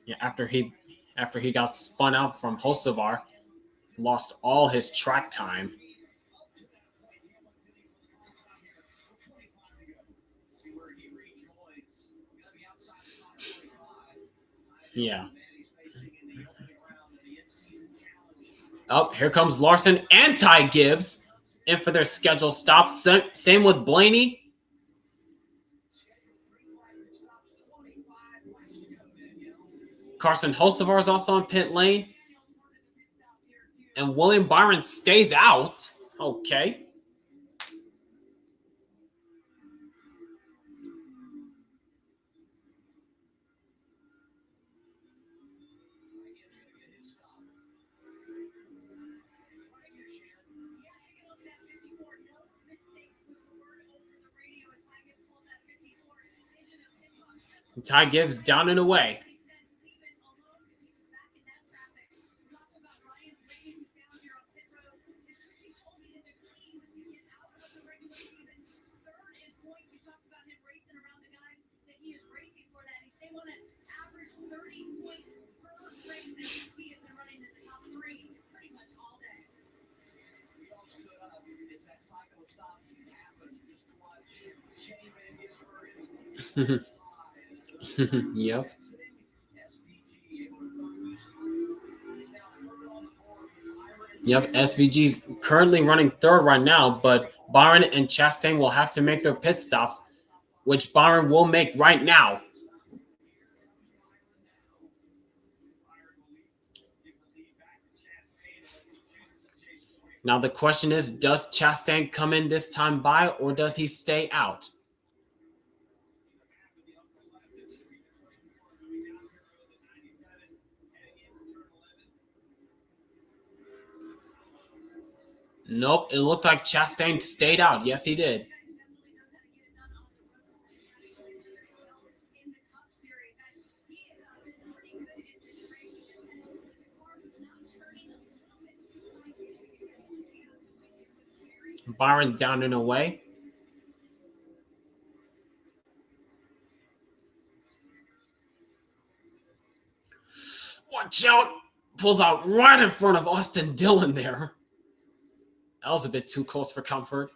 Yeah, after he got spun out from Hocevar, lost all his track time. Yeah. Oh, here comes Larson and Ty Gibbs in for their scheduled stops. Same with Blaney. Carson Hocevar is also in pit lane. And William Byron stays out. Okay. Ty Gibbs down and away. Yep. Yep, SVG's currently running third right now, but Byron and Chastain will have to make their pit stops, which Byron will make right now. Now the question is, does Chastain come in this time by, or does he stay out? Nope, it looked like Chastain stayed out. Yes, he did. Byron down and away. Watch out! Pulls out right in front of Austin Dillon there. That was a bit too close for comfort.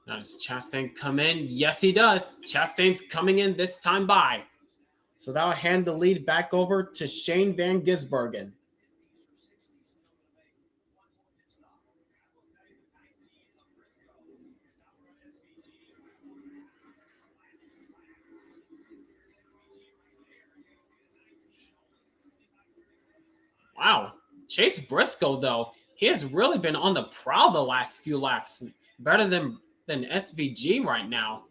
Now does Chastain come in? Yes, he does. Chastain's coming in this time by. So that'll hand the lead back over to Shane Van Gisbergen. Wow. Chase Briscoe, though, he has really been on the prowl the last few laps. Better than SVG right now.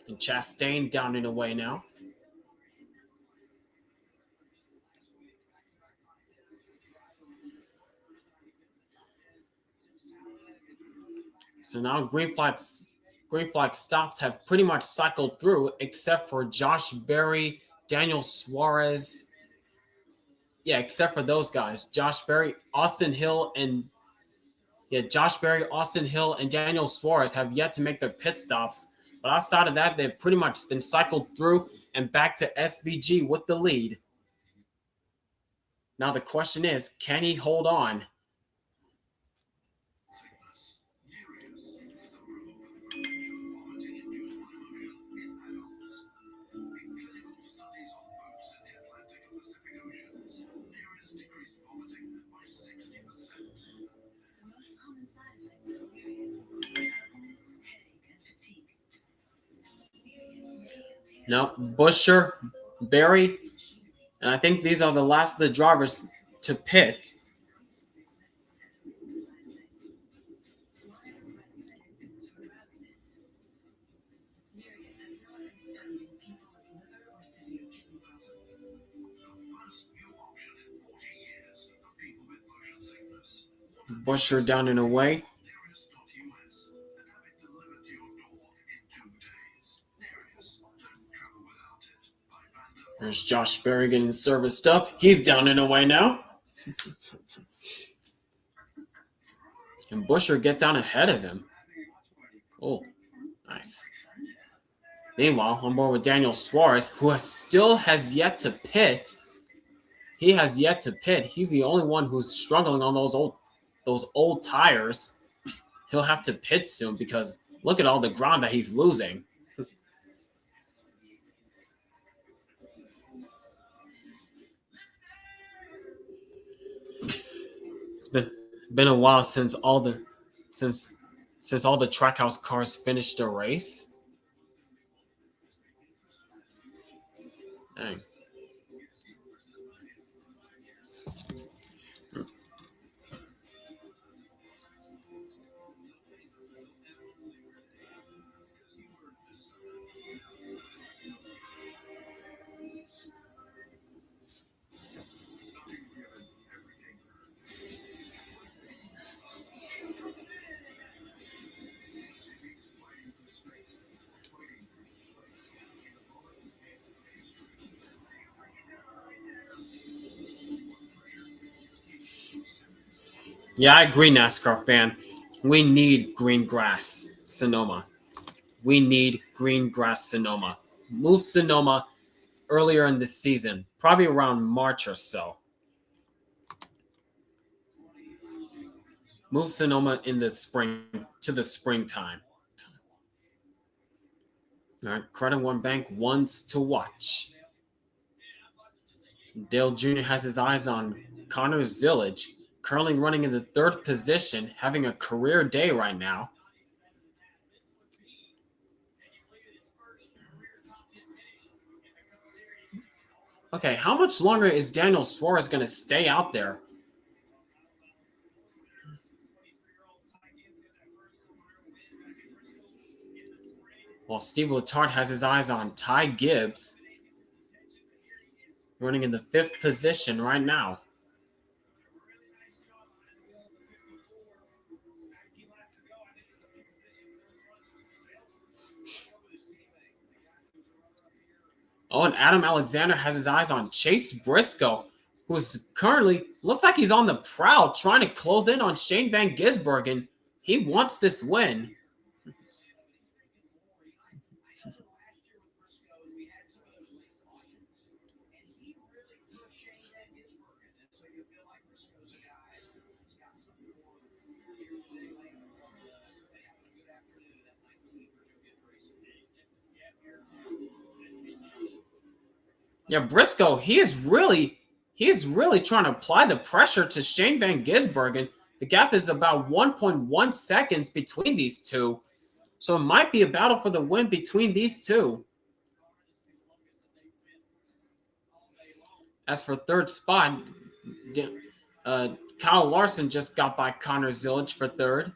And Chastain down and away now. So now green flag stops have pretty much cycled through, except for Josh Berry, Daniel Suarez. Yeah, except for those guys. Josh Berry, Austin Hill, and Daniel Suarez have yet to make their pit stops. But outside of that, they've pretty much been cycled through and back to SVG with the lead. Now the question is, can he hold on? No, Busher, Berry, and I think these are the last of the drivers to pit. Busher down and away. There's Josh Berry getting serviced up. He's down and away now. And Busher gets down ahead of him. Cool. Nice. Meanwhile, on board with Daniel Suarez, who still has yet to pit. He has yet to pit. He's the only one who's struggling on those old tires. He'll have to pit soon because look at all the ground that he's losing. Been a while since all the Trackhouse cars finished the race. Dang. Yeah, I agree, NASCAR fan. We need green grass, Sonoma. We need green grass, Sonoma. moved Sonoma earlier in the season, probably around March or so. Moved Sonoma in the spring to the springtime. All right, Credit One Bank wants to watch. Dale Jr. has his eyes on Connor Zillage, currently running in the third position, having a career day right now. Okay, how much longer is Daniel Suarez going to stay out there? While Steve Letarte has his eyes on Ty Gibbs, running in the fifth position right now. Oh, and Adam Alexander has his eyes on Chase Briscoe, who's currently looks like he's on the prowl, trying to close in on Shane Van Gisbergen. He wants this win. Yeah, Briscoe, he is really trying to apply the pressure to Shane Van Gisbergen. The gap is about 1.1 seconds between these two. So it might be a battle for the win between these two. As for third spot, Kyle Larson just got by Connor Zillage for third.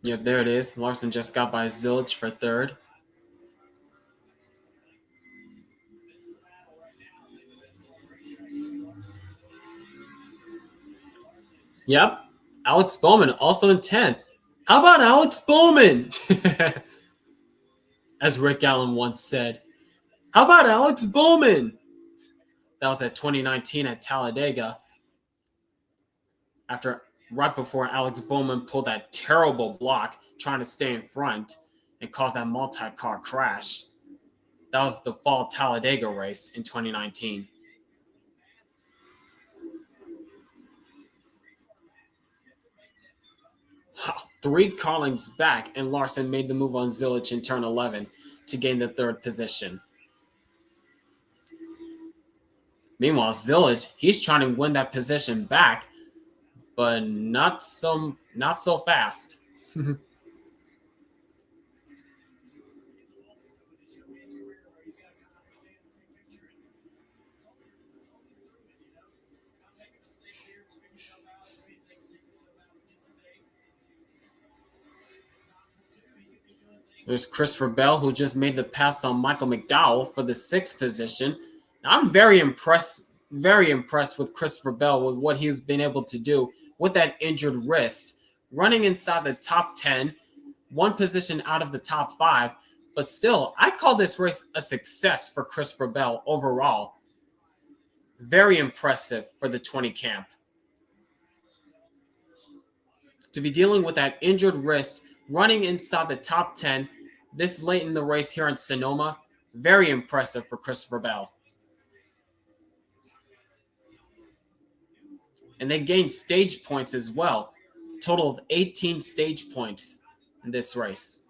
Yep, there it is. Larson just got by Zillage for third. Yep, Alex Bownman also in 10th. How about Alex Bownman? As Rick Allen once said. How about Alex Bownman? That was at 2019 at Talladega. Right before Alex Bownman pulled that terrible block trying to stay in front and caused that multi-car crash. That was the fall Talladega race in 2019. Wow, 3 car lengths back, and Larson made the move on Zillage in turn 11 to gain the third position. Meanwhile, Zillage, he's trying to win that position back, but not so fast. There's Christopher Bell, who just made the pass on Michael McDowell for the 6th position. Now, I'm very impressed with Christopher Bell with what he's been able to do with that injured wrist, running inside the top 10, 1 position out of the top 5. But still, I call this race a success for Christopher Bell overall. Very impressive for the 20 camp. To be dealing with that injured wrist, running inside the top 10 this late in the race here in Sonoma, very impressive for Christopher Bell. And they gained stage points as well. Total of 18 stage points in this race.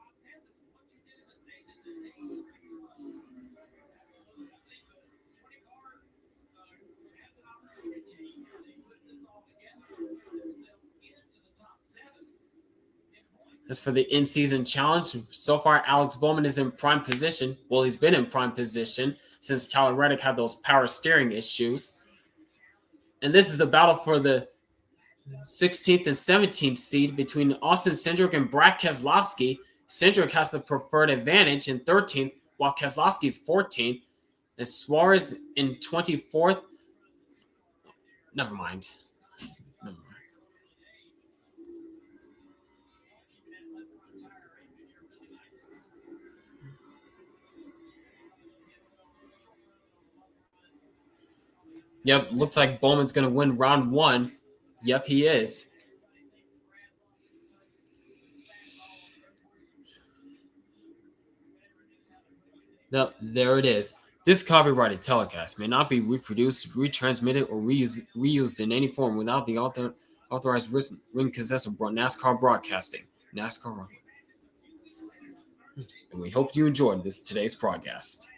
As for the in-season challenge, so far Alex Bownman is in prime position. Well, he's been in prime position since Tyler Reddick had those power steering issues. And this is the battle for the 16th and 17th seed between Austin Cindric and Brad Keselowski. Cindric has the preferred advantage in 13th, while Keselowski is 14th. And Suarez in 24th. Never mind. Yep, looks like Bowman's going to win round 1. Yep, he is. Yep, there it is. This copyrighted telecast may not be reproduced, retransmitted, or reused in any form without the authorized written consent of NASCAR Broadcasting. NASCAR. And we hope you enjoyed today's broadcast.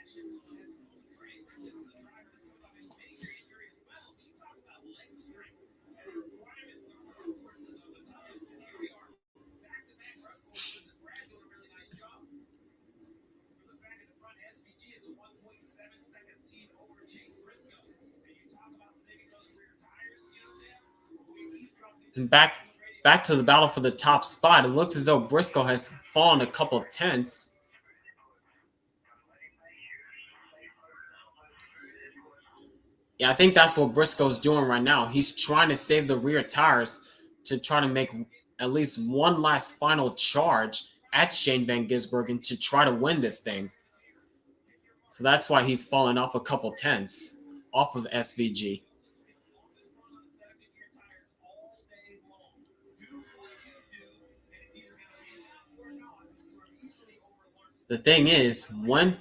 And back to the battle for the top spot. It looks as though Briscoe has fallen a couple of tenths. Yeah, I think that's what Briscoe's doing right now. He's trying to save the rear tires to try to make at least one last final charge at Shane Van Gisbergen to try to win this thing. So that's why he's fallen off a couple tenths off of SVG. The thing is, when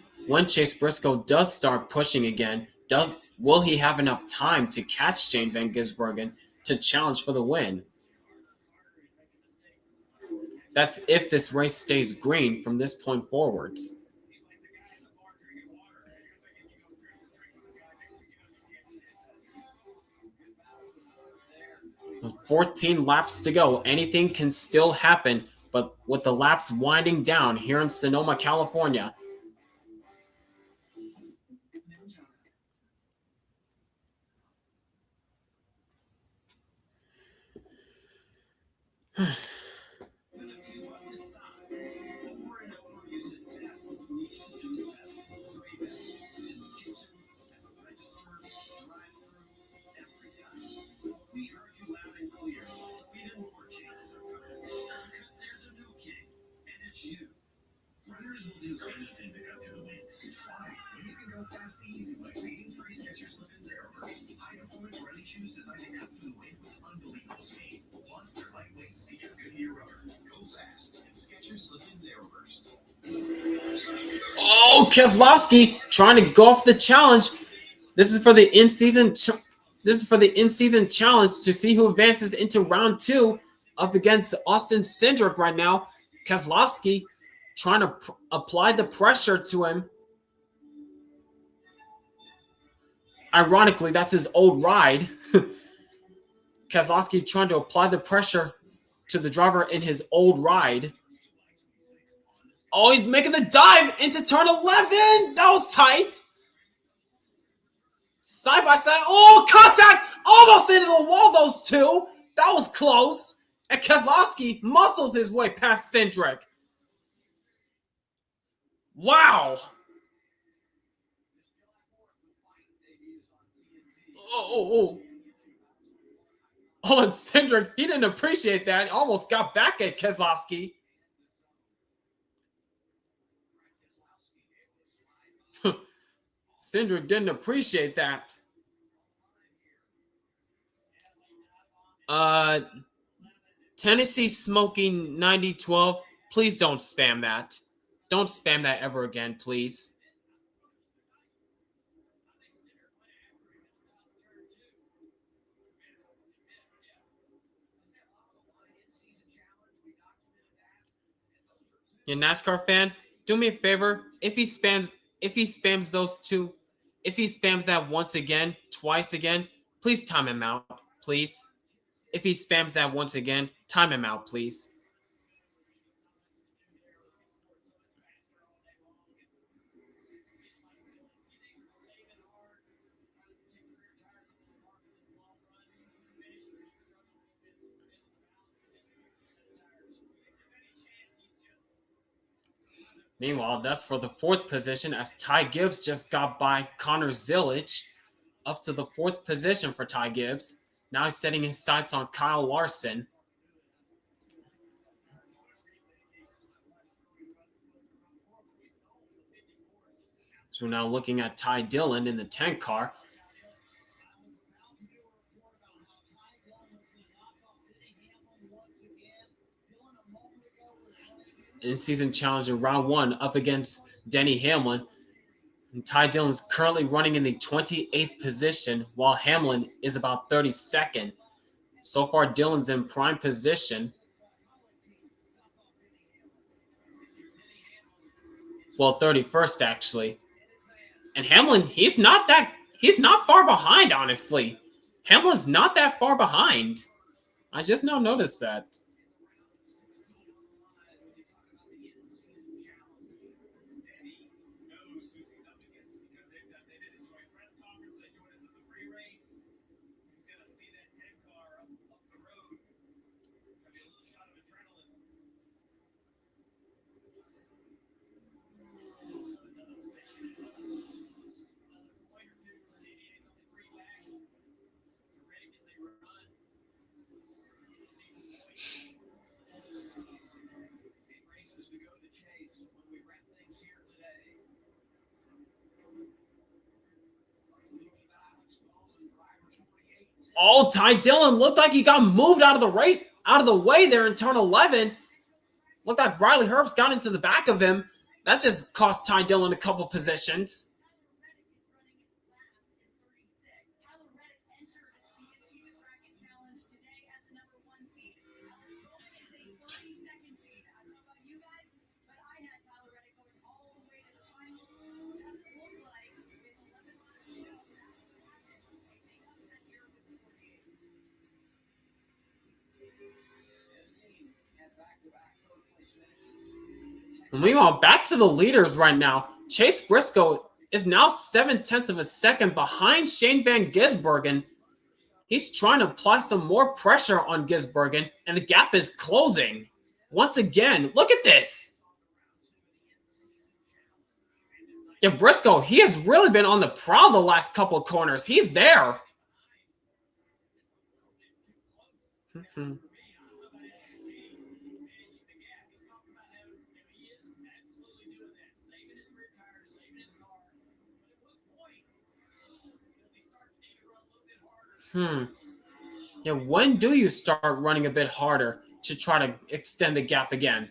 Chase Briscoe does start pushing again, will he have enough time to catch Shane Van Gisbergen to challenge for the win? That's if this race stays green from this point forwards. 14 laps to go. Anything can still happen, but with the laps winding down here in Sonoma, California, Runners will do anything to cut through the wind. Why? When you can go fast the easy way. Maintenance-free Skechers Slip-ins Aerobursts. High-performance running shoes designed to cut through the wind with unbelievable speed. Plus, they're lightweight, feature Goodyear rubber. Go fast in Skechers Slip-ins Aerobursts. oh, Keselowski trying to go off the challenge. This is for the in-season. This is for the in-season challenge to see who advances into round 2 up against Austin Cindric right now. Keselowski trying to apply the pressure to him. Ironically, that's his old ride. Keselowski trying to apply the pressure to the driver in his old ride. Oh, he's making the dive into turn 11. That was tight. Side by side. Oh, contact. Almost into the wall, those two. That was close. And Keselowski muscles his way past Cindric. Wow. Oh, and Cindric, he didn't appreciate that. He almost got back at Keselowski. Cindric didn't appreciate that. Tennessee Smoking 9012, please don't spam that. Don't spam that ever again, please. You NASCAR fan, do me a favor. If he spams those two, if he spams that once again, twice again, please time him out, please. If he spams that once again, time him out, please. Meanwhile, that's for the 4th position as Ty Gibbs just got by Connor Zilic up to the 4th position for Ty Gibbs. Now he's setting his sights on Kyle Larson. So we're now looking at Ty Dillon in the tank car. In-season challenge in round 1 up against Denny Hamlin. And Ty Dillon is currently running in the 28th position, while Hamlin is about 32nd. So far, Dillon's in prime position. Well, 31st actually. And Hamlin, he's not far behind, honestly. Hamlin's not that far behind. I just now noticed that. Oh, Ty Dillon looked like he got moved out of the way there in turn 11. Looked like Riley Herbst got into the back of him. That just cost Ty Dillon a couple positions. Meanwhile, back to the leaders right now. Chase Briscoe is now 0.7 of a second behind Shane Van Gisbergen. He's trying to apply some more pressure on Gisbergen, and the gap is closing. Once again, look at this. Yeah, Briscoe, he has really been on the prowl the last couple of corners. He's there. Yeah, when do you start running a bit harder to try to extend the gap again?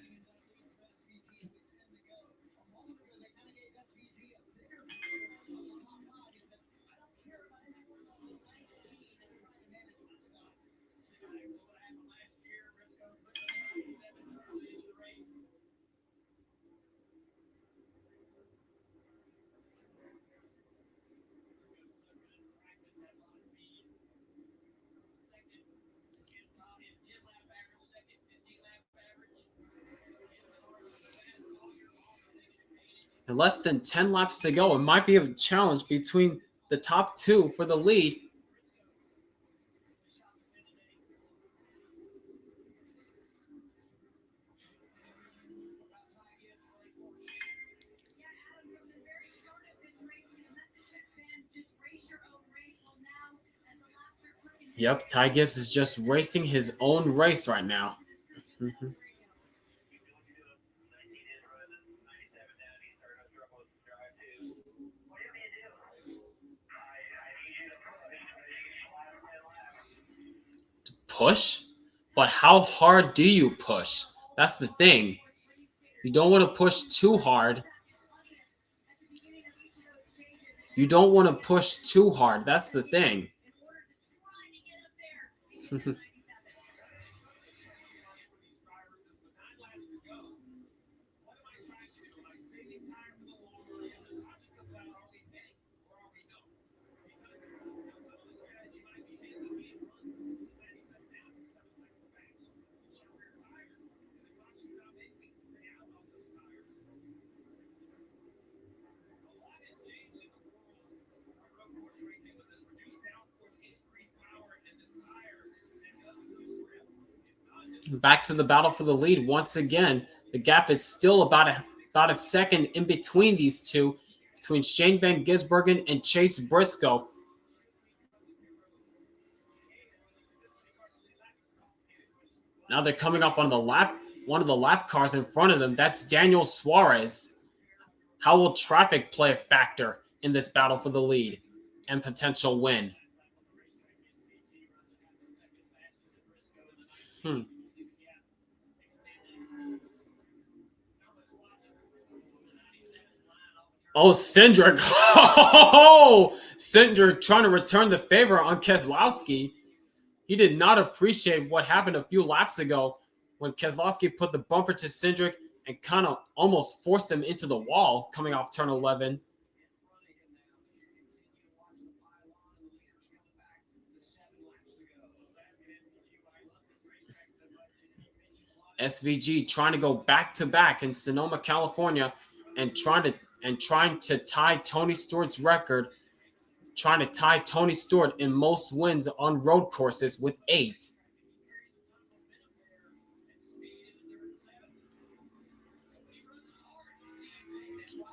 And less than 10 laps to go. It might be a challenge between the top two for the lead. Yep, Ty Gibbs is just racing his own race right now. Push? But how hard do you push? That's the thing. You don't want to push too hard. You don't want to push too hard. That's the thing. Back to the battle for the lead once again. The gap is still about a second in between these two, between Shane Van Gisbergen and Chase Briscoe. Now they're coming up on one of the lap cars in front of them. That's Daniel Suarez. How will traffic play a factor in this battle for the lead and potential win? Oh, Cindric. Oh, Cindric trying to return the favor on Keselowski. He did not appreciate what happened a few laps ago when Keselowski put the bumper to Cindric and kind of almost forced him into the wall coming off turn 11. SVG trying to go back to back in Sonoma, California, and trying to tie Tony Stewart's record, trying to tie Tony Stewart in most wins on road courses with 8.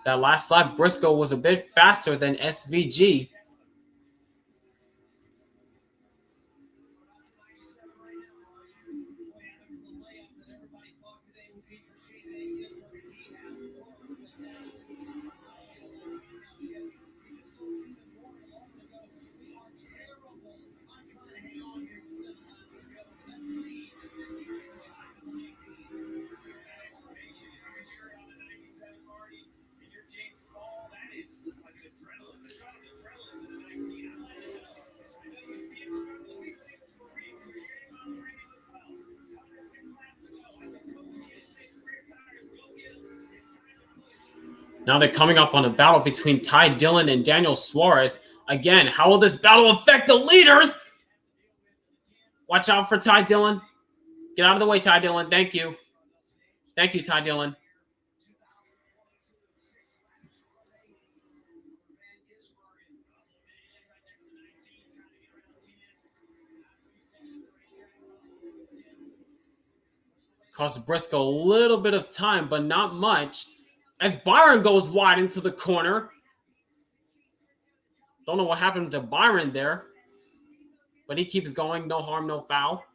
That last lap, Briscoe was a bit faster than SVG. Now they're coming up on a battle between Ty Dillon and Daniel Suarez. Again, how will this battle affect the leaders? Watch out for Ty Dillon. Get out of the way, Ty Dillon. Thank you. Thank you, Ty Dillon. Cost Briscoe a little bit of time, but not much. As Byron goes wide into the corner. Don't know what happened to Byron there. But he keeps going. No harm, no foul.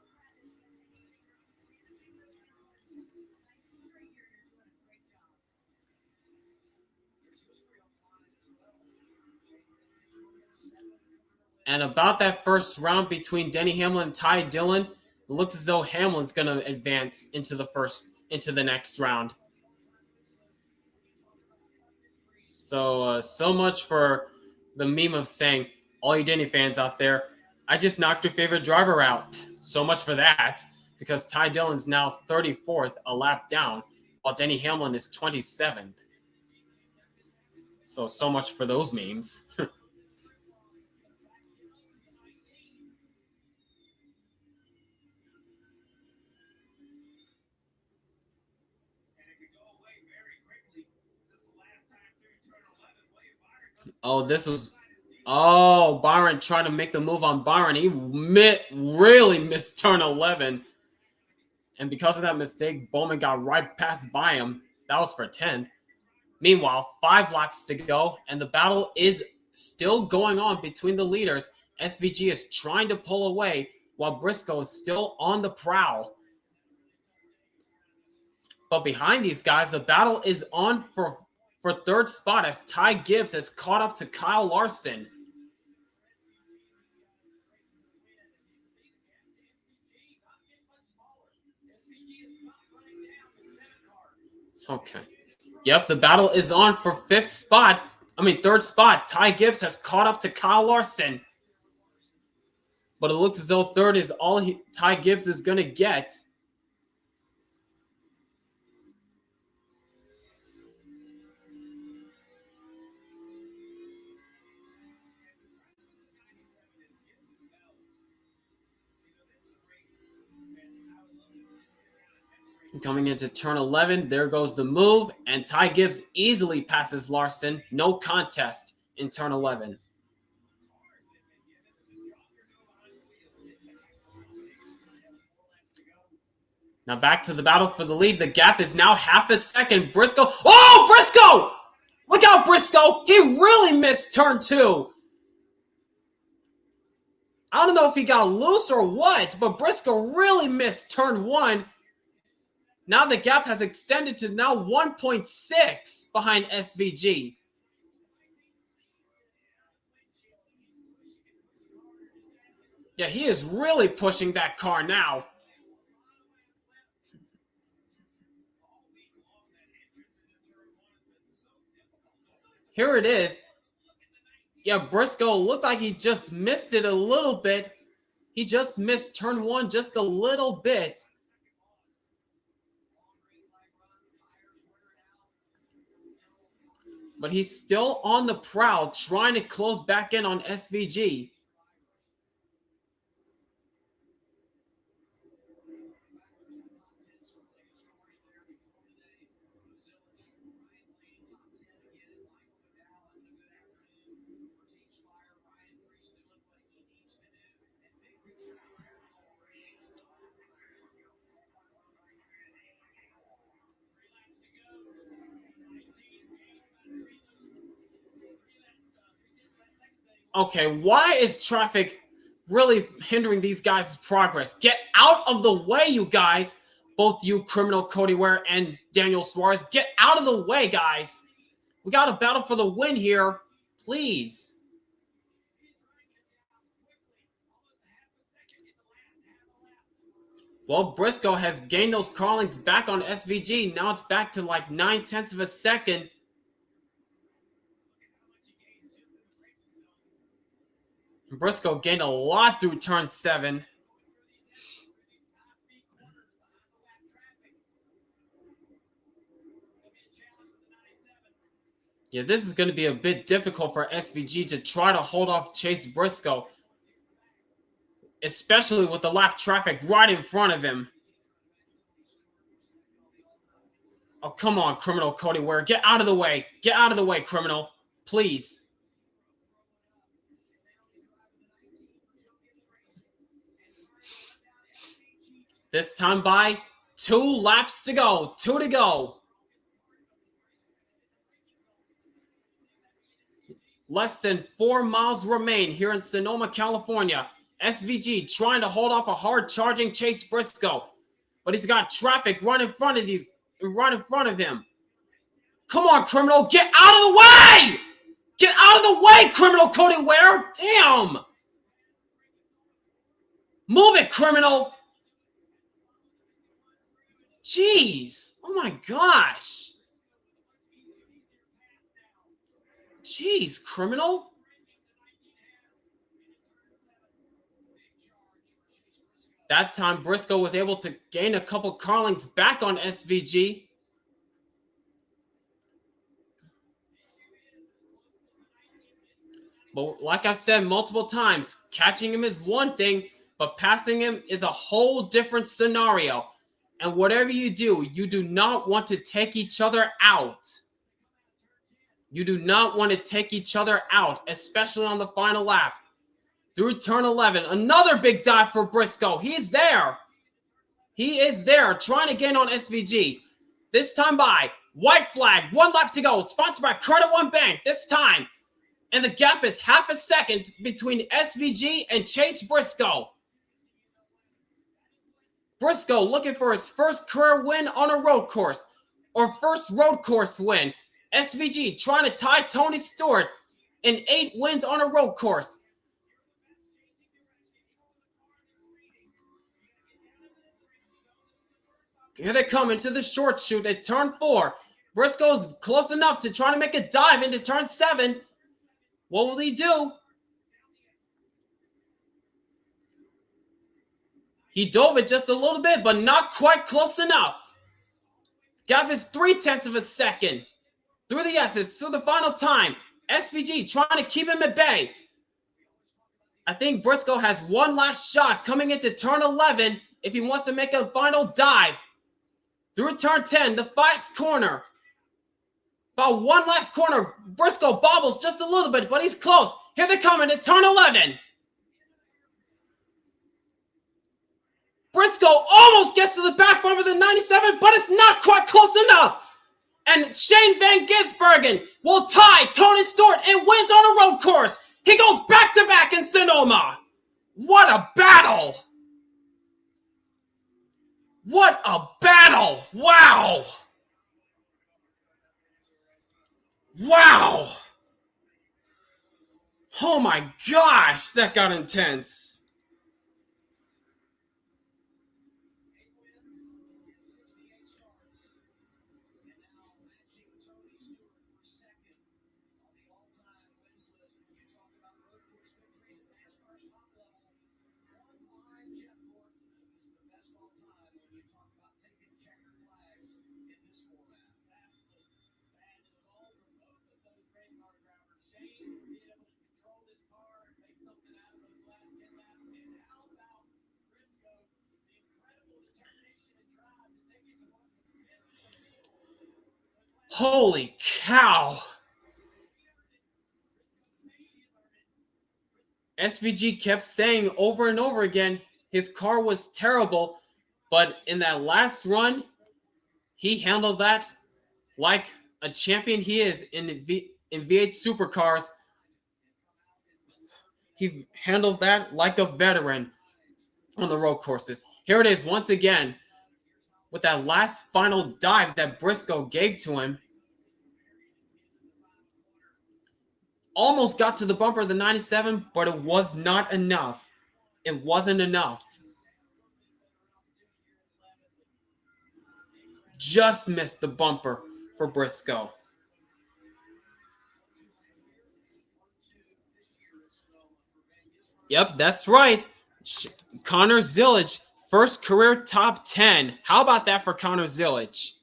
And about that first round between Denny Hamlin and Ty Dillon, it looks as though Hamlin's going to advance into the next round. So much for the meme of saying, all you Denny fans out there, I just knocked your favorite driver out. So much for that, because Ty Dillon's now 34th, a lap down, while Denny Hamlin is 27th. So much for those memes. Byron trying to make the move on Byron. He really missed turn 11. And because of that mistake, Bowman got right past by him. That was for 10th. Meanwhile, 5 laps to go, and the battle is still going on between the leaders. SVG is trying to pull away, while Briscoe is still on the prowl. But behind these guys, the battle is on for third spot as Ty Gibbs has caught up to Kyle Larson. Okay. Yep, the battle is on for third spot. Ty Gibbs has caught up to Kyle Larson. But it looks as though third is all Ty Gibbs is going to get. Coming into turn 11, there goes the move, and Ty Gibbs easily passes Larson. No contest in turn 11. Now back to the battle for the lead. The gap is now half a second. Briscoe. Oh, Briscoe! Look out, Briscoe! He really missed turn 2. I don't know if he got loose or what, but Briscoe really missed turn 1. Now the gap has extended to now 1.6 behind SVG. Yeah, he is really pushing that car now. Here it is. Yeah, Briscoe looked like he just missed it a little bit. He just missed turn 1 just a little bit. But he's still on the prowl, trying to close back in on SVG. Okay, why is traffic really hindering these guys' progress? Get out of the way, you guys. Both you, Criminal Cody Ware and Daniel Suarez. Get out of the way, guys. We got a battle for the win here. Please. Well, Briscoe has gained those car links back on SVG. Now it's back to like 9/10 of a second. Briscoe gained a lot through turn 7. Yeah, this is going to be a bit difficult for SVG to try to hold off Chase Briscoe, especially with the lap traffic right in front of him. Oh, come on, Criminal Cody Ware. Get out of the way. Get out of the way, Criminal. Please. This time by 2 laps to go. 2 to go. Less than 4 miles remain here in Sonoma, California. SVG trying to hold off a hard-charging Chase Briscoe. But he's got traffic right in front of him. Come on, Criminal. Get out of the way! Get out of the way, Criminal Cody Ware! Damn! Move it, Criminal! Jeez! Oh my gosh! Jeez, Criminal! That time, Briscoe was able to gain a couple car lengths back on SVG. But like I've said multiple times, catching him is one thing, but passing him is a whole different scenario. And whatever you do not want to take each other out. You do not want to take each other out, especially on the final lap. Through turn 11, another big dive for Briscoe. He's there. He is there, trying to gain on SVG. This time by white flag, 1 lap to go, sponsored by Credit One Bank this time. And the gap is half a second between SVG and Chase Briscoe. Briscoe looking for his first career win on a road course, or first road course win. SVG trying to tie Tony Stewart in 8 wins on a road course. Here they come into the short chute at turn 4. Briscoe's close enough to try to make a dive into turn 7. What will he do? He dove it just a little bit, but not quite close enough. Gap is 0.3 of a second. Through the S's, through the final time. SVG trying to keep him at bay. I think Briscoe has one last shot coming into turn 11 if he wants to make a final dive. Through turn 10, the fast corner. About one last corner. Briscoe bobbles just a little bit, but he's close. Here they come into turn 11. Briscoe almost gets to the back bumper of the 97, but it's not quite close enough. And Shane Van Gisbergen will tie Tony Stewart and wins on a road course. He goes back-to-back in Sonoma. What a battle. What a battle. Wow. Wow. Oh my gosh, that got intense. Holy cow. SVG kept saying over and over again his car was terrible, but in that last run, he handled that like a champion he is in V8 supercars. He handled that like a veteran on the road courses. Here it is once again with that last final dive that Briscoe gave to him. Almost got to the bumper of the 97, but it was not enough. It wasn't enough. Just missed the bumper for Briscoe. Yep, that's right. Connor Zillage, first career top 10. How about that for Connor Zillage?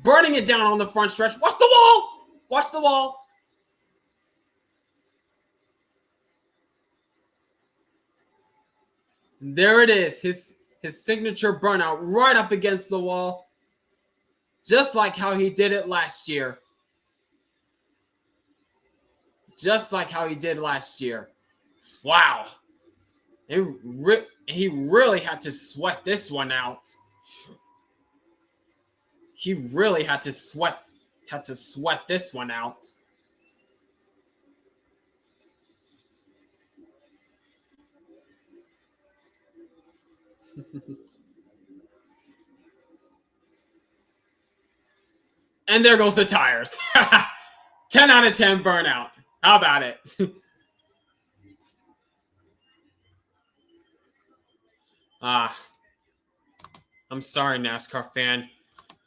Burning it down on the front stretch. Watch the wall! Watch the wall! There it is. His signature burnout right up against the wall. Just like how he did it last year. Just like how he did last year. Wow. He really had to sweat this one out. He really had to sweat this one out. And there goes the tires. 10 out of 10 burnout. How about it? I'm sorry, NASCAR fan.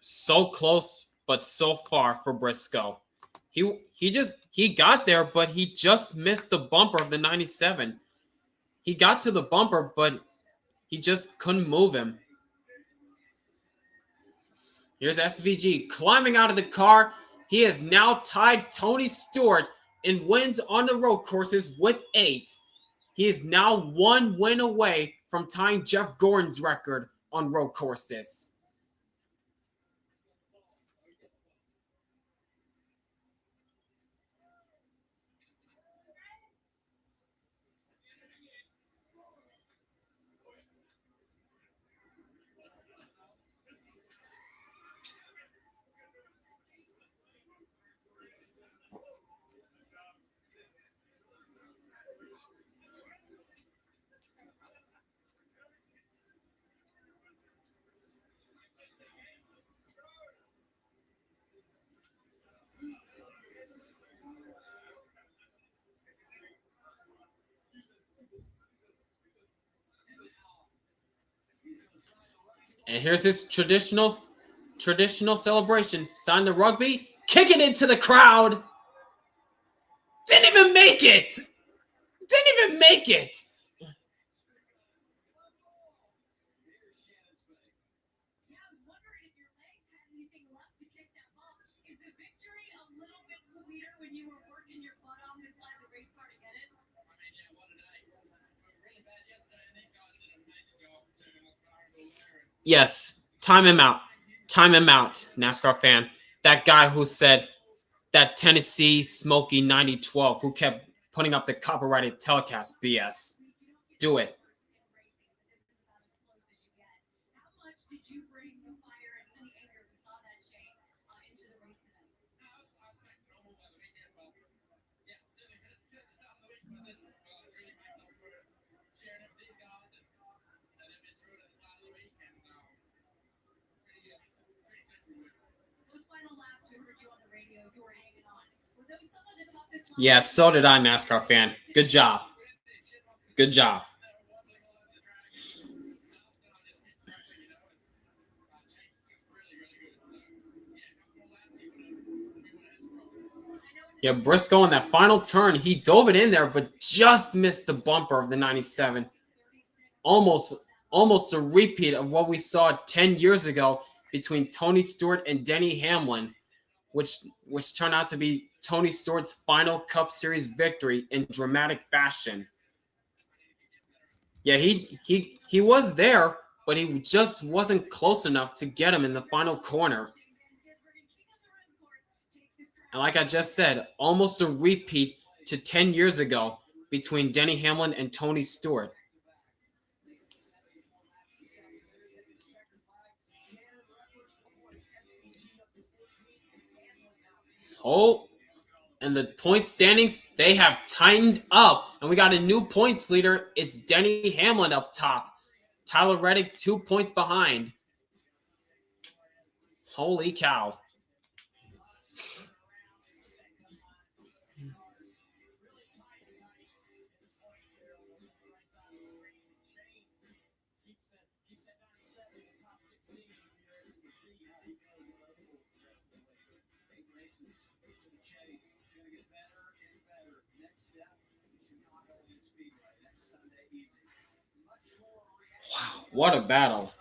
So close, but so far for Briscoe. He got there, but he just missed the bumper of the 97. He got to the bumper, but he just couldn't move him. Here's SVG climbing out of the car. He has now tied Tony Stewart in wins on the road courses with 8. He is now 1 win away from tying Jeff Gordon's record on road courses. And here's his traditional celebration. Sign the rugby, kick it into the crowd. Didn't even make it. Didn't even make it. Yeah, I'm wondering if your legs had anything left to kick that ball. Is the victory a little bit sweeter when you were working your butt off inside the race car to get it? I mean, yeah, what a night. We were really bad yesterday, and these guys did an amazing job turning us around over there. Yes, time him out. Time him out, NASCAR fan. That guy who said that Tennessee Smoky 9012 who kept putting up the copyrighted telecast BS. Do it. How much did you bring the fire and the anger we saw that shade into the race today? No, I was back to normal by the weekend, but yeah, certainly it's good to start the week with this. Really makes up for sharing it with these guys and they've been through it at the start of the week and pretty special week. Those final laps, we heard you on the radio, you were hanging on. Were those some of the toughest ones? Yeah, so did I, NASCAR fan. Good job. Good job. Yeah, Briscoe in that final turn, he dove it in there, but just missed the bumper of the 97. Almost a repeat of what we saw 10 years ago between Tony Stewart and Denny Hamlin, which turned out to be Tony Stewart's final Cup Series victory in dramatic fashion. Yeah, he was there, but he just wasn't close enough to get him in the final corner. And like I just said, almost a repeat to 10 years ago between Denny Hamlin and Tony Stewart. Oh, and the point standings, they have tightened up. And we got a new points leader. It's Denny Hamlin up top. Tyler Reddick 2 points behind. Holy cow. Wow, what a battle.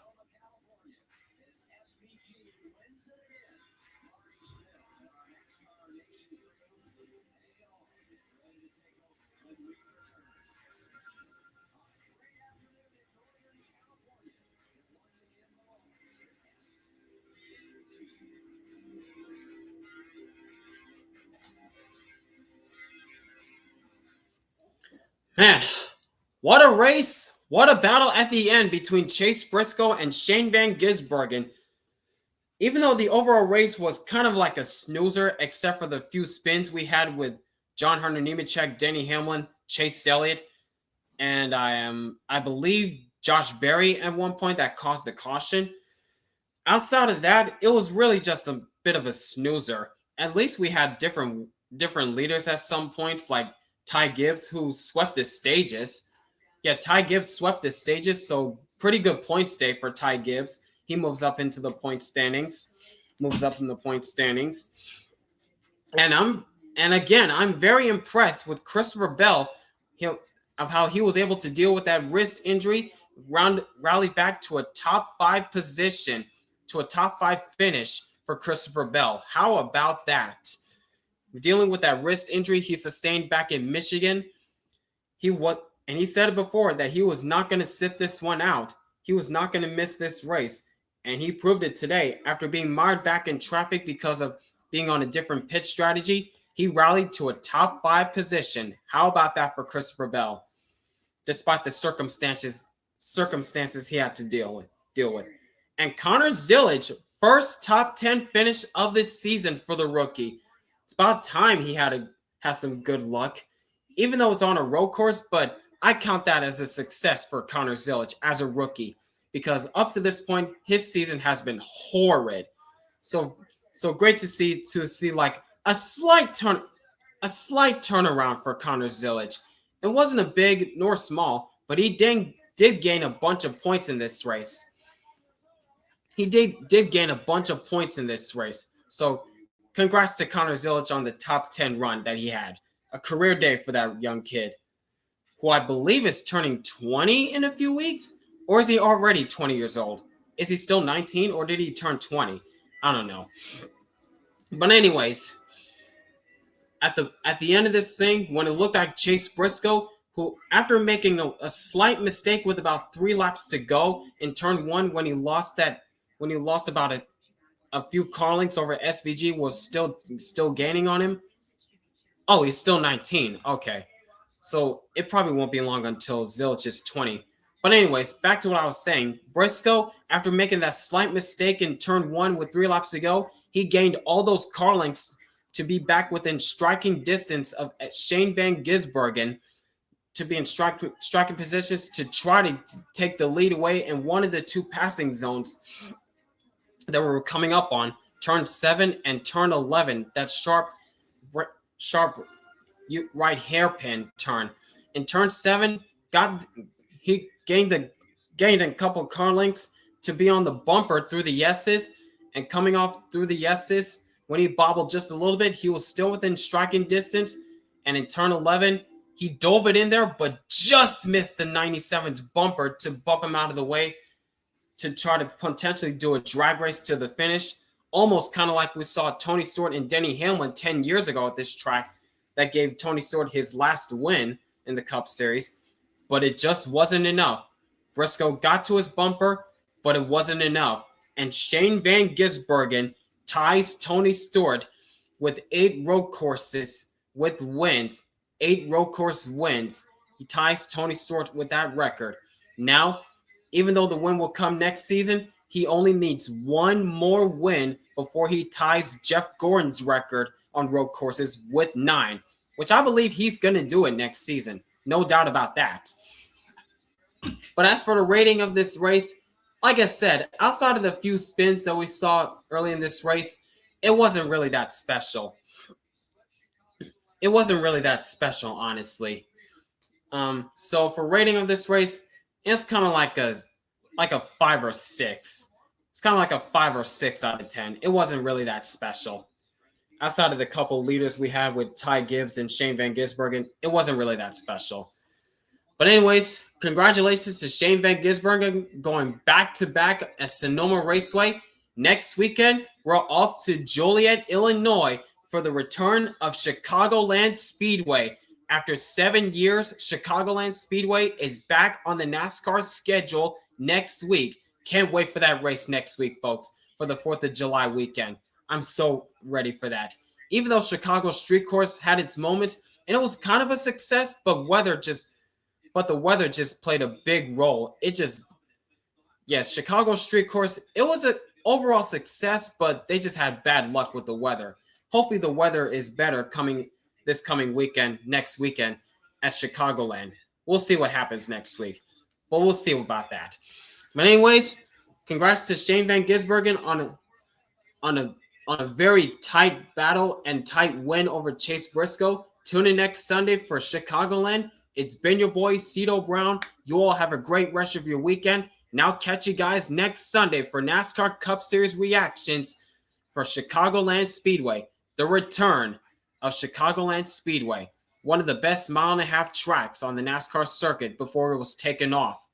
Man, what a race. What a battle at the end between Chase Briscoe and Shane Van Gisbergen. Even though the overall race was kind of like a snoozer, except for the few spins we had with John Hunter Nemechek, Denny Hamlin, Chase Elliott, and I believe Josh Berry at one point that caused the caution. Outside of that, it was really just a bit of a snoozer. At least we had different leaders at some points, like Ty Gibbs, who swept the stages. Yeah, Ty Gibbs swept the stages, so pretty good points day for Ty Gibbs. He moves up into the point standings. And again, I'm very impressed with Christopher Bell, of how he was able to deal with that wrist injury, rally back to a top 5 position, to a top 5 finish for Christopher Bell. How about that? Dealing with that wrist injury he sustained back in Michigan, and he said it before that he was not going to sit this one out. He was not going to miss this race. And he proved it today. After being mired back in traffic because of being on a different pitch strategy, he rallied to a top 5 position. How about that for Christopher Bell? Despite the circumstances he had to deal with. And Connor Zillage, first top 10 finish of this season for the rookie. It's about time he had some good luck. Even though it's on a road course, but I count that as a success for Connor Zillage as a rookie, because up to this point, his season has been horrid. So great to see like a slight turnaround for Connor Zillage. It wasn't a big nor small, but he did gain a bunch of points in this race. He did gain a bunch of points in this race. So congrats to Connor Zillage on the top 10 run that he had. A career day for that young kid, who I believe is turning 20 in a few weeks. Or is he already 20 years old? Is he still 19 or did he turn 20? I don't know. But anyways, at the end of this thing, when it looked like Chase Briscoe, who after making a slight mistake with about 3 laps to go in turn 1, when he lost about a few car lengths over SVG, was still gaining on him. Oh, he's still 19. Okay. So it probably won't be long until Zillage is 20. But anyways, back to what I was saying. Briscoe, after making that slight mistake in turn 1 with 3 laps to go, he gained all those car lengths to be back within striking distance of Shane Van Gisbergen, to be in striking positions to try to take the lead away in one of the 2 passing zones that we were coming up on, turn 7 and turn 11, that sharp right hairpin turn. In turn 7, he gained a couple car lengths to be on the bumper through the yeses, and coming off through the yeses when he bobbled just a little bit, he was still within striking distance. And in turn 11, he dove it in there, but just missed the 97's bumper to bump him out of the way to try to potentially do a drag race to the finish. Almost kind of like we saw Tony Stewart and Denny Hamlin 10 years ago at this track that gave Tony Stewart his last win in the Cup Series. But it just wasn't enough. Briscoe got to his bumper, but it wasn't enough. And Shane Van Gisbergen ties Tony Stewart with 8 road courses with wins. 8 road course wins. He ties Tony Stewart with that record. Now, even though the win will come next season, he only needs one more win before he ties Jeff Gordon's record on road courses with 9, which I believe he's going to do it next season. No doubt about that. But as for the rating of this race, like I said, outside of the few spins that we saw early in this race, it wasn't really that special. It wasn't really that special, honestly. So for rating of this race, it's kind of like a 5 or 6. It's kind of like a 5 or 6 out of 10. It wasn't really that special. Outside of the couple leaders we had with Ty Gibbs and Shane Van Gisbergen, it wasn't really that special. But anyways, congratulations to Shane Van Gisbergen going back-to-back at Sonoma Raceway. Next weekend, we're off to Joliet, Illinois for the return of Chicagoland Speedway. After 7 years, Chicagoland Speedway is back on the NASCAR schedule next week. Can't wait for that race next week, folks, for the 4th of July weekend. I'm so ready for that. Even though Chicago Street Course had its moments, and it was kind of a success, but the weather just played a big role. Chicago Street Course, it was an overall success, but they just had bad luck with the weather. Hopefully the weather is better this coming weekend, next weekend at Chicagoland. We'll see what happens next week, but we'll see about that. But anyways, congrats to Shane Van Gisbergen on a very tight battle and tight win over Chase Briscoe. Tune in next Sunday for Chicagoland. It's been your boy, Cito Brown. You all have a great rest of your weekend. Now catch you guys next Sunday for NASCAR Cup Series reactions for Chicagoland Speedway. The return of Chicagoland Speedway. One of the best 1.5 mile tracks on the NASCAR circuit before it was taken off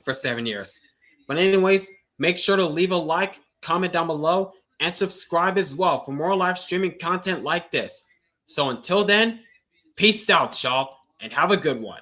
for 7 years. But anyways, make sure to leave a like, comment down below, and subscribe as well for more live streaming content like this. So until then, peace out, y'all, and have a good one.